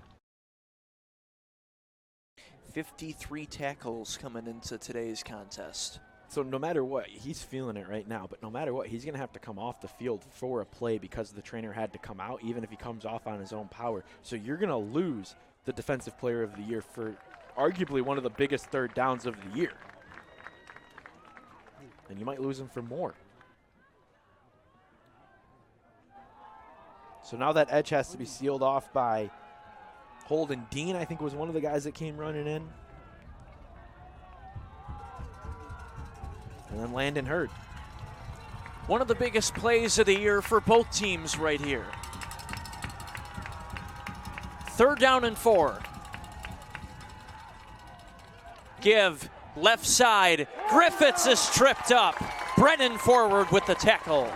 53 tackles coming into today's contest. So no matter what, he's feeling it right now, but no matter what, he's going to have to come off the field for a play because the trainer had to come out, even if he comes off on his own power. So you're going to lose the Defensive Player of the Year for arguably one of the biggest third downs of the year. And you might lose him for more. So now that edge has to be sealed off by Holden Dean, I think, was one of the guys that came running in. And then Landon Hurd. One of the biggest plays of the year for both teams right here. 3rd down and 4. Give left side. Griffiths is tripped up. Brennan forward with the tackle.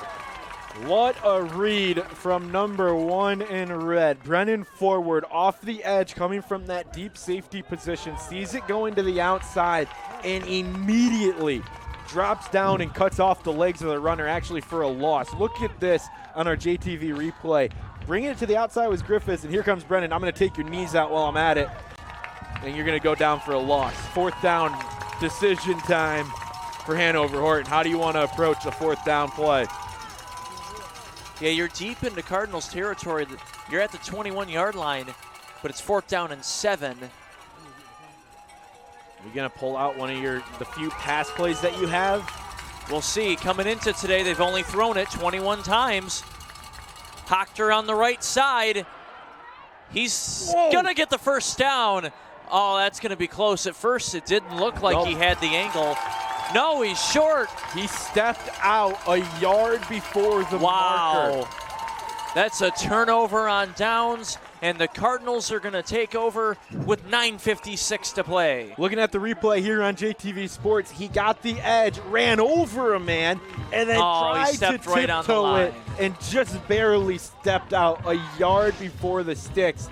What a read from number 1 in red. Brennan forward off the edge, coming from that deep safety position, sees it going to the outside, and immediately drops down and cuts off the legs of the runner, actually for a loss. Look at this on our JTV replay. Bringing it to the outside was Griffiths, and here comes Brennan. I'm going to take your knees out while I'm at it, and you're going to go down for a loss. 4th down decision time for Hanover-Horton. How do you want to approach a 4th down play? Yeah, you're deep into Cardinals territory. You're at the 21-yard line, but it's 4th down and 7. You're going to pull out one of the few pass plays that you have? We'll see. Coming into today, they've only thrown it 21 times. Hochter on the right side. He's going to get the first down. Oh, that's going to be close. At first, it didn't look like he had the angle. No, he's short. He stepped out a yard before the marker. That's a turnover on downs, and the Cardinals are going to take over with 9:56 to play. Looking at the replay here on JTV Sports, he got the edge, ran over a man, and then tried to tiptoe it and just barely stepped out a yard before the sticks.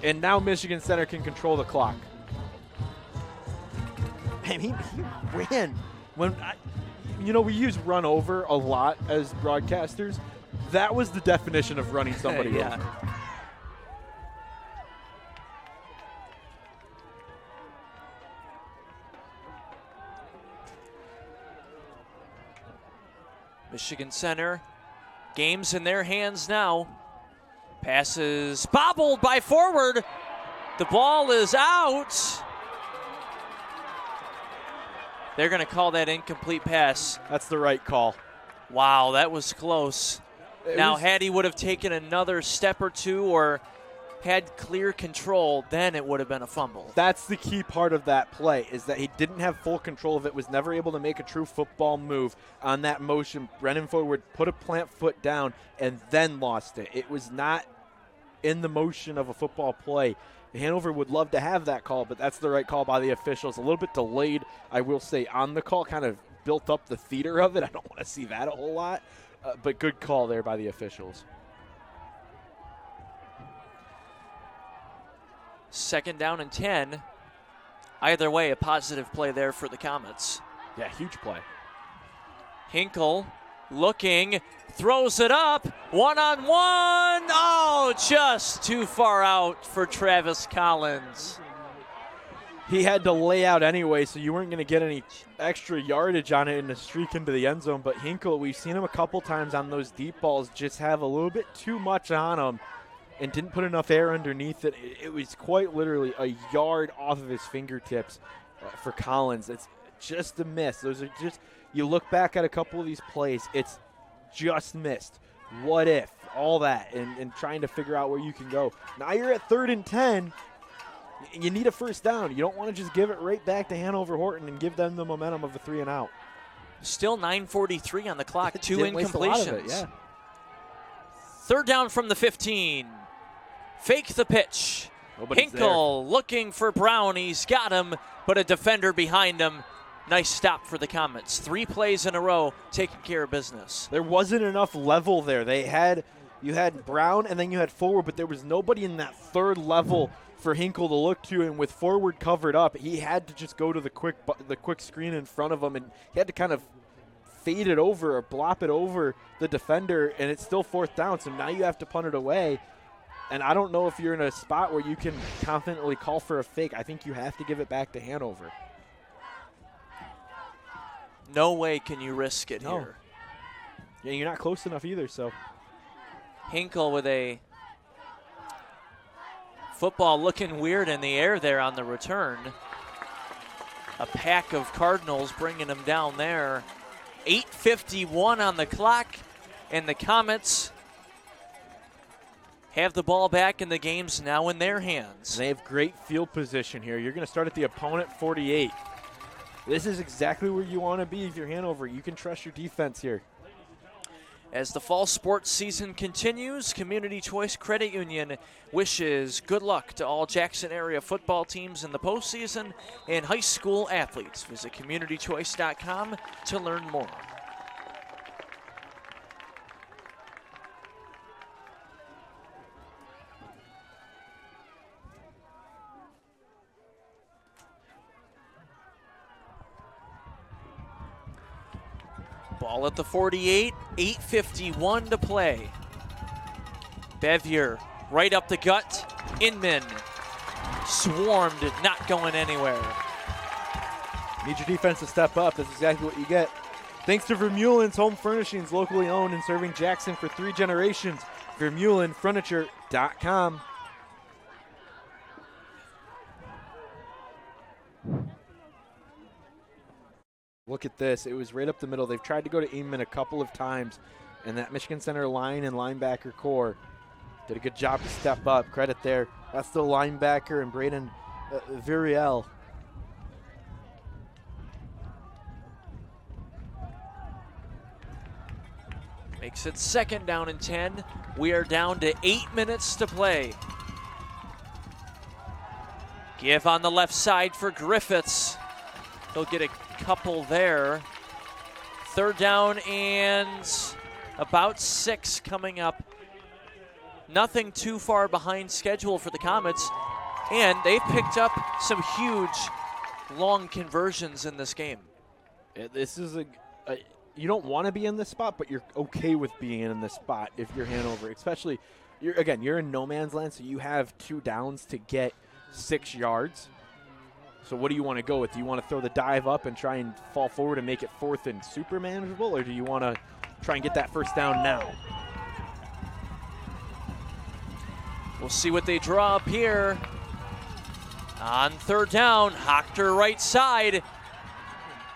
And now Michigan Center can control the clock. Man, he ran. We use run over a lot as broadcasters. That was the definition of running somebody Yeah. over. Michigan Center, game's in their hands now. Passes bobbled by forward. The ball is out. They're going to call that incomplete pass. That's the right call. Wow, that was close. Had he would have taken another step or two or had clear control, then it would have been a fumble. That's the key part of that play, is that he didn't have full control of it, was never able to make a true football move on that motion. Brennan forward, put a plant foot down, and then lost it. It was not in the motion of a football play. Hanover would love to have that call, but that's the right call by the officials. A little bit delayed, I will say, on the call, kind of built up the theater of it. I don't want to see that a whole lot, but good call there by the officials. Second down and 10. Either way, a positive play there for the Comets. Yeah, huge play. Hinkle looking, throws it up, one-on-one. Oh, just too far out for Travis Collins. He had to lay out anyway, so you weren't going to get any extra yardage on it in a streak into the end zone. But Hinkle, we've seen him a couple times on those deep balls just have a little bit too much on him and didn't put enough air underneath it. It was quite literally a yard off of his fingertips for Collins. It's just a miss. Those are just, you look back at a couple of these plays, it's just missed. What if? All that, and trying to figure out where you can go. Now you're at 3rd and 10. You need a first down. You don't want to just give it right back to Hanover-Horton and give them the momentum of a 3 and out. Still 9:43 on the clock. 2 Didn't waste a lot of incompletions. it, yeah. 3rd down from the 15. Fake the pitch. Nobody's Hinkle looking for Brown. He's got him, but a defender behind him. Nice stop for the Comets. 3 plays in a row, taking care of business. There wasn't enough level there. You had Brown and then you had forward, but there was nobody in that third level for Hinkle to look to, and with forward covered up, he had to just go to the quick screen in front of him, and he had to kind of fade it over or blop it over the defender, and it's still 4th down, so now you have to punt it away. And I don't know if you're in a spot where you can confidently call for a fake. I think you have to give it back to Hanover. No way can you risk it No. here. Yeah, you're not close enough either, so. Hinkle with a football looking weird in the air there on the return. A pack of Cardinals bringing him down there. 8:51 on the clock, and the Comets have the ball back, and the game's now in their hands. They have great field position here. You're going to start at the opponent 48. This is exactly where you want to be if you're Hanover. You can trust your defense here. As the fall sports season continues, Community Choice Credit Union wishes good luck to all Jackson area football teams in the postseason and high school athletes. Visit communitychoice.com to learn more. Ball at the 48, 8:51 to play. Bevier right up the gut. Inman swarmed, not going anywhere. Need your defense to step up. That's exactly what you get. Thanks to Vermeulen's Home Furnishings, locally owned and serving Jackson for 3 generations. VermeulenFurniture.com. Look at this. It was right up the middle. They've tried to go to Inman a couple of times, and that Michigan Center line and linebacker core did a good job to step up. Credit there. That's the linebacker and Braden Viriel. Makes it 2nd down and 10. We are down to 8 minutes to play. Give on the left side for Griffiths. He'll get a couple there. 3rd down and about 6 coming up. Nothing too far behind schedule for the Comets, and they've picked up some huge long conversions in this game. This is you don't want to be in this spot, but you're okay with being in this spot if you're Hanover. Especially, you're in no man's land, so you have 2 downs to get 6 yards. So what do you want to go with? Do you want to throw the dive up and try and fall forward and make it 4th and super manageable, or do you want to try and get that first down now? We'll see what they draw up here. On 3rd down, Hochter right side.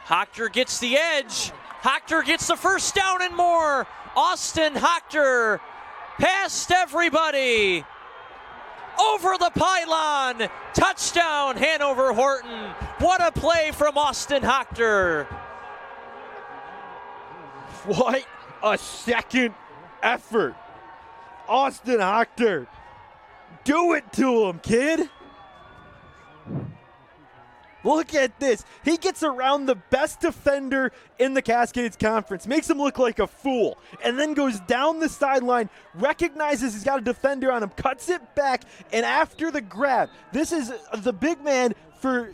Hochter gets the edge. Hochter gets the first down and more. Austin Hochter past everybody. Over the pylon. Touchdown, Hanover-Horton. What a play from Austin Hochter. What a second effort. Austin Hochter. Do it to him, kid. Look at this. He gets around the best defender in the Cascades Conference, makes him look like a fool, and then goes down the sideline, recognizes he's got a defender on him, cuts it back, and after the grab, this is the big man for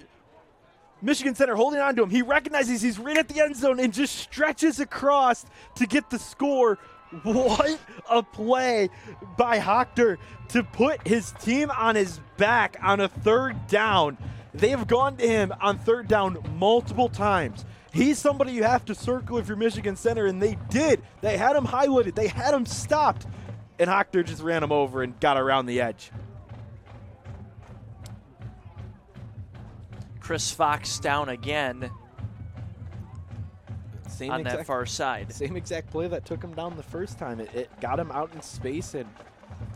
Michigan Center holding on to him. He recognizes he's right at the end zone and just stretches across to get the score. What a play by Hochter to put his team on his back on a 3rd down. They have gone to him on 3rd down multiple times. He's somebody you have to circle if you're Michigan Center, and they did. They had him highlighted. They had him stopped, and Hochter just ran him over and got around the edge. Chris Fox down again on that far side. Same exact play that took him down the first time. It got him out in space, and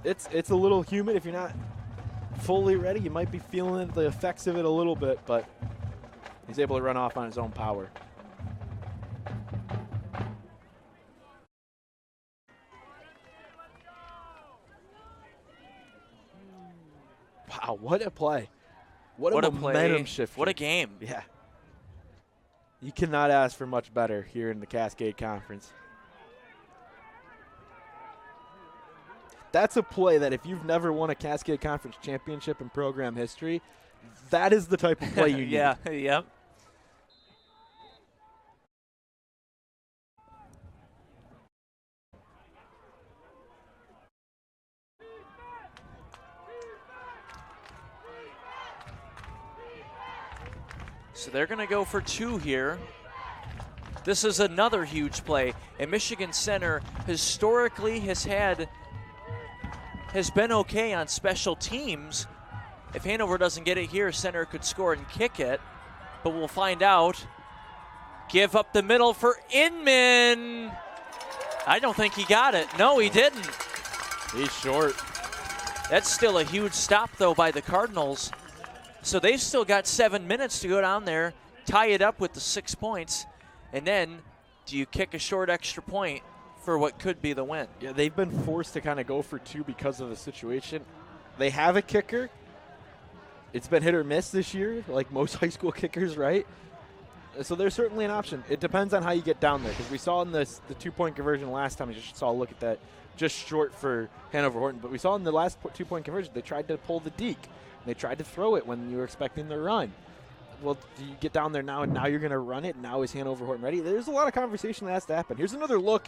it's a little humid. If you're not fully ready, you might be feeling the effects of it a little bit, but he's able to run off on his own power. Wow, what a play. What a momentum shift. What a game. Yeah. You cannot ask for much better here in the Cascade Conference. That's a play that if you've never won a Cascade Conference championship in program history, that is the type of play you need. Yeah, yep. So they're going to go for 2 here. This is another huge play. And Michigan Center historically has been okay on special teams. If Hanover doesn't get it here, Center could score and kick it. But we'll find out. Give up the middle for Inman. I don't think he got it. No, he didn't. He's short. That's still a huge stop, though, by the Cardinals. So they've still got 7 minutes to go down there, tie it up with the 6 points, and then do you kick a short extra point for what could be the win? Yeah, they've been forced to kind of go for 2 because of the situation. They have a kicker. It's been hit or miss this year, like most high school kickers, right? So there's certainly an option. It depends on how you get down there, because we saw in the 2-point conversion last time, you just saw a look at that, just short for Hanover-Horton. But we saw in the last 2-point conversion, they tried to pull the deke. They tried to throw it when you were expecting the run. Well, do you get down there now, and now you're going to run it? Now is Hanover-Horton ready? There's a lot of conversation that has to happen. Here's another look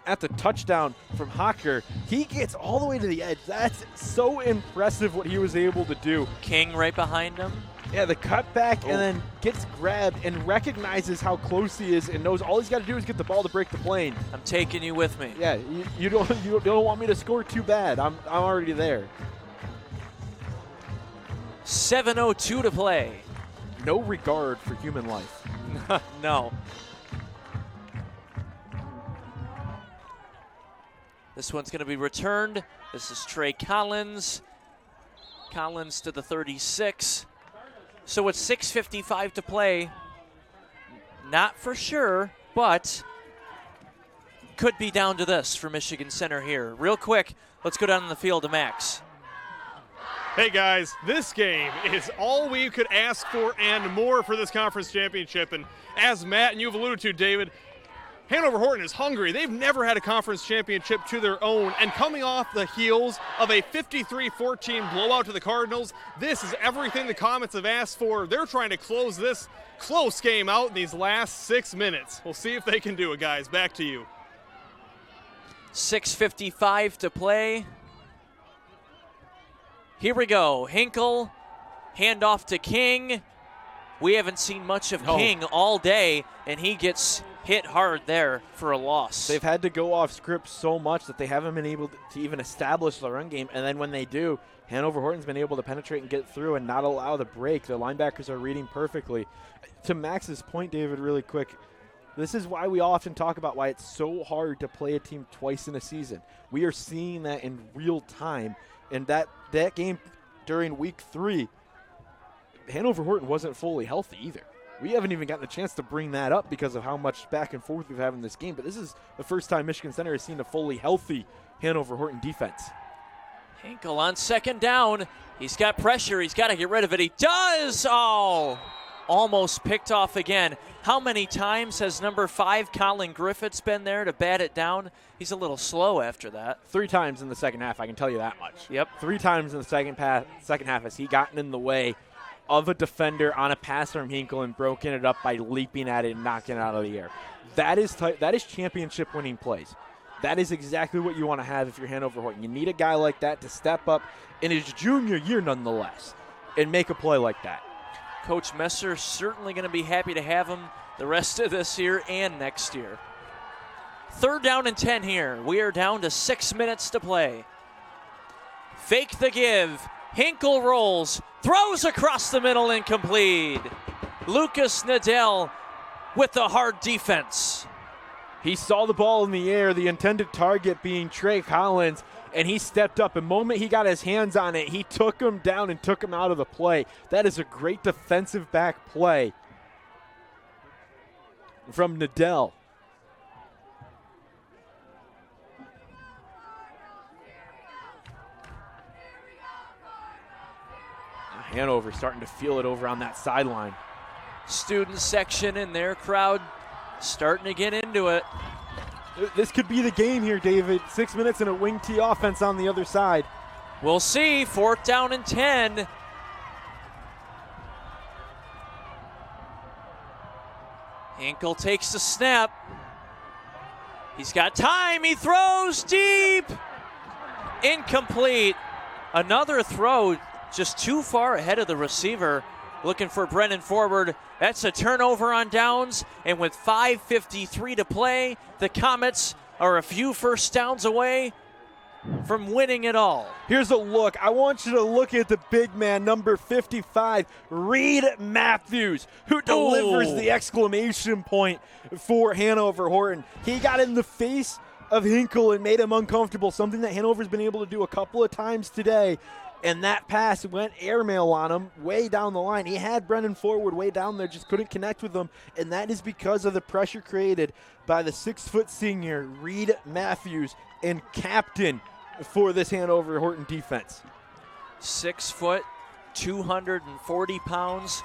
at the touchdown from Hocker. He gets all the way to the edge. That's so impressive what he was able to do. King right behind him. Yeah, the cutback, and then gets grabbed and recognizes how close he is and knows all he's got to do is get the ball to break the plane. I'm taking you with me. Yeah, you don't want me to score too bad. I'm already there. 7:02 to play. No regard for human life. No. This one's going to be returned. This is Trey Collins. Collins to the 36. So it's 6:55 to play. Not for sure, but could be down to this for Michigan Center here. Real quick, let's go down on the field to Max. Hey guys, this game is all we could ask for and more for this conference championship. And as Matt and you've alluded to, David, Hanover-Horton is hungry. They've never had a conference championship to their own, and coming off the heels of a 53-14 blowout to the Cardinals, this is everything the Comets have asked for. They're trying to close this close game out in these last 6 minutes. We'll see if they can do it, guys. Back to you. 6:55 to play. Here we go. Hinkle, handoff to King. We haven't seen much of King all day, and he gets hit hard there for a loss. They've had to go off script so much that they haven't been able to even establish the run game, and then when they do, Hanover-Horton's been able to penetrate and get through and not allow the break. The linebackers are reading perfectly. To Max's point, David, really quick, this is why we often talk about why it's so hard to play a team twice in a season. We are seeing that in real time, and that game during week 3, Hanover-Horton wasn't fully healthy either. We haven't even gotten a chance to bring that up because of how much back and forth we've had in this game, but this is the first time Michigan Center has seen a fully healthy Hanover-Horton defense. Hinkle on second down. He's got pressure. He's got to get rid of it. He does! Oh! Almost picked off again. How many times has number 5, Colin Griffiths, been there to bat it down? He's a little slow after that. 3 times in the second half, I can tell you that much. Yep. 3 times in the second half has he gotten in the way of a defender on a pass from Hinkle and broken it up by leaping at it and knocking it out of the air. That is championship-winning plays. That is exactly what you want to have if you're Hanover-Horton. You need a guy like that to step up in his junior year nonetheless and make a play like that. Coach Messer certainly going to be happy to have him the rest of this year and next year. 3rd down and 10 here. We are down to 6 minutes to play. Fake the give. Hinkle rolls, throws across the middle, incomplete. Lucas Nadell with the hard defense. He saw the ball in the air, the intended target being Trey Collins, and he stepped up. The moment he got his hands on it, he took him down and took him out of the play. That is a great defensive back play from Nadell. Hanover starting to feel it over on that sideline. Student section in their crowd starting to get into it. This could be the game here, David. 6 minutes and a wing T offense on the other side. We'll see. 4th down and 10. Hinkle takes the snap. He's got time. He throws deep. Incomplete. Another throw just too far ahead of the receiver. Looking for Brennan Forward. That's a turnover on downs. And with 5:53 to play, the Comets are a few first downs away from winning it all. Here's a look. I want you to look at the big man, number 55, Reed Matthews, who delivers the exclamation point for Hanover-Horton. He got in the face of Hinkle and made him uncomfortable, something that Hanover's been able to do a couple of times today. And that pass went airmail on him way down the line. He had Brennan Forward way down there, just couldn't connect with him. And that is because of the pressure created by the 6-foot senior, Reed Matthews, and captain for this Hanover-Horton defense. 6 foot, 240 pounds.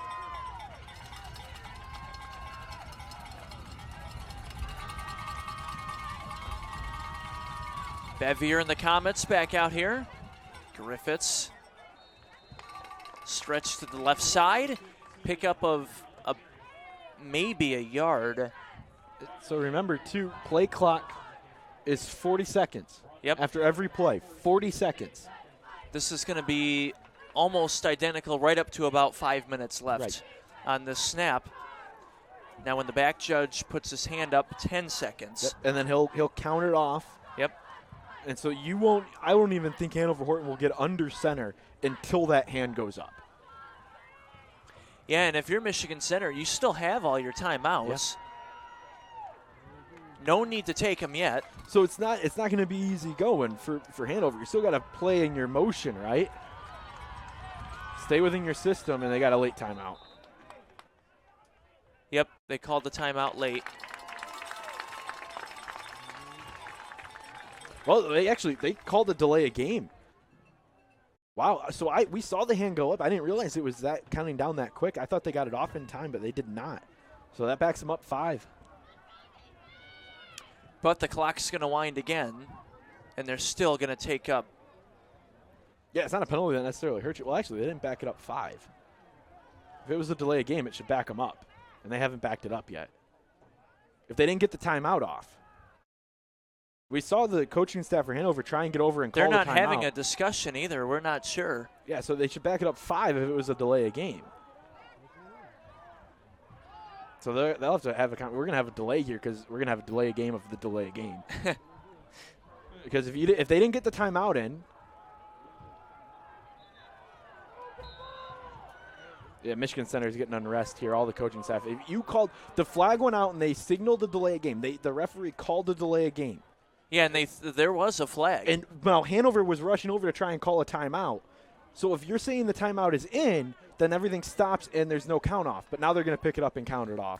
Bevier and the Comets back out here. Griffiths stretch to the left side. Pickup of maybe a yard. So remember, too, play clock is 40 seconds. Yep. After every play, 40 seconds. This is going to be almost identical right up to about 5 minutes left on this snap. Now when the back judge puts his hand up, 10 seconds. Yep. And then he'll count it off. Yep. And so I won't even think Hanover-Horton will get under center until that hand goes up. Yeah, and if you're Michigan Center, you still have all your timeouts. No need to take them yet. So it's not going to be easy going for Hanover. You still got to play in your motion, right? Stay within your system, and they got a late timeout. Yep, they called the timeout late. Well, they called a delay a game. Wow, so we saw the hand go up. I didn't realize it was that counting down that quick. I thought they got it off in time, but they did not. So that backs them up 5. But the clock's going to wind again, and they're still going to take up. Yeah, it's not a penalty that necessarily hurts you. Well, actually, they didn't back it up 5. If it was a delay of game, it should back them up, and they haven't backed it up yet. If they didn't get the timeout off. We saw the coaching staff for Hanover try and get over and call the timeout. They're not having a discussion either. We're not sure. Yeah, so they should back it up 5 if it was a delay of game. So they'll have to have we're going to have a delay here because we're going to have a delay of game of the delay of game. Because if they didn't get the timeout in, yeah, Michigan Center is getting unrest here. All the coaching staff. If you called the flag went out and they signaled the delay of game. The referee called the delay of game. Yeah, and there was a flag. And well, Hanover was rushing over to try and call a timeout. So if you're saying the timeout is in, then everything stops and there's no count off. But now they're going to pick it up and count it off.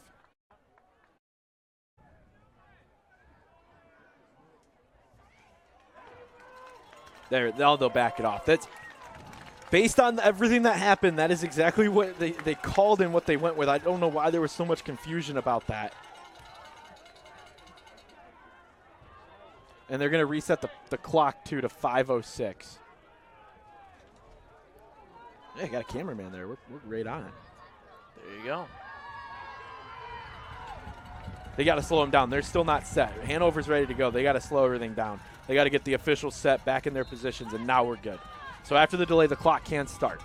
They'll back it off. That's based on everything that happened. That is exactly what they called and what they went with. I don't know why there was so much confusion about that. And they're going to reset the clock to 5:06. Yeah, got a cameraman there. We're right on it. There you go. They got to slow them down. They're still not set. Hanover's ready to go. They got to slow everything down. They got to get the officials set back in their positions, and now we're good. So after the delay, the clock can start.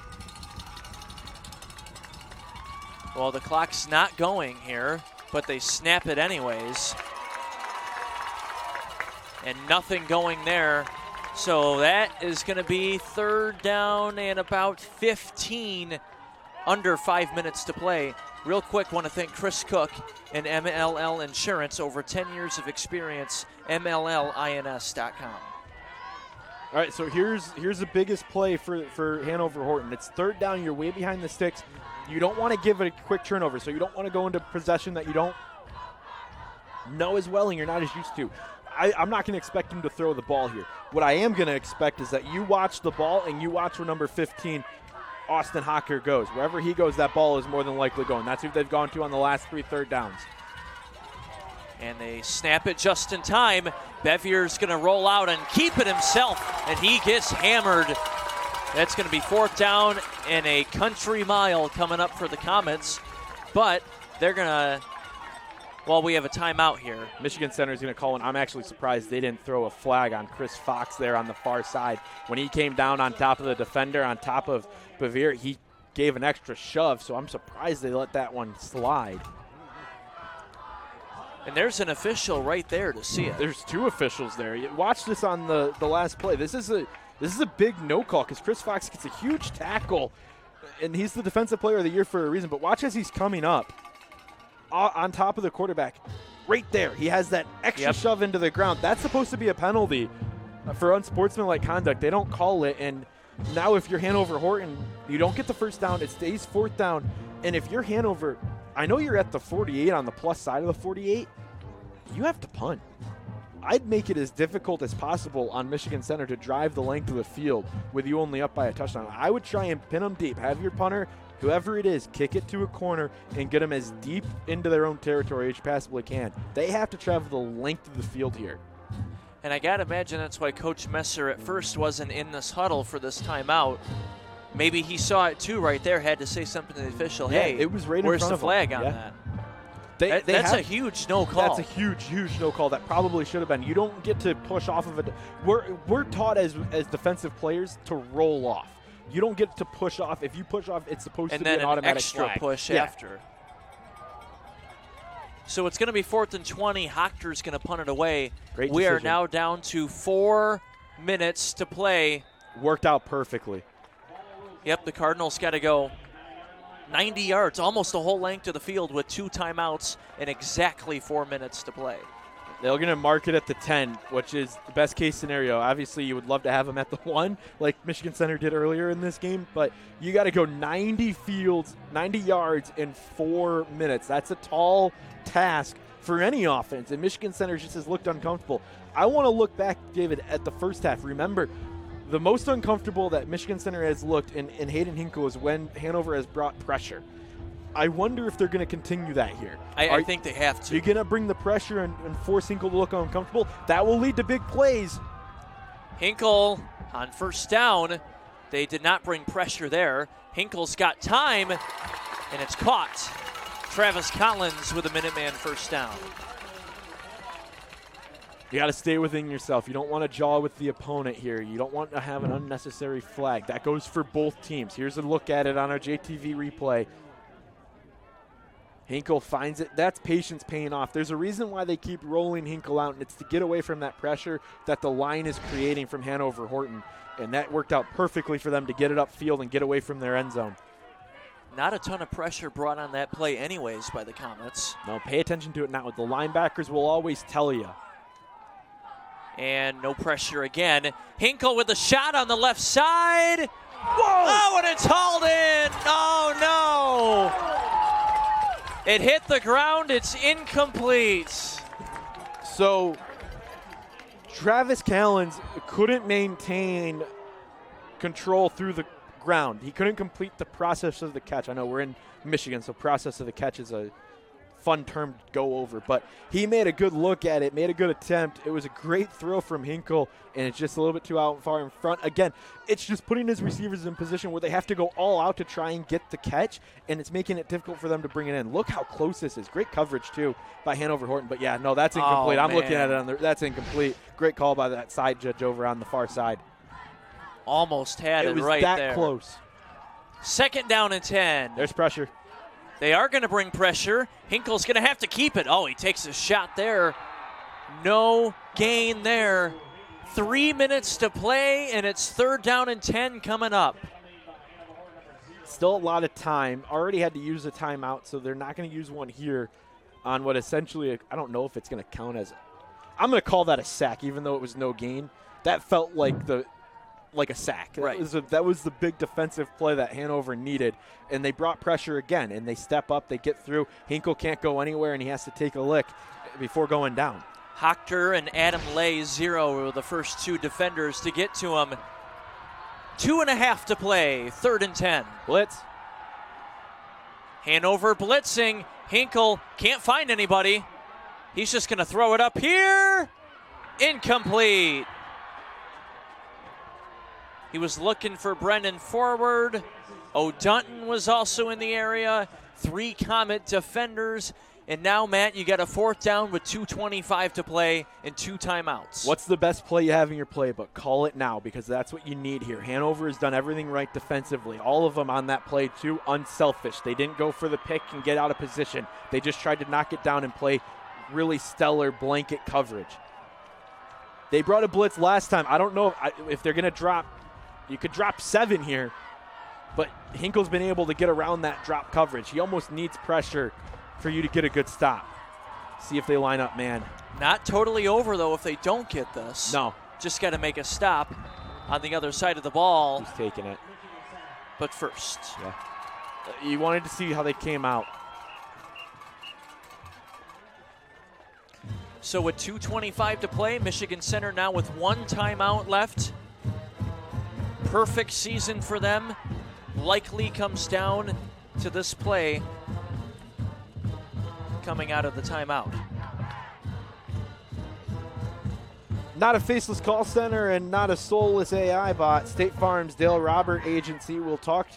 Well, the clock's not going here, but they snap it anyways. And nothing going there. So that is going to be 3rd down and about 15, under 5 minutes to play. Real quick, want to thank Chris Cook and MLL Insurance, over 10 years of experience, MLLINS.com. All right, so here's the biggest play for Hanover-Horton. It's 3rd down. You're way behind the sticks. You don't want to give it a quick turnover, so you don't want to go into possession that you don't know as well and you're not as used to. I'm not going to expect him to throw the ball here. What I am going to expect is that you watch the ball and you watch where number 15, Austin Hocker, goes. Wherever he goes, that ball is more than likely going. That's who they've gone to on the last 3 third downs. And they snap it just in time. Bevier's going to roll out and keep it himself, and he gets hammered. That's going to be 4th down and a country mile coming up for the Comets. But they're going to, well, we have a timeout here. Michigan Center is going to call one. I'm actually surprised they didn't throw a flag on Chris Fox there on the far side. When he came down on top of the defender, on top of Bevier, he gave an extra shove, so I'm surprised they let that one slide. And there's an official right there to see it. There's 2 officials there. Watch this on the last play. This is a big no call because Chris Fox gets a huge tackle, and he's the defensive player of the year for a reason. But watch as he's coming up on top of the quarterback. Right there, he has that extra shove into the ground. That's supposed to be a penalty for unsportsmanlike conduct. They don't call it, and now if you're Hanover-Horton, you don't get the 1st down. It stays 4th down, and if you're Hanover, I know you're at the 48 on the plus side of the 48. You have to punt. I'd make it as difficult as possible on Michigan Center to drive the length of the field with you only up by a touchdown. I would try and pin them deep. Have your punter, whoever it is, kick it to a corner and get them as deep into their own territory as you possibly can. They have to travel the length of the field here. And I got to imagine that's why Coach Messer at first wasn't in this huddle for this timeout. Maybe he saw it too right there, had to say something to the official. Yeah, hey, it was right in where's front the of him. flag on Yeah. that? That's a huge no call. That's a huge no call. That probably should have been. You don't get to push off of it. We're taught as defensive players to roll off. You don't get to push off. If you push off, it's supposed to be an automatic extra flag. push after. So it's going to be 4th and 20. Hochter's going to punt it away. Great we are decision. now down to 4 minutes to play. Worked out perfectly. Yep, the Cardinals got to go 90 yards, almost the whole length of the field with 2 timeouts and exactly 4 minutes to play. They're going to mark it at the 10, which is the best case scenario. Obviously, you would love to have them at the 1 like Michigan Center did earlier in this game, but you got to go 90 yards in 4 minutes. That's a tall task for any offense, and Michigan Center just has looked uncomfortable. I want to look back, David, at the first half. Remember, the most uncomfortable that Michigan Center has looked in Hayden Hinkle is when Hanover has brought pressure. I wonder if they're going to continue that here. I think they have to. You're going to bring the pressure and force Hinkle to look uncomfortable. That will lead to big plays. Hinkle on first down. They did not bring pressure there. Hinkle's got time, and it's caught. Travis Collins with a Minuteman first down. You got to stay within yourself. You don't want to jaw with the opponent here. You don't want to have an unnecessary flag. That goes for both teams. Here's a look at it on our JTV replay. Hinkle finds it. That's patience paying off. There's a reason why they keep rolling Hinkle out, and it's to get away from that pressure that the line is creating from Hanover-Horton. And that worked out perfectly for them to get it upfield and get away from their end zone. Not a ton of pressure brought on that play anyways by the Comets. No, pay attention to it now. The linebackers will always tell you. And no pressure again. Hinkle with a shot on the left side. Whoa! Oh, and it's hauled in. Oh, no. It hit the ground. It's incomplete. So Travis Collins couldn't maintain control through the ground. He couldn't complete the process of the catch. I know we're in Michigan, so process of the catch is a fun term to go over, but he made a good look at it, made a good attempt. It was a great throw from Hinkle, and it's just a little bit too out far in front. Again, it's just putting his receivers in position where they have to go all out to try and get the catch, and it's making it difficult for them to bring it in. Look how close this is. Great coverage, too, by Hanover-Horton, but yeah, no, that's incomplete. I'm looking at it. That's incomplete. Great call by that side judge over on the far side. Almost had it right there. there. It was that close. Second down and 10. There's pressure. They are going to bring pressure. Hinkle's going to have to keep it. Oh, he takes a shot there. No gain there. 3 minutes to play, and it's third down and 10 coming up. Still a lot of time. Already had to use a timeout, so they're not going to use one here on what essentially, I don't know if it's going to count as, I'm going to call that a sack, even though it was no gain. That felt like a sack. Right. That was the big defensive play that Hanover needed, and they brought pressure again, and they step up, they get through. Hinkle can't go anywhere, and he has to take a lick before going down. Hochter and Adam Lay, 0 were the first two defenders to get to him. 2.5 to play, third and 10. Blitz. Hanover blitzing. Hinkle can't find anybody. He's just going to throw it up here. Incomplete. He was looking for Brendan Forward. O'Dunton was also in the area. 3 Comet defenders. And now, Matt, you got a fourth down with 2:25 to play and 2 timeouts. What's the best play you have in your playbook? Call it now, because that's what you need here. Hanover has done everything right defensively. All of them on that play, too, unselfish. They didn't go for the pick and get out of position. They just tried to knock it down and play really stellar blanket coverage. They brought a blitz last time. I don't know if they're going to drop. You could drop 7 here, but Hinkle's been able to get around that drop coverage. He almost needs pressure for you to get a good stop. See if they line up, man. Not totally over, though, if they don't get this. No. Just got to make a stop on the other side of the ball. Who's taking it? But first. Yeah. You wanted to see how they came out. So with 2:25 to play, Michigan Center now with 1 timeout left. Perfect season for them. Likely comes down to this play coming out of the timeout. Not a faceless call center and not a soulless AI bot. State Farm's Dale Robert Agency will talk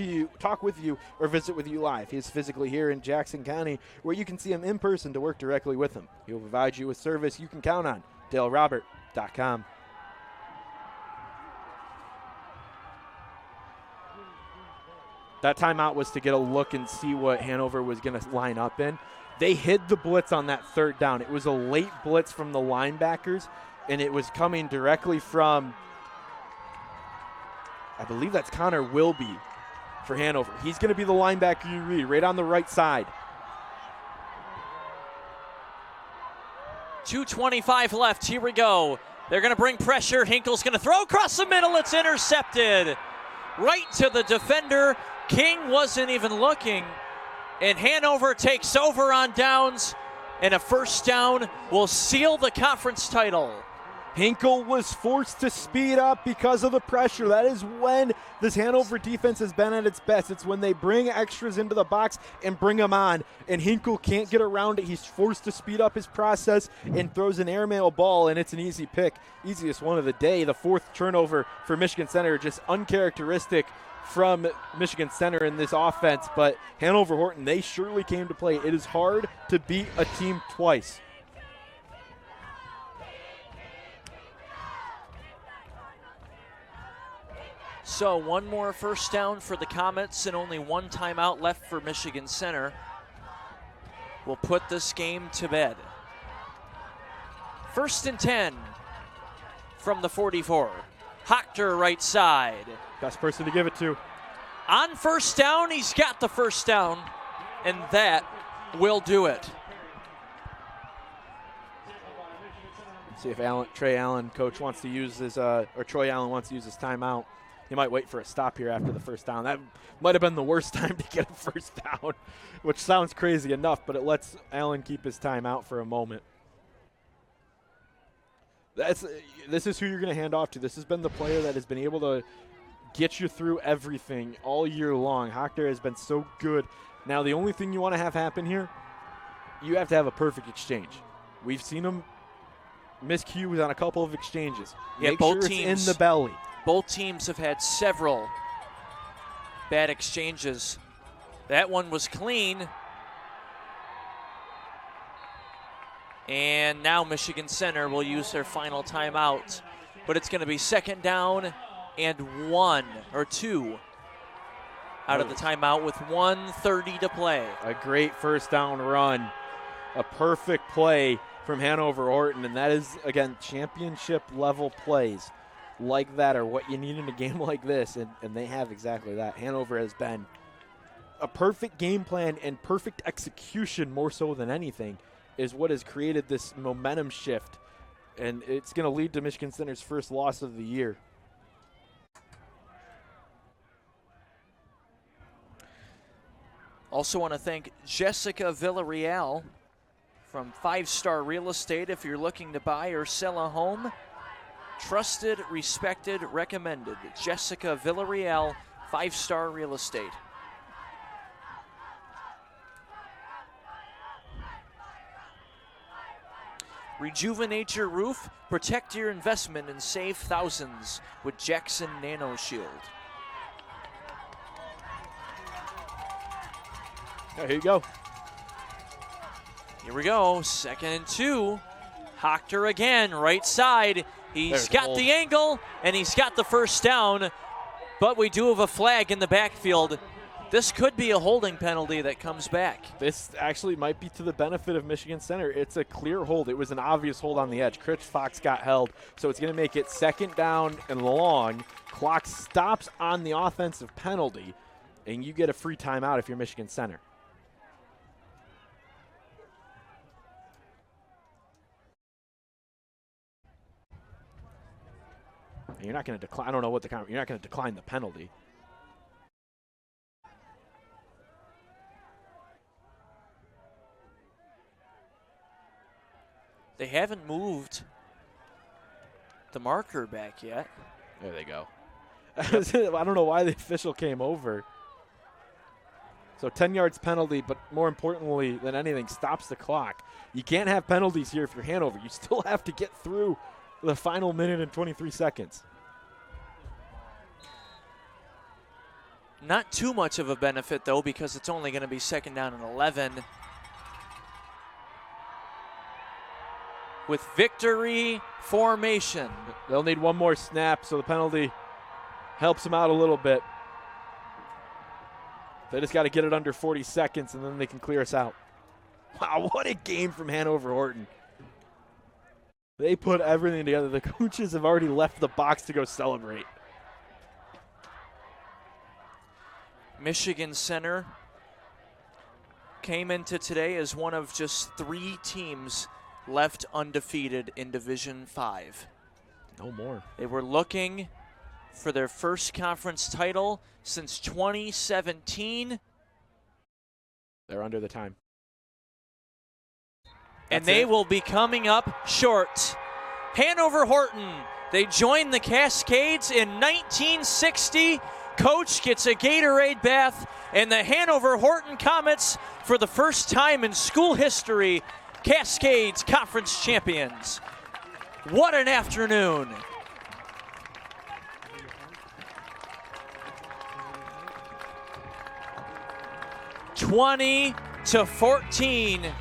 with you, or visit with you live. He is physically here in Jackson County, where you can see him in person to work directly with him. He will provide you with service you can count on. DaleRobert.com. That timeout was to get a look and see what Hanover was going to line up in. They hid the blitz on that third down. It was a late blitz from the linebackers, and it was coming directly from, I believe that's Connor Wilby for Hanover. He's going to be the linebacker you read, right on the right side. 2:25 left. Here we go. They're going to bring pressure. Hinkle's going to throw across the middle. It's intercepted. Right to the defender. King wasn't even looking. And Hanover takes over on downs. And a first down will seal the conference title. Hinkle was forced to speed up because of the pressure. That is when this Hanover defense has been at its best. It's when they bring extras into the box and bring them on, and Hinkle can't get around it. He's forced to speed up his process and throws an airmail ball, and it's an easy pick. Easiest one of the day. The 4th turnover for Michigan Center, just uncharacteristic from Michigan Center in this offense, but Hanover-Horton, they surely came to play. It is hard to beat a team twice. So one more first down for the Comets and only one timeout left for Michigan Center. Will put this game to bed. 1st and 10 from the 44. Hochter right side. Best person to give it to. On first down, he's got the first down, and that will do it. See if Troy Allen wants to use his timeout. He might wait for a stop here after the first down. That might have been the worst time to get a first down, which sounds crazy enough, but it lets Allen keep his timeout for a moment. This is who you're going to hand off to. This has been the player that has been able to get you through everything all year long. Hochter has been so good. Now, the only thing you want to have happen here, you have to have a perfect exchange. We've seen him miscues on a couple of exchanges. Yeah, Make both sure teams it's in the belly. Both teams have had several bad exchanges. That one was clean. And now Michigan Center will use their final timeout. But it's going to be 2nd down and 2 out of the timeout with 1:30 to play. A great first down run. A perfect play from Hanover-Horton. And that is, again, championship level plays like that are what you need in a game like this, and they have exactly that. Hanover has been a perfect game plan, and perfect execution more so than anything is what has created this momentum shift, and it's going to lead to Michigan Center's first loss of the year. Also want to thank Jessica Villarreal from 5-Star Real Estate. If you're looking to buy or sell a home, trusted, respected, recommended. Jessica Villarreal, 5-Star Real Estate. Rejuvenate your roof, protect your investment, and save thousands with Jackson Nano Shield. Here you go. Here we go, 2nd and 2. Hochter again, right side. He's got the angle, and he's got the first down, but we do have a flag in the backfield. This could be a holding penalty that comes back. This actually might be to the benefit of Michigan Center. It's a clear hold. It was an obvious hold on the edge. Chris Fox got held, so it's going to make it 2nd down and long. Clock stops on the offensive penalty, and you get a free timeout if you're Michigan Center. And you're not going to decline. I don't know what you're not going to decline the penalty. They haven't moved the marker back yet. There they go. I don't know why the official came over. So 10 yards penalty, but more importantly than anything, stops the clock. You can't have penalties here if you're Hanover. You still have to get through the final minute and 23 seconds. Not too much of a benefit, though, because it's only going to be 2nd down and 11. With victory formation. They'll need one more snap, so the penalty helps them out a little bit. They just got to get it under 40 seconds, and then they can clear us out. Wow, what a game from Hanover-Horton. They put everything together. The coaches have already left the box to go celebrate. Michigan Center came into today as one of just 3 teams left undefeated in Division 5. No more. They were looking for their first conference title since 2017. They're under the time. And they will be coming up short. Hanover-Horton, they joined the Cascades in 1960. Coach gets a Gatorade bath, and the Hanover-Horton Comets, for the first time in school history, Cascades Conference champions. What an afternoon. (20-14).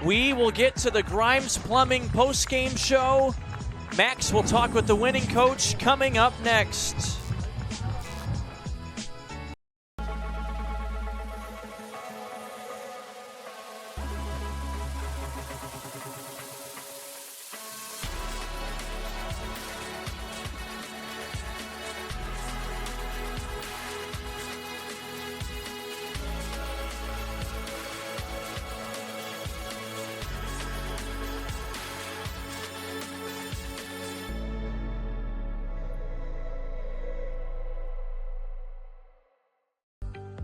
We will get to the Grimes Plumbing post-game show. Max will talk with the winning coach coming up next.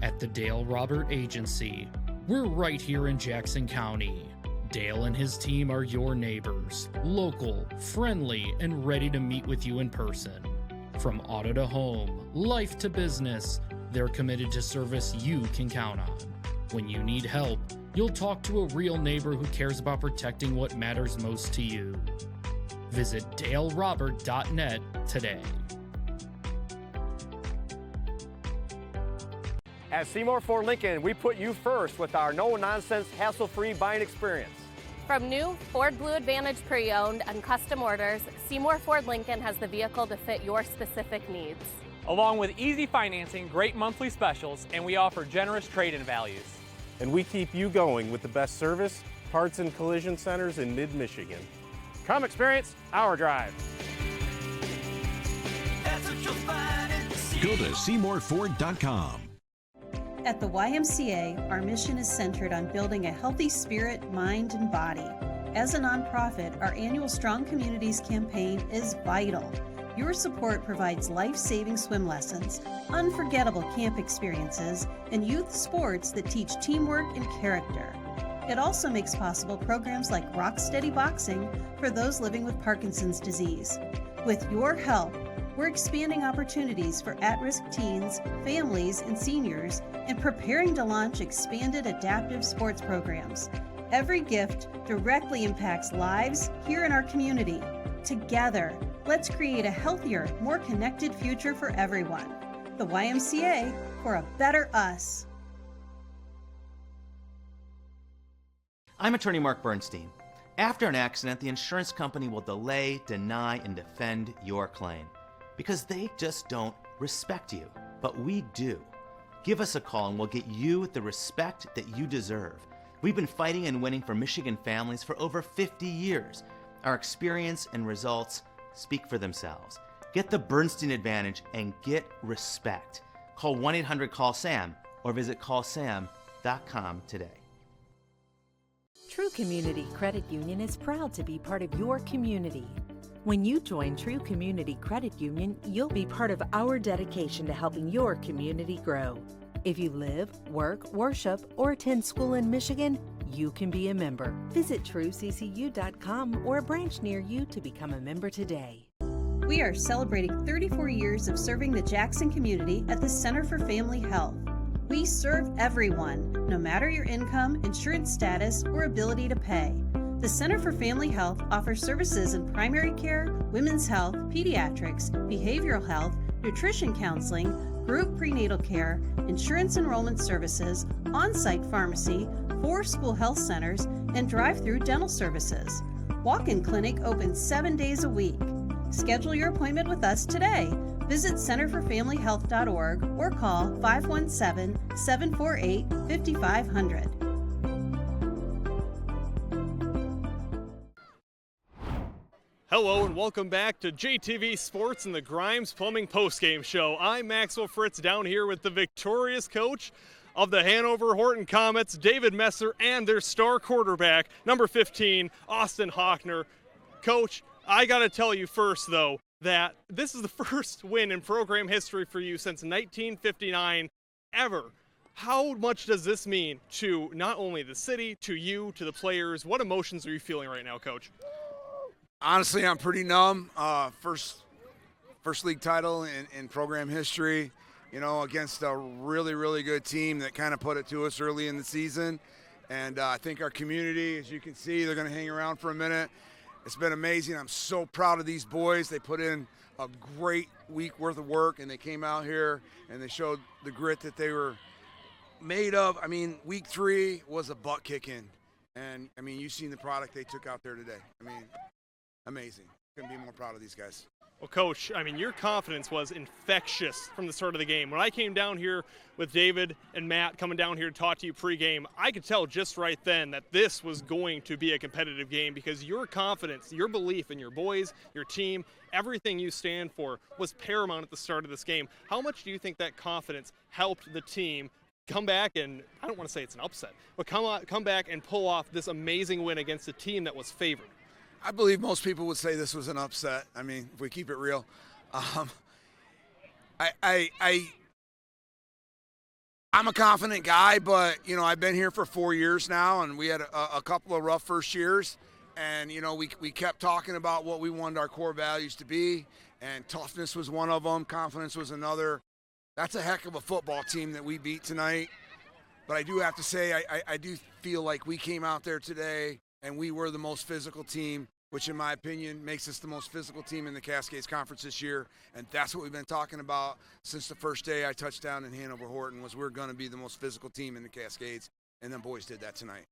At the Dale Robert Agency, we're right here in Jackson County. Dale and his team are your neighbors, local, friendly, and ready to meet with you in person. From auto to home, life to business, they're committed to service you can count on. When you need help, you'll talk to a real neighbor who cares about protecting what matters most to you. Visit DaleRobert.net today. At Seymour Ford Lincoln, we put you first with our no-nonsense, hassle-free buying experience. From new Ford Blue Advantage pre-owned and custom orders, Seymour Ford Lincoln has the vehicle to fit your specific needs. Along with easy financing, great monthly specials, and we offer generous trade-in values. And we keep you going with the best service, parts and collision centers in mid-Michigan. Come experience our drive. Go to SeymourFord.com. At the YMCA, our mission is centered on building a healthy spirit, mind, and body. As a nonprofit, our annual Strong Communities campaign is vital. Your support provides life-saving swim lessons, unforgettable camp experiences, and youth sports that teach teamwork and character. It also makes possible programs like Rocksteady Boxing for those living with Parkinson's disease. With your help, we're expanding opportunities for at-risk teens, families, and seniors, and preparing to launch expanded adaptive sports programs. Every gift directly impacts lives here in our community. Together, let's create a healthier, more connected future for everyone. The YMCA, for a better us. I'm attorney Mark Bernstein. After an accident, the insurance company will delay, deny, and defend your claim because they just don't respect you. But we do. Give us a call and we'll get you the respect that you deserve. We've been fighting and winning for Michigan families for over 50 years. Our experience and results speak for themselves. Get the Bernstein advantage and get respect. Call 1-800-CALL-SAM or visit callsam.com today. True Community Credit Union is proud to be part of your community. When you join True Community Credit Union, you'll be part of our dedication to helping your community grow. If you live, work, worship, or attend school in Michigan, you can be a member. Visit trueccu.com or a branch near you to become a member today. We are celebrating 34 years of serving the Jackson community at the Center for Family Health. We serve everyone, no matter your income, insurance status, or ability to pay. The Center for Family Health offers services in primary care, women's health, pediatrics, behavioral health, nutrition counseling, group prenatal care, insurance enrollment services, on-site pharmacy, 4 school health centers, and drive-through dental services. Walk-in clinic open 7 days a week. Schedule your appointment with us today. Visit centerforfamilyhealth.org or call 517-748-5500. Hello and welcome back to JTV Sports and the Grimes Plumbing postgame show. I'm Maxwell Fritz down here with the victorious coach of the Hanover-Horton Comets, David Messer, and their star quarterback, number 15, Austin Hockner. Coach, I got to tell you first, though, that this is the first win in program history for you since 1959 ever. How much does this mean to not only the city, to you, to the players? What emotions are you feeling right now, Coach? Honestly, I'm pretty numb. First league title in program history, against a really, really good team that kind of put it to us early in the season. And I think our community, as you can see, they're going to hang around for a minute. It's been amazing. I'm so proud of these boys. They put in a great week worth of work, and they came out here and they showed the grit that they were made of. I mean, week 3 was a butt kicking. And, you've seen the product they took out there today. Amazing. Couldn't be more proud of these guys. Well, Coach, your confidence was infectious from the start of the game. When I came down here with David and Matt coming down here to talk to you pregame, I could tell just right then that this was going to be a competitive game because your confidence, your belief in your boys, your team, everything you stand for was paramount at the start of this game. How much do you think that confidence helped the team come back and, I don't want to say it's an upset, but come back and pull off this amazing win against a team that was favored? I believe most people would say this was an upset. If we keep it real. I'm a confident guy, but, I've been here for 4 years now, and we had a couple of rough first years. And, we kept talking about what we wanted our core values to be, and toughness was one of them. Confidence was another. That's a heck of a football team that we beat tonight. But I do have to say, I do feel like we came out there today and we were the most physical team, which in my opinion makes us the most physical team in the Cascades Conference this year. And that's what we've been talking about since the first day I touched down in Hanover-Horton, was we're going to be the most physical team in the Cascades. And them boys did that tonight.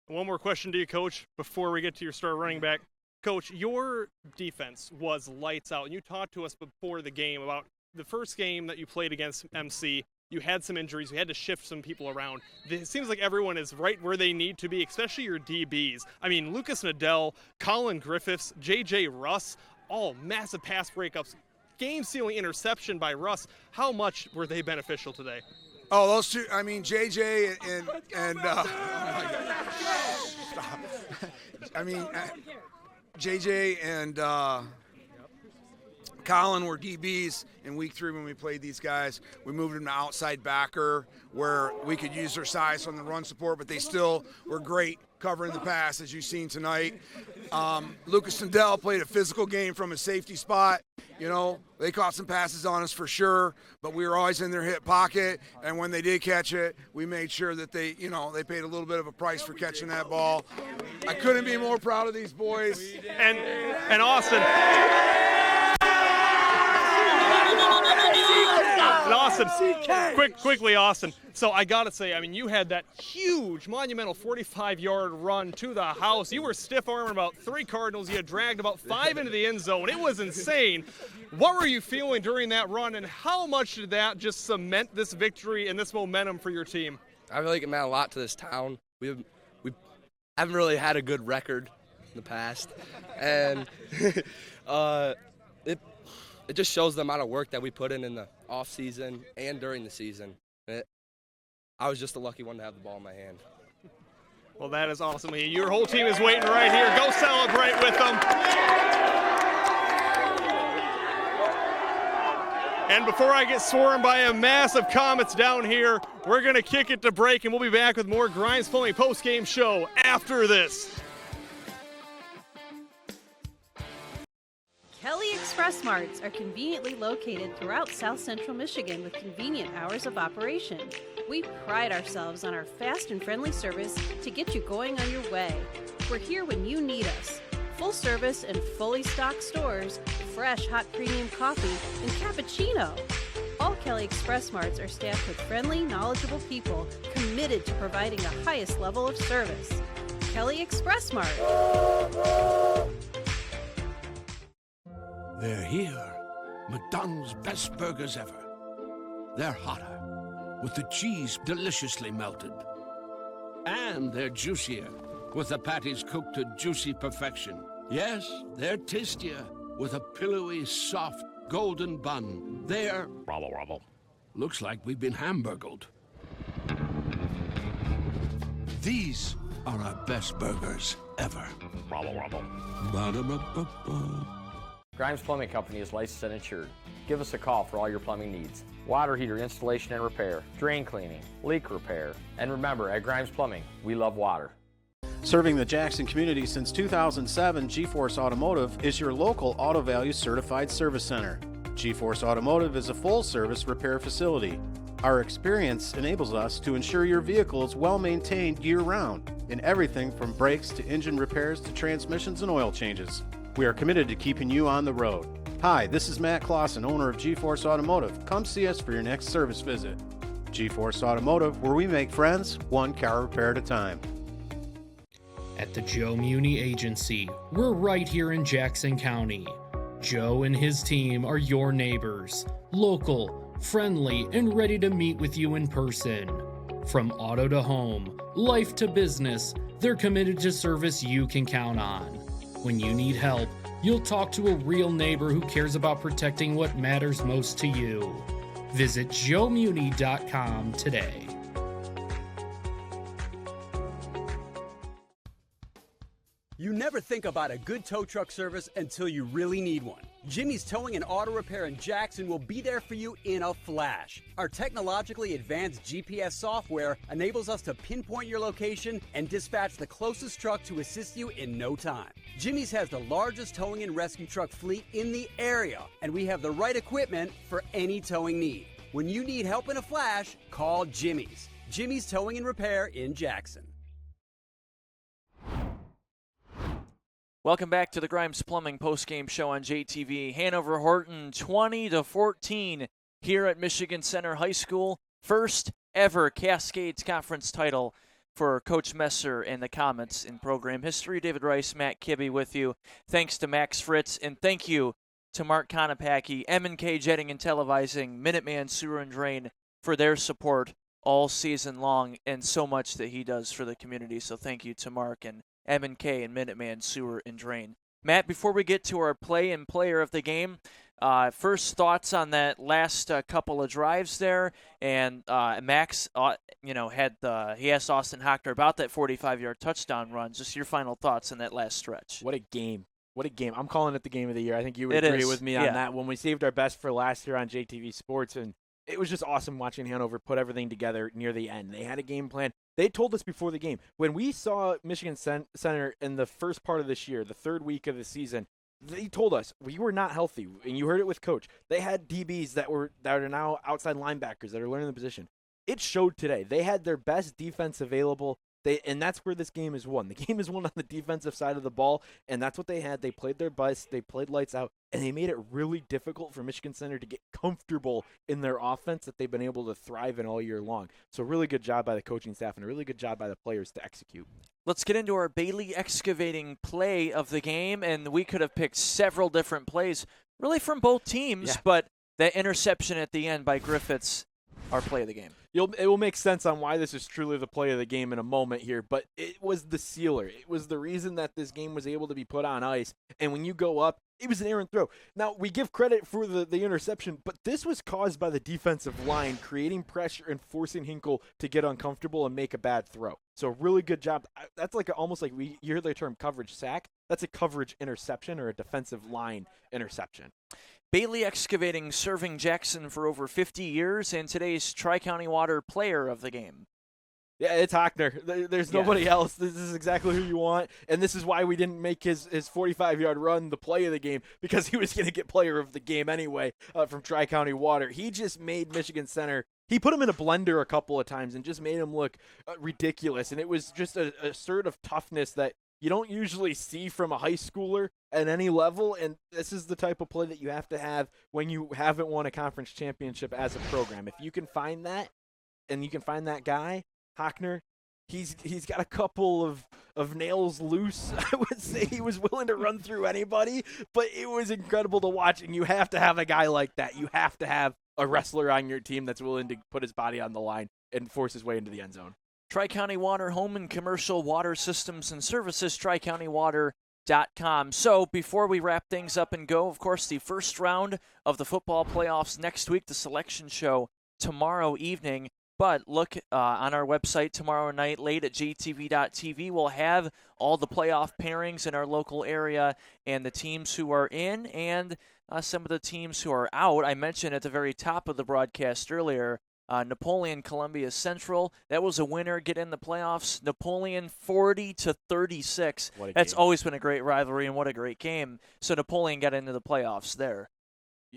One more question to you, Coach, before we get to your star running back. Coach, your defense was lights out. And you talked to us before the game about the first game that you played against MC. You had some injuries. You had to shift some people around. It seems like everyone is right where they need to be, especially your DBs. Lucas Nadell, Colin Griffiths, J.J. Russ, all massive pass breakups, game-sealing interception by Russ. How much were they beneficial today? Oh, those two, J.J. and J.J. and Colin were DBs in week 3 when we played these guys. We moved them to outside backer where we could use their size on the run support, but they still were great covering the pass, as you've seen tonight. Lucas Nadell played a physical game from a safety spot. They caught some passes on us for sure, but we were always in their hip pocket, and when they did catch it, we made sure that they paid a little bit of a price for catching that ball. I couldn't be more proud of these boys. And Austin. And Austin, quickly, Austin. So I got to say, you had that huge, monumental 45-yard run to the house. You were stiff-arming about 3 Cardinals. You had dragged about 5 into the end zone. It was insane. What were you feeling during that run, and how much did that just cement this victory and this momentum for your team? I feel like it meant a lot to this town. We haven't really had a good record in the past, and it just shows the amount of work that we put in the off season and during the season. I was just the lucky one to have the ball in my hand. Well, that is awesome. Your whole team is waiting right here. Go celebrate with them. And before I get swarmed by a mass of comets down here, we're going to kick it to break, and we'll be back with more Grimes Plumbing post-game show after this. Kelly Express Marts are conveniently located throughout South Central Michigan with convenient hours of operation. We pride ourselves on our fast and friendly service to get you going on your way. We're here when you need us. Full service and fully stocked stores, fresh hot premium coffee, and cappuccino. All Kelly Express Marts are staffed with friendly, knowledgeable people committed to providing the highest level of service. Kelly Express Mart. They're here. McDonald's best burgers ever. They're hotter, with the cheese deliciously melted. And they're juicier, with the patties cooked to juicy perfection. Yes, they're tastier, with a pillowy, soft, golden bun. They're... Rubble, rubble. Looks like we've been hamburgled. These are our best burgers ever. Rubble, rubble. Ba-da-ba-ba-ba. Grimes Plumbing Company is licensed and insured. give us a call for all your plumbing needs. Water heater installation and repair, drain cleaning, leak repair. And remember, at Grimes Plumbing, we love water. Serving the Jackson community since 2007, G-Force Automotive is your local Auto Value certified service center. G-Force Automotive is a full-service repair facility. Our experience enables us to ensure your vehicle is well-maintained year-round in everything from brakes to engine repairs to transmissions and oil changes. We are committed to keeping you on the road. Hi, this is Matt Clausen, owner of G-Force Automotive. Come see us for your next service visit. G-Force Automotive, where we make friends, one car repair at a time. At the Joe Muni Agency, we're right here in Jackson County. Joe and his team are your neighbors, local, friendly, and ready to meet with you in person. From auto to home, life to business, they're committed to service you can count on. When you need help, you'll talk to a real neighbor who cares about protecting what matters most to you. Visit joemuni.com today. You never think about a good tow truck service until you really need one. Jimmy's Towing and Auto Repair in Jackson will be there for you in a flash. Our technologically advanced GPS software enables us to pinpoint your location and dispatch the closest truck to assist you in no time. Jimmy's has the largest towing and rescue truck fleet in the area, and we have the right equipment for any towing need. When you need help in a flash, call Jimmy's. Jimmy's Towing and Repair in Jackson. Welcome back to the Grimes Plumbing postgame show on JTV. Hanover-Horton 20-14 here at Michigan Center High School. First ever Cascades Conference title for Coach Messer and the Comets in program history. David Rice, Matt Kibbe with you. Thanks to Max Fritz, and thank you to Mark Konopacki, M&K Jetting and Televising, Minuteman Sewer and Drain for their support all season long and so much that he does for the community. So thank you to Mark and M&K and Minuteman Sewer and Drain. Matt, before we get to our play and player of the game, first thoughts on that last couple of drives there, and Max, he asked Austin Hockner about that 45-yard touchdown run. Just your final thoughts on that last stretch. What a game. What a game. I'm calling it the game of the year. I think you would agree with me on that. When we saved our best for last year on JTV Sports, and it was just awesome watching Hanover put everything together near the end. They had a game plan. They told us before the game. When we saw Michigan Center in the first part of this year, the third week of the season, they told us we were not healthy, and you heard it with Coach. They had DBs that are now outside linebackers that are learning the position. It showed today. They had their best defense available. And that's where this game is won. The game is won on the defensive side of the ball, and that's what they had. They played their best. They played lights out, and they made it really difficult for Michigan Center to get comfortable in their offense that they've been able to thrive in all year long. So really good job by the coaching staff and a really good job by the players to execute. Let's get into our Bailey Excavating play of the game, and we could have picked several different plays really from both teams, but that interception at the end by Griffiths, our play of the game. It will make sense on why this is truly the play of the game in a moment here, but it was the sealer. It was the reason that this game was able to be put on ice, and when you go up, it was an errant throw. Now, we give credit for the interception, but this was caused by the defensive line creating pressure and forcing Hinkle to get uncomfortable and make a bad throw. So really good job. That's like almost like you hear the term coverage sack. That's a coverage interception or a defensive line interception. Bailey Excavating serving Jackson for over 50 years, and today's Tri-County Water player of the game. Yeah, it's Hockner. There's nobody else. This is exactly who you want, and this is why we didn't make his 45-yard run the play of the game, because he was going to get player of the game anyway from Tri-County Water. He just made Michigan Center. He put him in a blender a couple of times and just made him look ridiculous, and it was just a sort of toughness that you don't usually see from a high schooler at any level, and this is the type of play that you have to have when you haven't won a conference championship as a program. If you can find that, and you can find that guy, Hockner, he's got a couple of nails loose. I would say he was willing to run through anybody, but it was incredible to watch, and you have to have a guy like that. You have to have a wrestler on your team that's willing to put his body on the line and force his way into the end zone. Tri-County Water Home and Commercial Water Systems and Services, TriCountyWater.com. So before we wrap things up and go, of course, the first round of the football playoffs next week, the selection show tomorrow evening. But look on our website tomorrow night late at jtv.tv. We'll have all the playoff pairings in our local area and the teams who are in and some of the teams who are out. I mentioned at the very top of the broadcast earlier, Napoleon Columbia Central. That was a winner, get in the playoffs. Napoleon 40-36. That's always been a great rivalry, and what a great game. So Napoleon got into the playoffs there.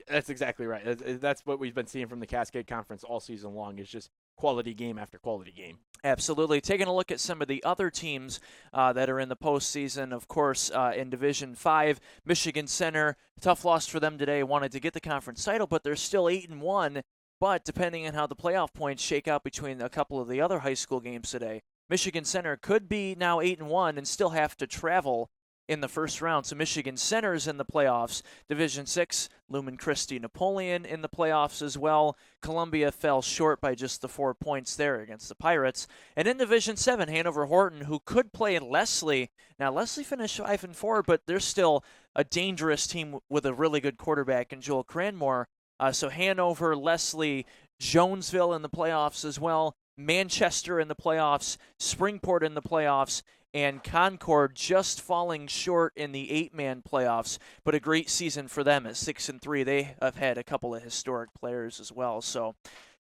That's exactly right. That's what we've been seeing from the Cascade Conference all season long, is just quality game after quality game. Absolutely. Taking a look at some of the other teams that are in the postseason, of course, in Division 5, Michigan Center, tough loss for them today, wanted to get the conference title, but they're still 8-1. But depending on how the playoff points shake out between a couple of the other high school games today, Michigan Center could be now 8-1 and still have to travel in the first round. So Michigan Center's in the playoffs. Division 6, Lumen Christi Napoleon in the playoffs as well. Columbia fell short by just the 4 points there against the Pirates. And in Division 7, Hanover-Horton, who could play Leslie. Now, Leslie finished 5-4, but they're still a dangerous team with a really good quarterback in Joel Cranmore. So Hanover, Leslie, Jonesville in the playoffs as well. Manchester in the playoffs, Springport in the playoffs, and Concord just falling short in the 8-man playoffs, but a great season for them at 6-3. They have had a couple of historic players as well, so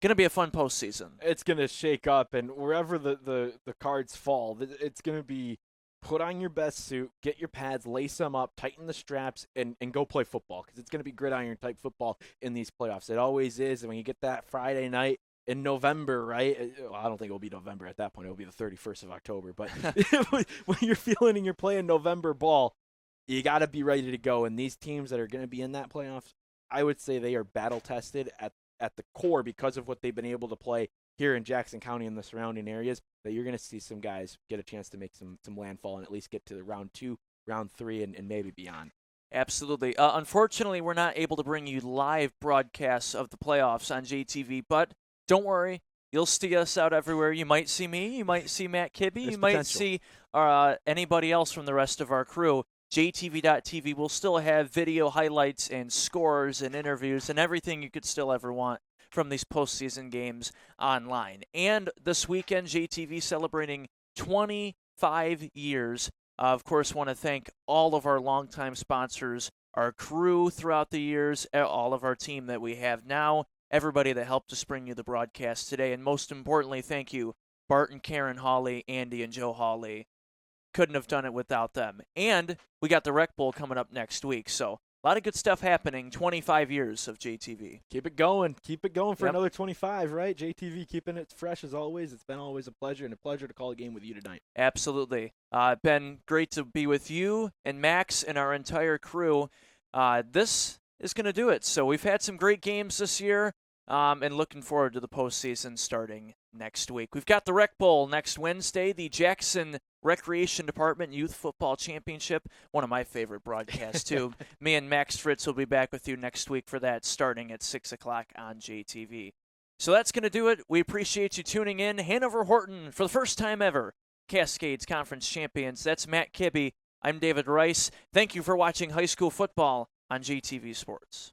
going to be a fun postseason. It's going to shake up, and wherever the cards fall, it's going to be put on your best suit, get your pads, lace them up, tighten the straps, and go play football, because it's going to be gridiron-type football in these playoffs. It always is, and when you get that Friday night, in November, right? Well, I don't think it'll be November at that point. It'll be the 31st of October. But when you're feeling and you're playing November ball, you got to be ready to go. And these teams that are going to be in that playoffs, I would say they are battle-tested at the core because of what they've been able to play here in Jackson County and the surrounding areas, that you're going to see some guys get a chance to make some landfall and at least get to the round 2, round 3, and maybe beyond. Absolutely. Unfortunately, we're not able to bring you live broadcasts of the playoffs on JTV, but don't worry, you'll see us out everywhere. You might see me, you might see Matt Kibbe, you might see anybody else from the rest of our crew. JTV.tv will still have video highlights and scores and interviews and everything you could still ever want from these postseason games online. And this weekend, JTV celebrating 25 years. Of course, want to thank all of our longtime sponsors, our crew throughout the years, all of our team that we have now, everybody that helped us bring you the broadcast today. And most importantly, thank you, Bart and Karen Hawley, Andy and Joe Hawley. Couldn't have done it without them. And we got the Rec Bowl coming up next week. So a lot of good stuff happening. 25 years of JTV. Keep it going. Keep it going for another 25, right? JTV keeping it fresh as always. It's been always a pleasure, and a pleasure to call a game with you tonight. Absolutely. Been great to be with you and Max and our entire crew. This is going to do it. So we've had some great games this year, and looking forward to the postseason starting next week. We've got the Rec Bowl next Wednesday, the Jackson Recreation Department Youth Football Championship, one of my favorite broadcasts too. Me and Max Fritz will be back with you next week for that, starting at 6 o'clock on JTV. So that's going to do it. We appreciate you tuning in. Hanover-Horton, for the first time ever, Cascades Conference Champions. That's Matt Kibbe. I'm David Rice. Thank you for watching high school football on JTV Sports.